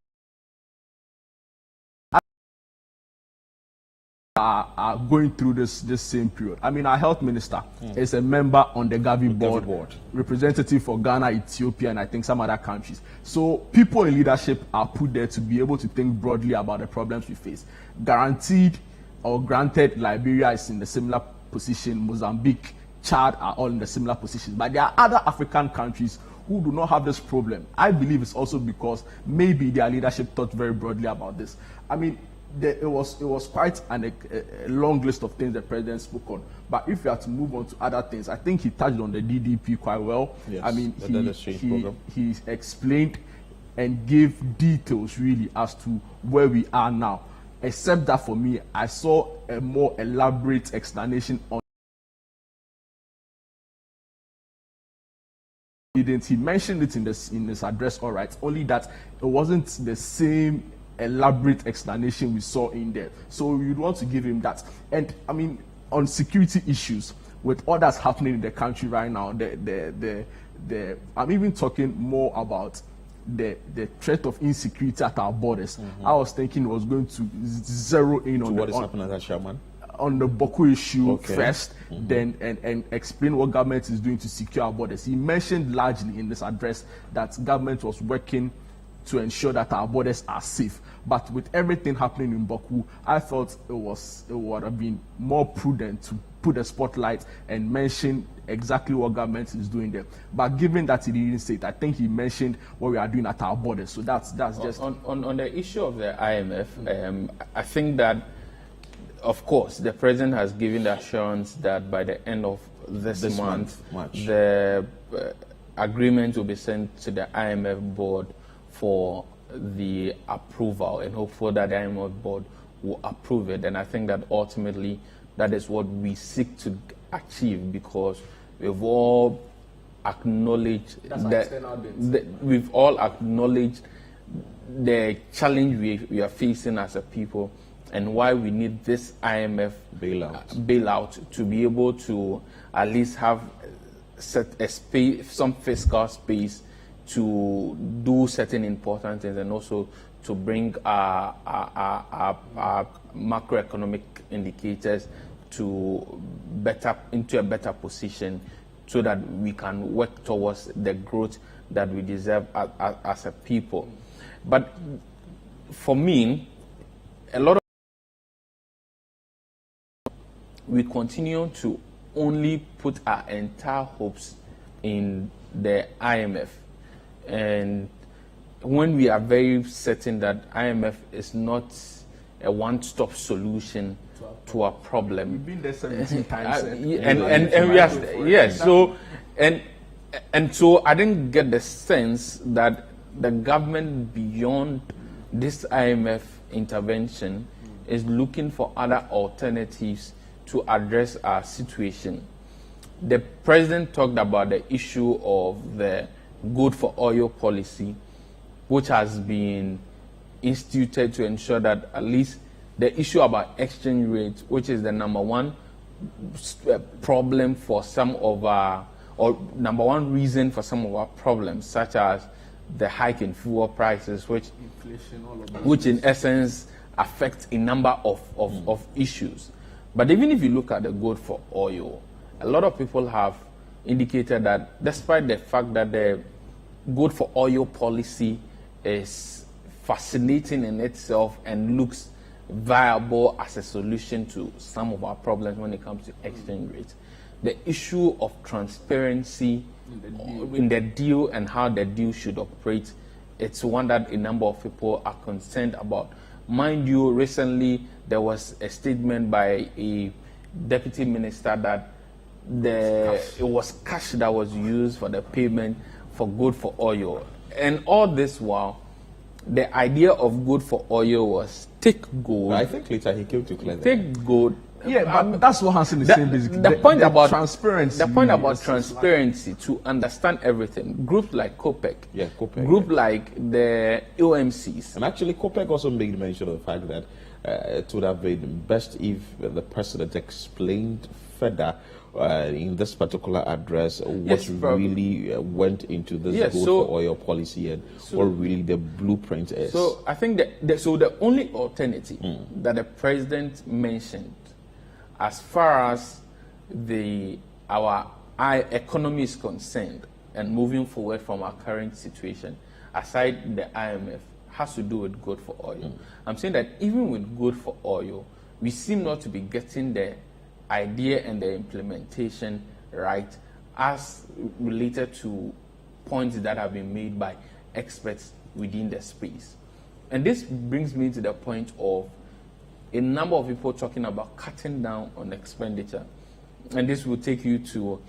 are going through this same period. I mean, our health minister is a member on the Gavi board, representative for Ghana, Ethiopia, and I think some other countries. So people in leadership are put there to be able to think broadly about the problems we face. Guaranteed or granted, Liberia is in the similar position, Mozambique, Chad are all in the similar positions. But there are other African countries who do not have this problem. I believe it's also because maybe their leadership thought very broadly about this. I mean, it was quite a long list of things the president spoke on. But if you have to move on to other things, I think he touched on the DDP quite well. Yes, I mean, he explained and gave details really as to where we are now. Except that for me, I saw a more elaborate explanation on. He mentioned it in this address, all right. Only that it wasn't the same elaborate explanation we saw in there. So you'd want to give him that. And I mean, on security issues, with all that's happening in the country right now, I'm even talking more about the threat of insecurity at our borders. I was thinking it was going to zero in on what is happening at Agyemang? On the Boko issue first, then and explain what government is doing to secure our borders. He mentioned largely in this address that government was working to ensure that our borders are safe. But with everything happening in Baku, I thought it would have been more prudent to put a spotlight and mention exactly what government is doing there. But given that he didn't say it, I think he mentioned what we are doing at our borders. So that's just on the issue of the IMF. I think that, of course, the president has given the assurance that by the end of this month, the agreement will be sent to the IMF board for the approval, and hopefully that the IMF board will approve it. And I think that ultimately that is what we seek to achieve, because we've all acknowledged the challenge we are facing as a people, and why we need this IMF bailout to be able to at least have set a space, some fiscal space to do certain important things, and also to bring our macroeconomic indicators into a better position, so that we can work towards the growth that we deserve as a people. But for me, a lot of we continue to only put our entire hopes in the IMF, and when we are very certain that IMF is not a one-stop solution to our problem. We've been there 17 times. So I didn't get the sense that the government, beyond this IMF intervention, is looking for other alternatives to address our situation. The president talked about the issue of the good for oil policy, which has been instituted to ensure that at least the issue about exchange rate, which is the number one problem for some of our, or number one reason for some of our problems, such as the hike in fuel prices, which inflation, all of that, which in essence affects a number of issues. But even if you look at the good for oil, a lot of people have indicated that despite the fact that the good for oil policy is fascinating in itself and looks viable as a solution to some of our problems when it comes to exchange rates, the issue of transparency in the deal and how the deal should operate, it's one that a number of people are concerned about. Mind you, recently there was a statement by a deputy minister that it was cash that was used for the payment for good for oil. And all this while, the idea of good for oil was take gold. I think later he came to clear that. Take gold. Yeah, but that's what Hanson is saying basically. The point about transparency. The point about transparency, to understand everything. Groups like COPEC, group like the OMCs. And actually, COPEC also made mention of the fact that it would have been best if the president explained further in this particular address what really went into this good for oil policy and what really the blueprint is. So I think the only alternative that the president mentioned, as far as our economy is concerned and moving forward from our current situation, aside the IMF, has to do with good for oil. I'm saying that even with good for oil, we seem not to be getting the idea and the implementation right as related to points that have been made by experts within the space. And this brings me to the point of a number of people talking about cutting down on expenditure. And this will take you to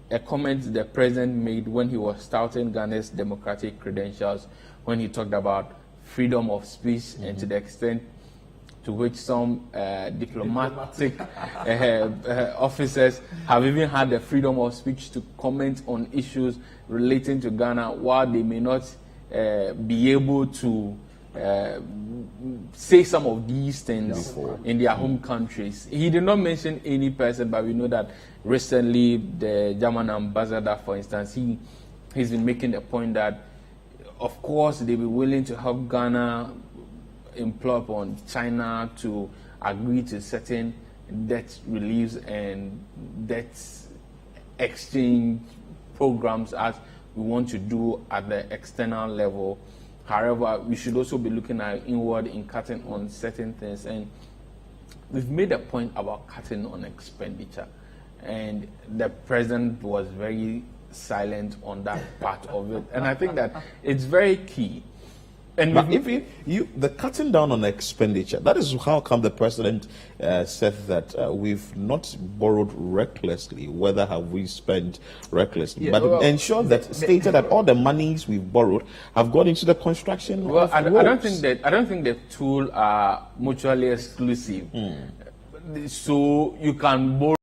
a comment the president made when he was touting Ghana's democratic credentials, when he talked about freedom of speech and to the extent to which some diplomatic officers have even had the freedom of speech to comment on issues relating to Ghana, while they may not be able to say some of these things in their home countries. He did not mention any person, but we know that recently the German ambassador, for instance, he's been making the point that of course they'll be willing to help Ghana employ upon China to agree to certain debt reliefs and debt exchange programs as we want to do at the external level. However, we should also be looking at inward in cutting on certain things. And we've made a point about cutting on expenditure. And the president was very silent on that part of it. And I think that it's very key. And but if the cutting down on expenditure, that is how come the president said that we've not borrowed recklessly. Whether have we spent recklessly, but ensure that stated that all the monies we've borrowed have gone into the construction. Well, I don't think the two are mutually exclusive. So you can borrow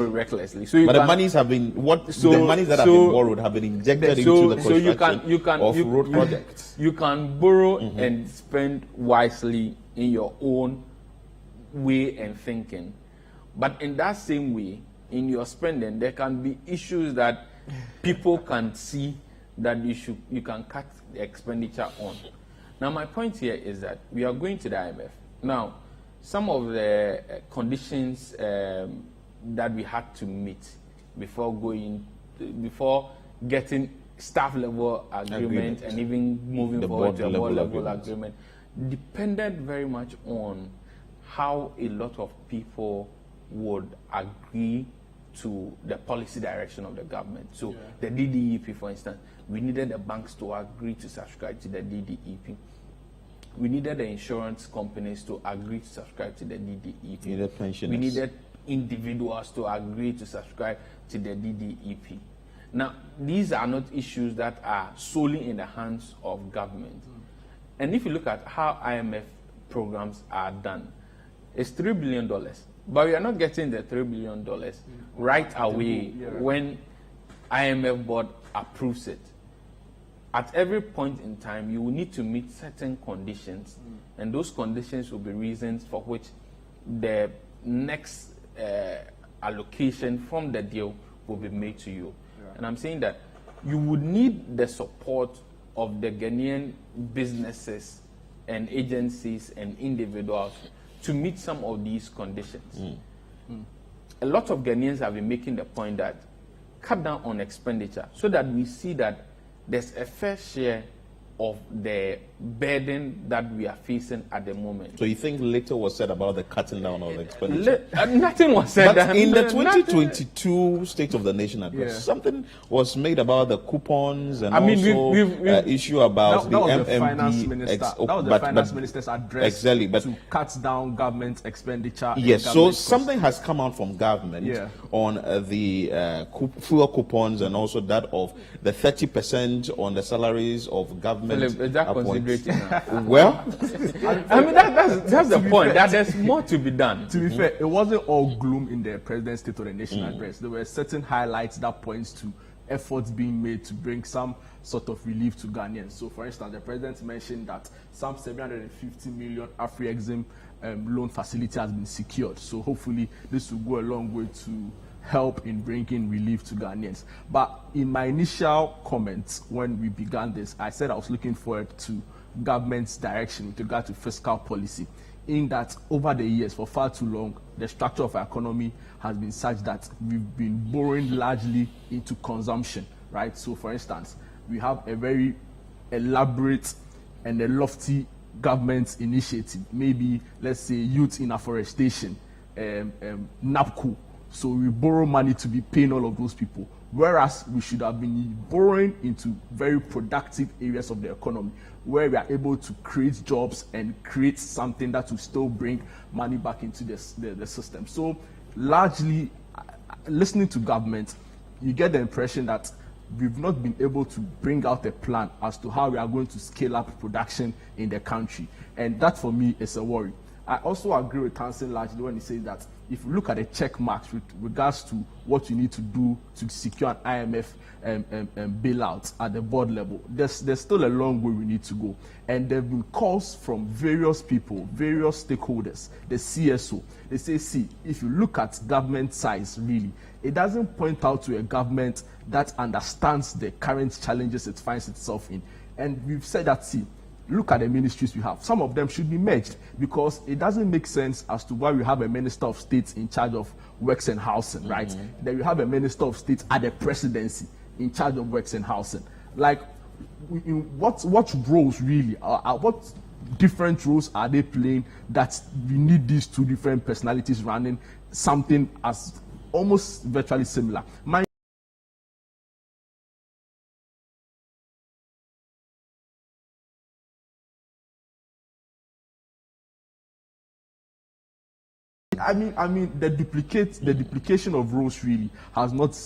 recklessly. So but the monies have been the monies that have been borrowed have been injected into the construction of road projects. You can borrow and spend wisely in your own way and thinking, but in that same way, in your spending, there can be issues that people can see that you can cut the expenditure on. Now, my point here is that we are going to the IMF. Now, some of the conditions that we had to meet before getting staff level agreement and even moving forward to a board level agreement depended very much on how a lot of people would agree to the policy direction of the government. So the DDEP, for instance, we needed the banks to agree to subscribe to the DDEP. We needed the insurance companies to agree to subscribe to the DDEP. We needed individuals to agree to subscribe to the DDEP. Now, these are not issues that are solely in the hands of government. And if you look at how IMF programs are done, it's $3 billion. But we are not getting the $3 billion right away when IMF board approves it. At every point in time, you will need to meet certain conditions, and those conditions will be reasons for which the next allocation from the deal will be made to you. And I'm saying that you would need the support of the Ghanaian businesses and agencies and individuals to meet some of these conditions. A lot of Ghanaians have been making the point that cut down on expenditure so that we see that there's a fair share of the burden that we are facing at the moment. So you think little was said about the cutting down of expenditure? Nothing was said. But in the 2022 State of the Nation address, something was made about the coupons and issue about the finance minister. That was the finance minister's address to cut down government expenditure. Yes, so something has come out from government on the fuel coupons and also that of the 30% on the salaries of government. Philip, is that considerating? Well, I mean that's the point. That there's more to be done. To be fair, it wasn't all gloom in the President's State of the Nation address. There were certain highlights that points to efforts being made to bring some sort of relief to Ghanaians. So, for instance, the President mentioned that some 750 million Afri-Exim loan facility has been secured. So, hopefully, this will go a long way to help in bringing relief to Ghanaians. But in my initial comments when we began this, I said I was looking forward to government's direction with regard to fiscal policy, in that over the years, for far too long, the structure of our economy has been such that we've been borrowing largely into consumption, right? So, for instance, we have a very elaborate and a lofty government initiative, maybe, let's say, youth in afforestation, NAPCO. So we borrow money to be paying all of those people, whereas we should have been borrowing into very productive areas of the economy, where we are able to create jobs and create something that will still bring money back into the system. So largely, listening to government, you get the impression that we've not been able to bring out a plan as to how we are going to scale up production in the country. And that, for me, is a worry. I also agree with Hanson largely when he says that if you look at the check marks with regards to what you need to do to secure an IMF bailout at the board level, there's still a long way we need to go. And there have been calls from various people, various stakeholders, the CSO. They say, see, if you look at government size, really, it doesn't point out to a government that understands the current challenges it finds itself in. And we've said that, see, look at the ministries we have. Some of them should be merged because it doesn't make sense as to why we have a Minister of State in charge of Works and Housing, right? Then we have a Minister of State at the presidency in charge of Works and Housing. Like, what roles really are what different roles are they playing that we need these two different personalities running something as almost virtually similar? I mean, the duplication of roles really has not.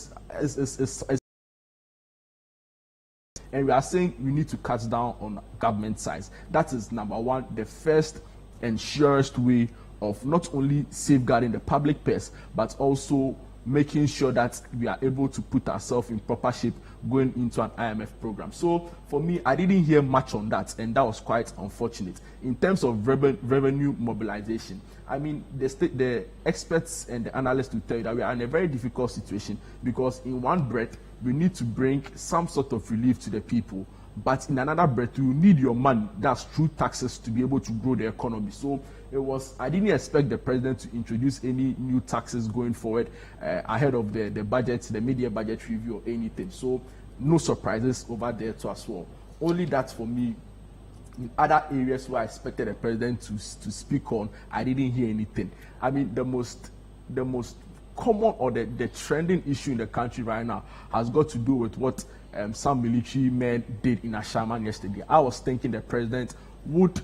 And we are saying we need to cut down on government size. That is number one, the first and surest way of not only safeguarding the public purse, but also making sure that we are able to put ourselves in proper shape going into an IMF program. So for me, I didn't hear much on that, and that was quite unfortunate. In terms of revenue mobilization, I mean, the experts and the analysts will tell you that we are in a very difficult situation, because in one breath, we need to bring some sort of relief to the people, but in another breath, you need your money, that's through taxes, to be able to grow the economy. So I didn't expect the president to introduce any new taxes going forward ahead of the budget, the mid-year budget review or anything. So no surprises over there too as well. Only that for me, in other areas where I expected the president to speak on, I didn't hear anything. I mean, the most common or the trending issue in the country right now has got to do with what some military men did in Agyemang yesterday. I was thinking the president would,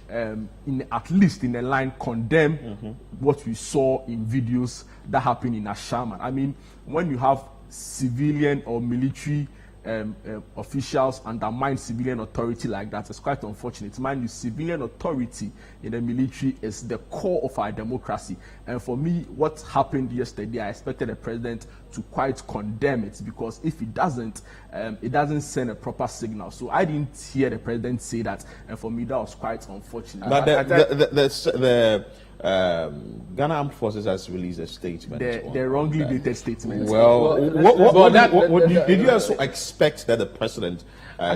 at least in a line, condemn what we saw in videos that happened in Agyemang. I mean, when you have civilian or military officials undermine civilian authority like that, it's quite unfortunate. Mind you, civilian authority in the military is the core of our democracy. And for me, what happened yesterday, I expected the president to quite condemn it, because if it doesn't send a proper signal. So I didn't hear the president say that, and for me, that was quite unfortunate. But the Ghana Armed Forces has released a statement. The wrongly dated statement. Well, did you also expect that the president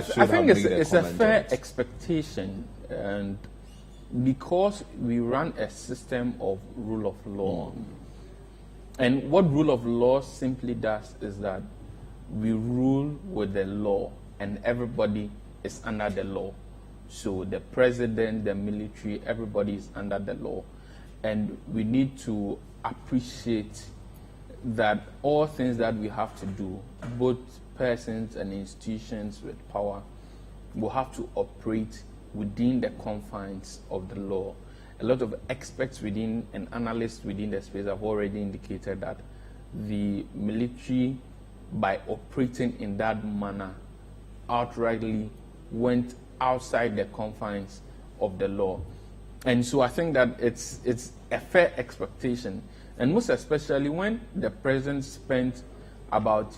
should have made a comment? It's a fair expectation, and because we run a system of rule of law, and what rule of law simply does is that we rule with the law, and everybody is under the law. So the president, the military, everybody is under the law. And we need to appreciate that all things that we have to do, both persons and institutions with power, will have to operate within the confines of the law. A lot of experts within and analysts within the space have already indicated that the military, by operating in that manner, outrightly went outside the confines of the law. And so I think that it's a fair expectation, and most especially when the president spent about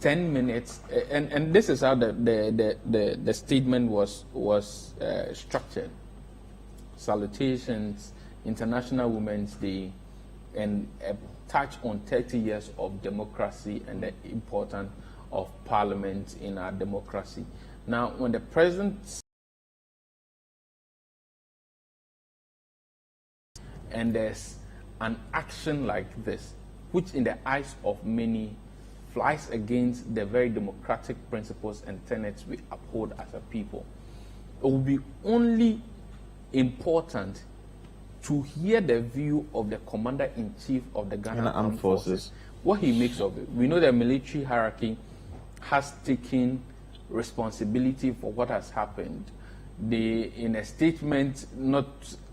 10 minutes, and this is how the statement was structured: salutations, International Women's Day, and a touch on 30 years of democracy and the importance of parliament in our democracy. Now, when the president and there's an action like this, which in the eyes of many flies against the very democratic principles and tenets we uphold as a people, it will be only important to hear the view of the Commander-in-Chief of the Ghana Armed Forces, what he makes of it. We know the military hierarchy has taken responsibility for what has happened. They, in a statement,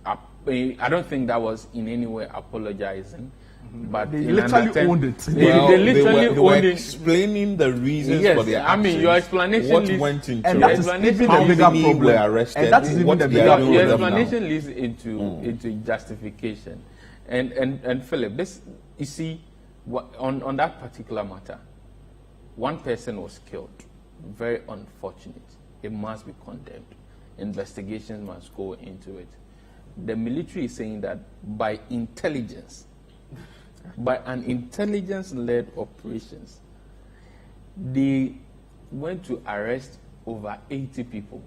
I don't think that was in any way apologizing, but they literally owned it. They were explaining the reasons for their actions. I mean, your explanation what went into and that is even a bigger problem. Were arrested, and that is even the bigger problem. Your explanation leads into justification. And Philip, this, you see, on that particular matter, one person was killed. Very unfortunate. It must be condemned. Investigations must go into it. The military is saying that by intelligence, by an intelligence-led operations, they went to arrest over 80 people.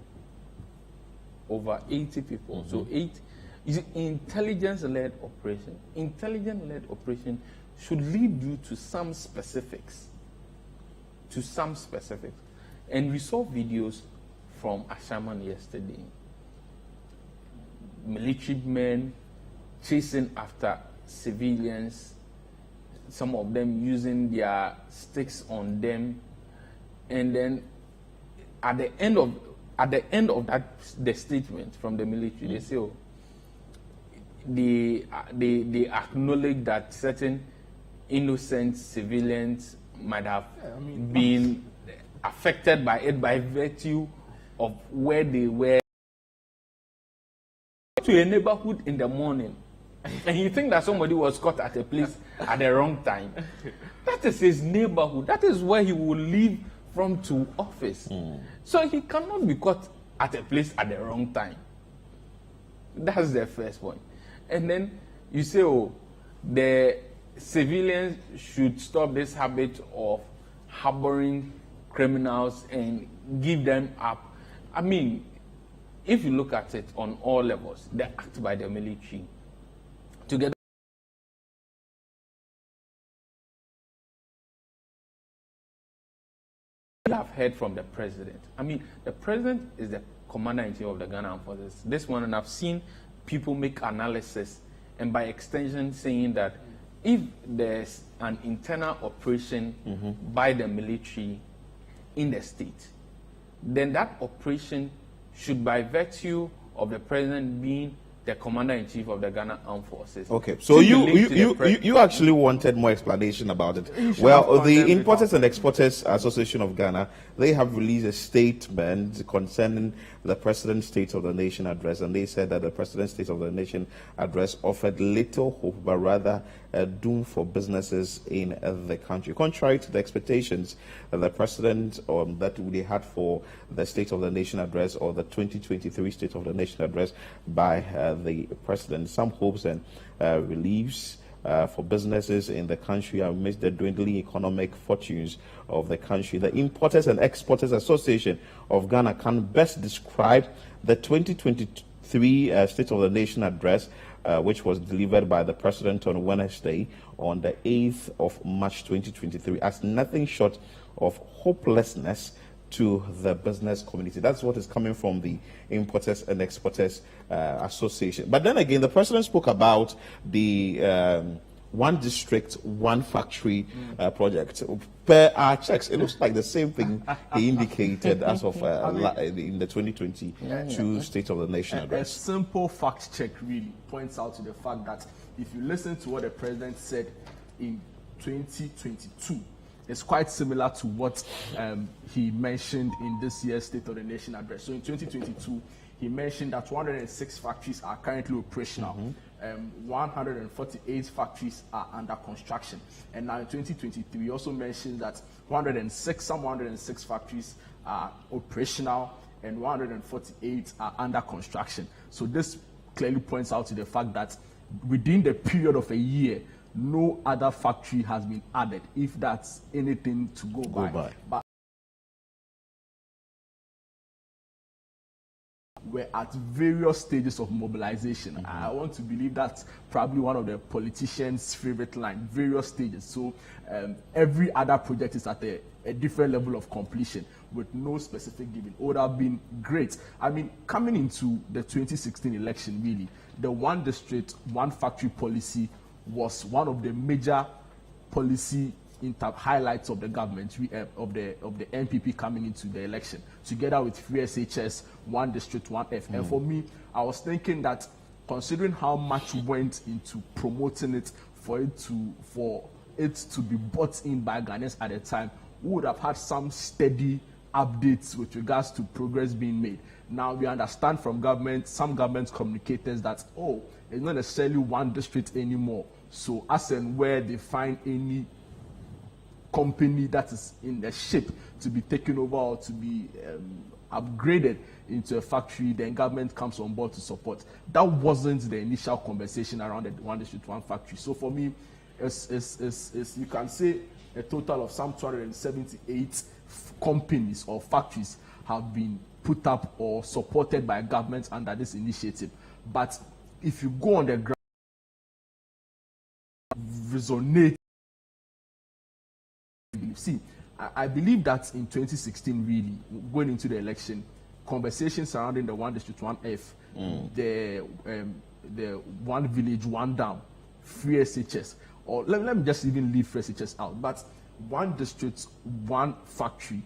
Over 80 people. So is intelligence-led operation. Intelligence-led operation should lead you to some specifics. And we saw videos from Agyemang yesterday. Military men chasing after civilians, some of them using their sticks on them, and then at the end of the statement from the military, they say, they acknowledge that certain innocent civilians might have been affected by it by virtue of where they were. To a neighborhood in the morning And you think that somebody was caught at a place at the wrong time. That is his neighborhood. That is where he will leave from to office. So he cannot be caught at a place at the wrong time. That's the first point. And then you say, oh, the civilians should stop this habit of harboring criminals and give them up. I mean, if you look at it on all levels, the act by the military, together I've heard from the president. I mean, the president is the commander-in-chief of the Ghana Armed Forces. This one, and I've seen people make analysis, and by extension saying that if there's an internal operation by the military in the state, then that operation should, by virtue of the president being the commander-in-chief of the Ghana Armed Forces. Okay, so you actually wanted more explanation about it. Well, the Importers and Exporters Association of Ghana, they have released a statement concerning the President's State of the Nation address, and they said that the President's State of the Nation address offered little hope, but rather doom for businesses in the country. Contrary to the expectations the President that they had for the State of the Nation address, or the 2023 State of the Nation address by the President, some hopes and reliefs for businesses in the country amidst the dwindling economic fortunes of the country. The Importers and Exporters Association of Ghana can best describe the 2023 State of the Nation address, which was delivered by the President on Wednesday, on the 8th of March 2023, as nothing short of hopelessness to the business community. That's what is coming from the Importers and Exporters Association. But then again, the President spoke about the one district, one factory project. Per our checks, it looks like the same thing he indicated as of in the 2022 State of the Nation address. A simple fact check really points out to the fact that if you listen to what the President said in 2022, it's quite similar to what he mentioned in this year's State of the Nation address. So in 2022, he mentioned that 106 factories are currently operational. 148 factories are under construction. And now in 2023, he also mentioned that 106 factories are operational and 148 are under construction. So this clearly points out to the fact that within the period of a year, no other factory has been added, if that's anything to go by. But we're at various stages of mobilization. I want to believe that's probably one of the politicians' favorite line, various stages. So every other project is at a different level of completion with no specific given. It would have been great. I mean, coming into the 2016 election, really, the one district, one factory policy was one of the major policy highlights of the government, of the NPP coming into the election, together with free SHS, one district, one F. And for me, I was thinking that considering how much went into promoting it, for it to be bought in by Ghanaians at the time, we would have had some steady updates with regards to progress being made. Now we understand from some government communicators that, oh, it's not necessarily one district anymore. So as and where they find any company that is in the shape to be taken over or to be upgraded into a factory, then government comes on board to support. That wasn't the initial conversation around the one district, one factory. So for me, it's you can say a total of some 278 companies or factories have been put up or supported by government under this initiative. But if you go on the ground, resonate. See, I believe that in 2016, really, going into the election, conversations surrounding the one district, one F, the one village, one dam, free SHS, or let me just even leave free SHS out, but one district, one factory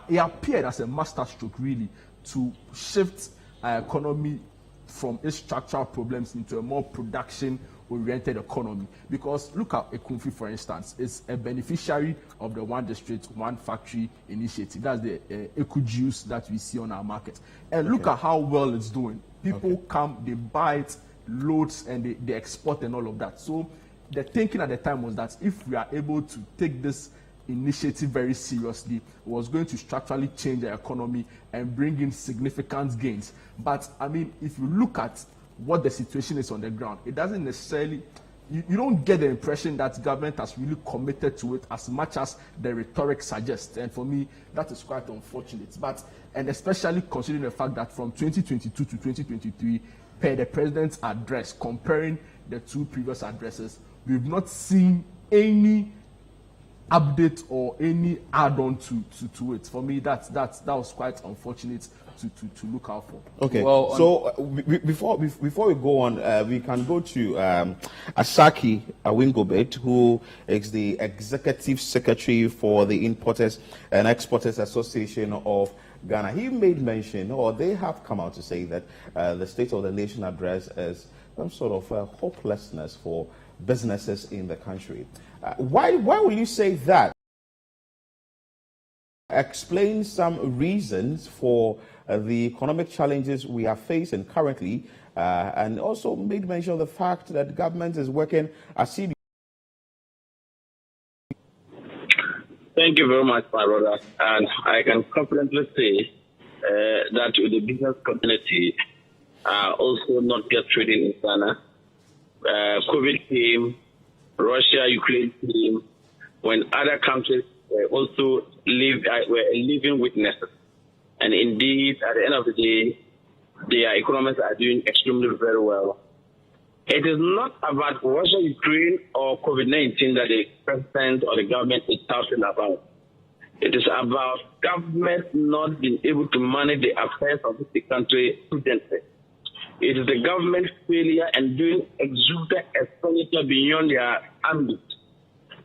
it appeared as a master stroke, really, to shift our economy from its structural problems into a more production-oriented economy. Because look at Ekunfi, for instance, is a beneficiary of the one district, one factory initiative. That's the eco juice that we see on our market. And look at how well it's doing. People come, they buy it, loads and the export and all of that. So the thinking at the time was that if we are able to take this initiative very seriously, it was going to structurally change the economy and bring in significant gains. But I mean, if you look at what the situation is on the ground, it doesn't necessarily, you don't get the impression that government has really committed to it as much as the rhetoric suggests. And for me, that is quite unfortunate. And especially considering the fact that from 2022 to 2023, per the president's address, comparing the two previous addresses, we've not seen any update or any add-on to it. For me, that was quite unfortunate to look out for. Okay. Well, so before we go on, we can go to Asaki Awingobet, who is the Executive Secretary for the Importers and Exporters Association of Ghana. He made mention, or they have come out to say that the State of the Nation address is some sort of hopelessness for businesses in the country. Why will you say that? Explain some reasons for the economic challenges we are facing currently, and also made mention of the fact that government is working assiduously. Thank you very much, my brother. And I can confidently say that with the business community also not just trading in Ghana. COVID came, Russia, Ukraine came, when other countries also were living witnesses. And indeed, at the end of the day, their economies are doing extremely very well. It is not about Russia, Ukraine, or COVID-19 that the president or the government is talking about. It is about government not being able to manage the affairs of the country prudently. It is the government's failure and doing exuberant expenditure beyond their ambit.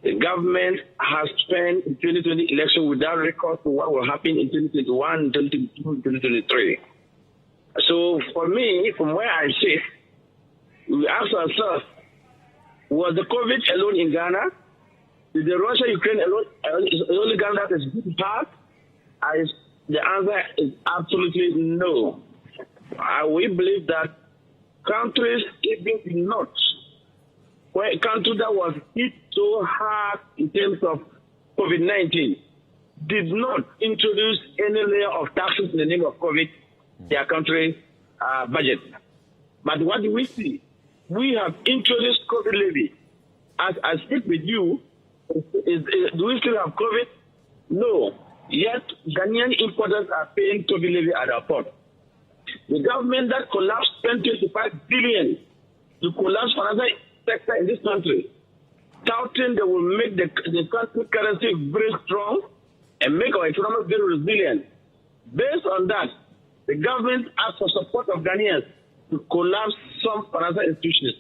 The government has spent the 2020 election without record for what will happen in 2021, 2022, 2023. So for me, from where I sit, we ask ourselves, was the COVID alone in Ghana? Did the Russia-Ukraine alone, only Ghana that is good part? The answer is absolutely no. We believe that countries, even the North, where a country that was hit so hard in terms of COVID-19, did not introduce any layer of taxes in the name of COVID, their country budget. But what do we see? We have introduced COVID levy. As I speak with you, do we still have COVID? No. Yet, Ghanaian importers are paying COVID levy at our port. The government that collapsed spent 25 billion to collapse another sector in this country, touting they will make the country currency very strong and make our economy very resilient. Based on that, the government asked for support of Ghanaians to collapse some financial institutions.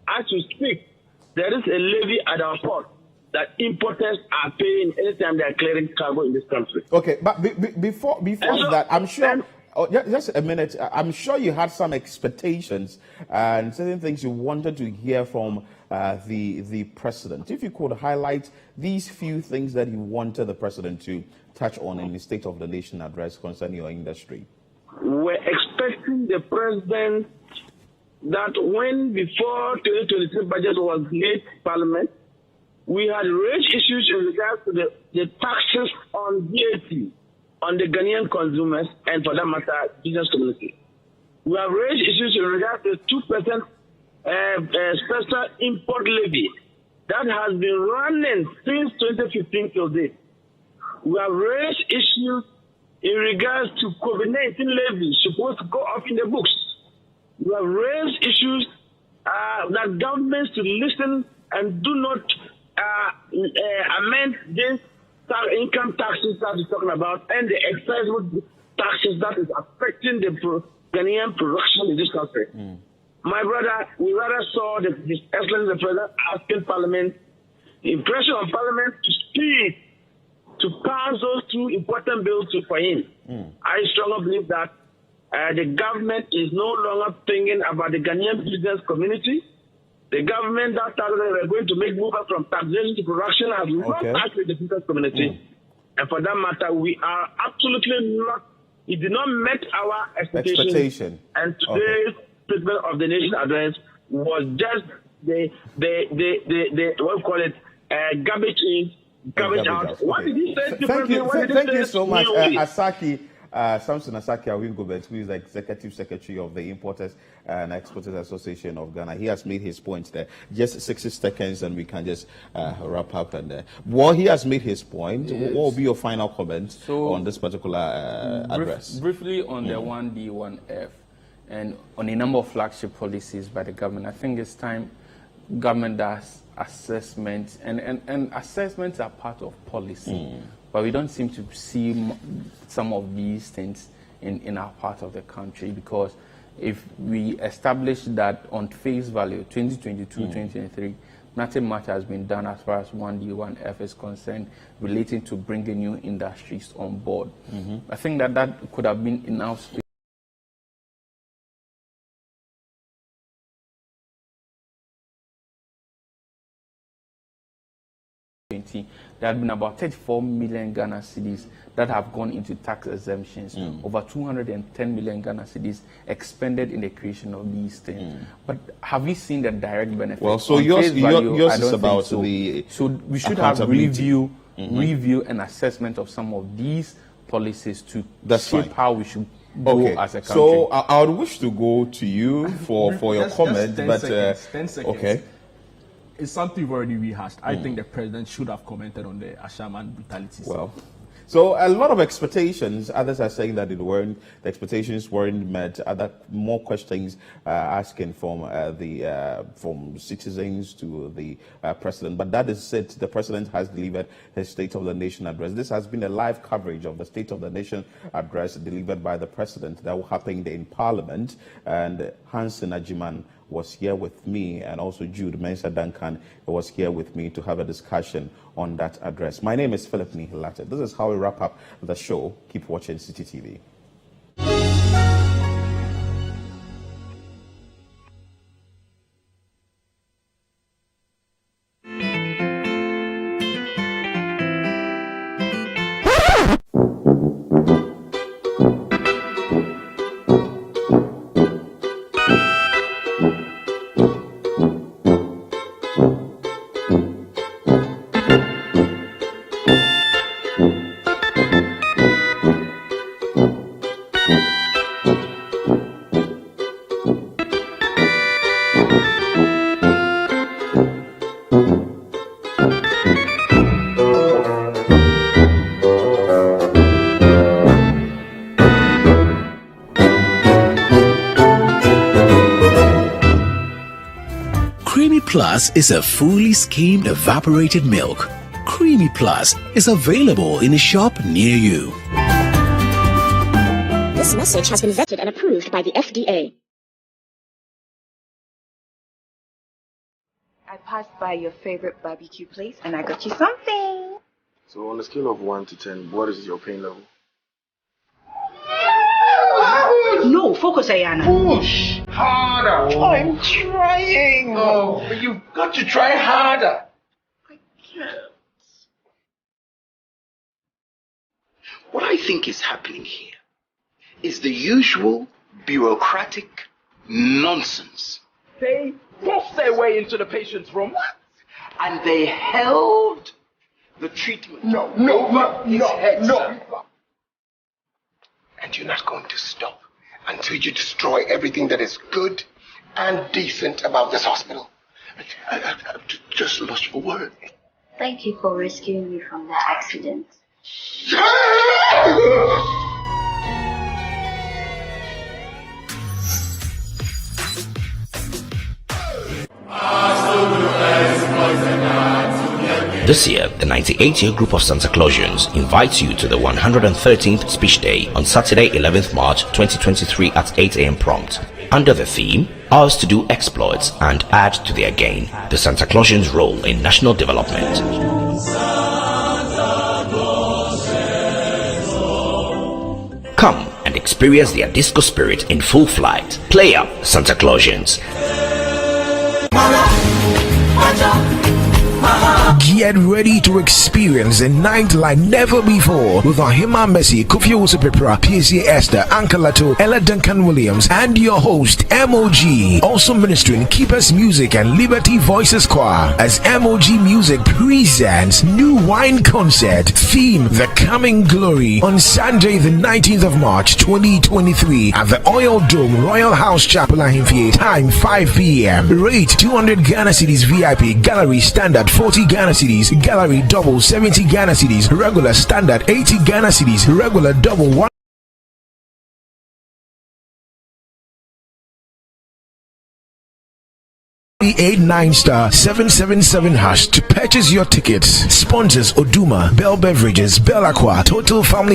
As we speak, there is a levy at our port that importers are paying anytime they are clearing cargo in this country. Okay, but before that, I'm sure. Just a minute. I'm sure you had some expectations and certain things you wanted to hear from the president. If you could highlight these few things that you wanted the president to touch on in the State of the Nation address concerning your industry. We're expecting the president that when before 2023 budget was laid Parliament, we had raised issues in regards to the taxes on VAT on the Ghanaian consumers and, for that matter, business community. We have raised issues in regards to 2% special import levy that has been running since 2015 till date. We have raised issues in regards to COVID-19 levy supposed to go up in the books. We have raised issues that governments to listen and do not amend this income taxes that we're talking about and the excise taxes that is affecting the Ghanaian production in this country. My brother, we rather saw His Excellency the President asking Parliament, impression on Parliament to speak, to pass those two important bills for him. I strongly believe that the government is no longer thinking about the Ghanaian business community. The government that started that we're going to make movement from taxation to production has not acted with the business community. And for that matter, we are absolutely not, it did not meet our expectation. And today, treatment of the nation address was just the what we call it, garbage in, garbage out. Okay. What did he say? Thank you so much, Asaki. Samson Asaki Awingobet, who is the Executive Secretary of the Importers and Exporters Association of Ghana. He has made his points there. Just 60 seconds and we can just wrap up. And well, he has made his point. Yes. What will be your final comment on this particular address? Briefly on the 1D, 1F and on a number of flagship policies by the government. I think it's time government does assessments, and assessments are part of policy. But we don't seem to see some of these things in our part of the country, because if we establish that on face value, 2022, 2023, nothing much has been done as far as 1D, 1F is concerned, relating to bringing new industries on board. I think that could have been enough. There have been about 34 million Ghana cedis that have gone into tax exemptions, over 210 million Ghana cedis expended in the creation of these things. But have we seen the direct benefit? Well, so yours is about so we should have review and assessment of some of these policies to shape how we should go as a country. So I would wish to go to you for your comment, but 10 seconds. Okay. It's something we've already rehashed. I think the president should have commented on the Agyemang brutality. Well, so a lot of expectations. Others are saying that the expectations weren't met. Other more questions asking from from citizens to the president. But that is it. The president has delivered his State of the Nation address. This has been a live coverage of the State of the Nation address delivered by the president that happened in Parliament. And Hanson Agyemang was here with me, and also Jude, Mensa, Duncan was here with me to have a discussion on that address. My name is Philip Nii Lartey. This is how we wrap up the show. Keep watching Citi TV. Plus is a fully skimmed evaporated milk. Creamy Plus is available in a shop near you. This message has been vetted and approved by the FDA. I passed by your favorite barbecue place and I got you something. So on a scale of 1 to 10, what is your pain level? No, focus, Ayana. Push harder. I'm trying. Oh, but you've got to try harder. I can't. What I think is happening here is the usual bureaucratic nonsense. They forced their way into the patient's room and they held the treatment. No. And you're not going to stop until you destroy everything that is good and decent about this hospital. I've just lost for words. Thank you for rescuing me from that accident. This year, the 98-year group of Santa Clausians invites you to the 113th Speech Day on Saturday, 11th March 2023 at 8 a.m. prompt. Under the theme, Ours to Do Exploits and Add to Their Gain, the Santa Clausians' Role in National Development. Come and experience their disco spirit in full flight. Play up, Santa Clausians. Get ready to experience a night like never before with Agyemang Messi, Kofi Owusu-Pepra, PSA Esther, Uncle Lato, Ella Duncan Williams, and your host MOG. Also ministering Keepers Music and Liberty Voices Choir as MOG Music presents New Wine Concert theme The Coming Glory on Sunday the 19th of March 2023 at the Oil Dome Royal House Chapel Ahimfie. Time 5 p.m. Rate 200 Ghana Cedis VIP, Gallery Standard 40 Ghana Cedis, Gallery Double 70 Ghana Cedis, Regular Standard 80 Ghana Cedis, Regular Double 1 89*777# to purchase your tickets. Sponsors Oduma, Bell Beverages, Bell Aqua, Total Family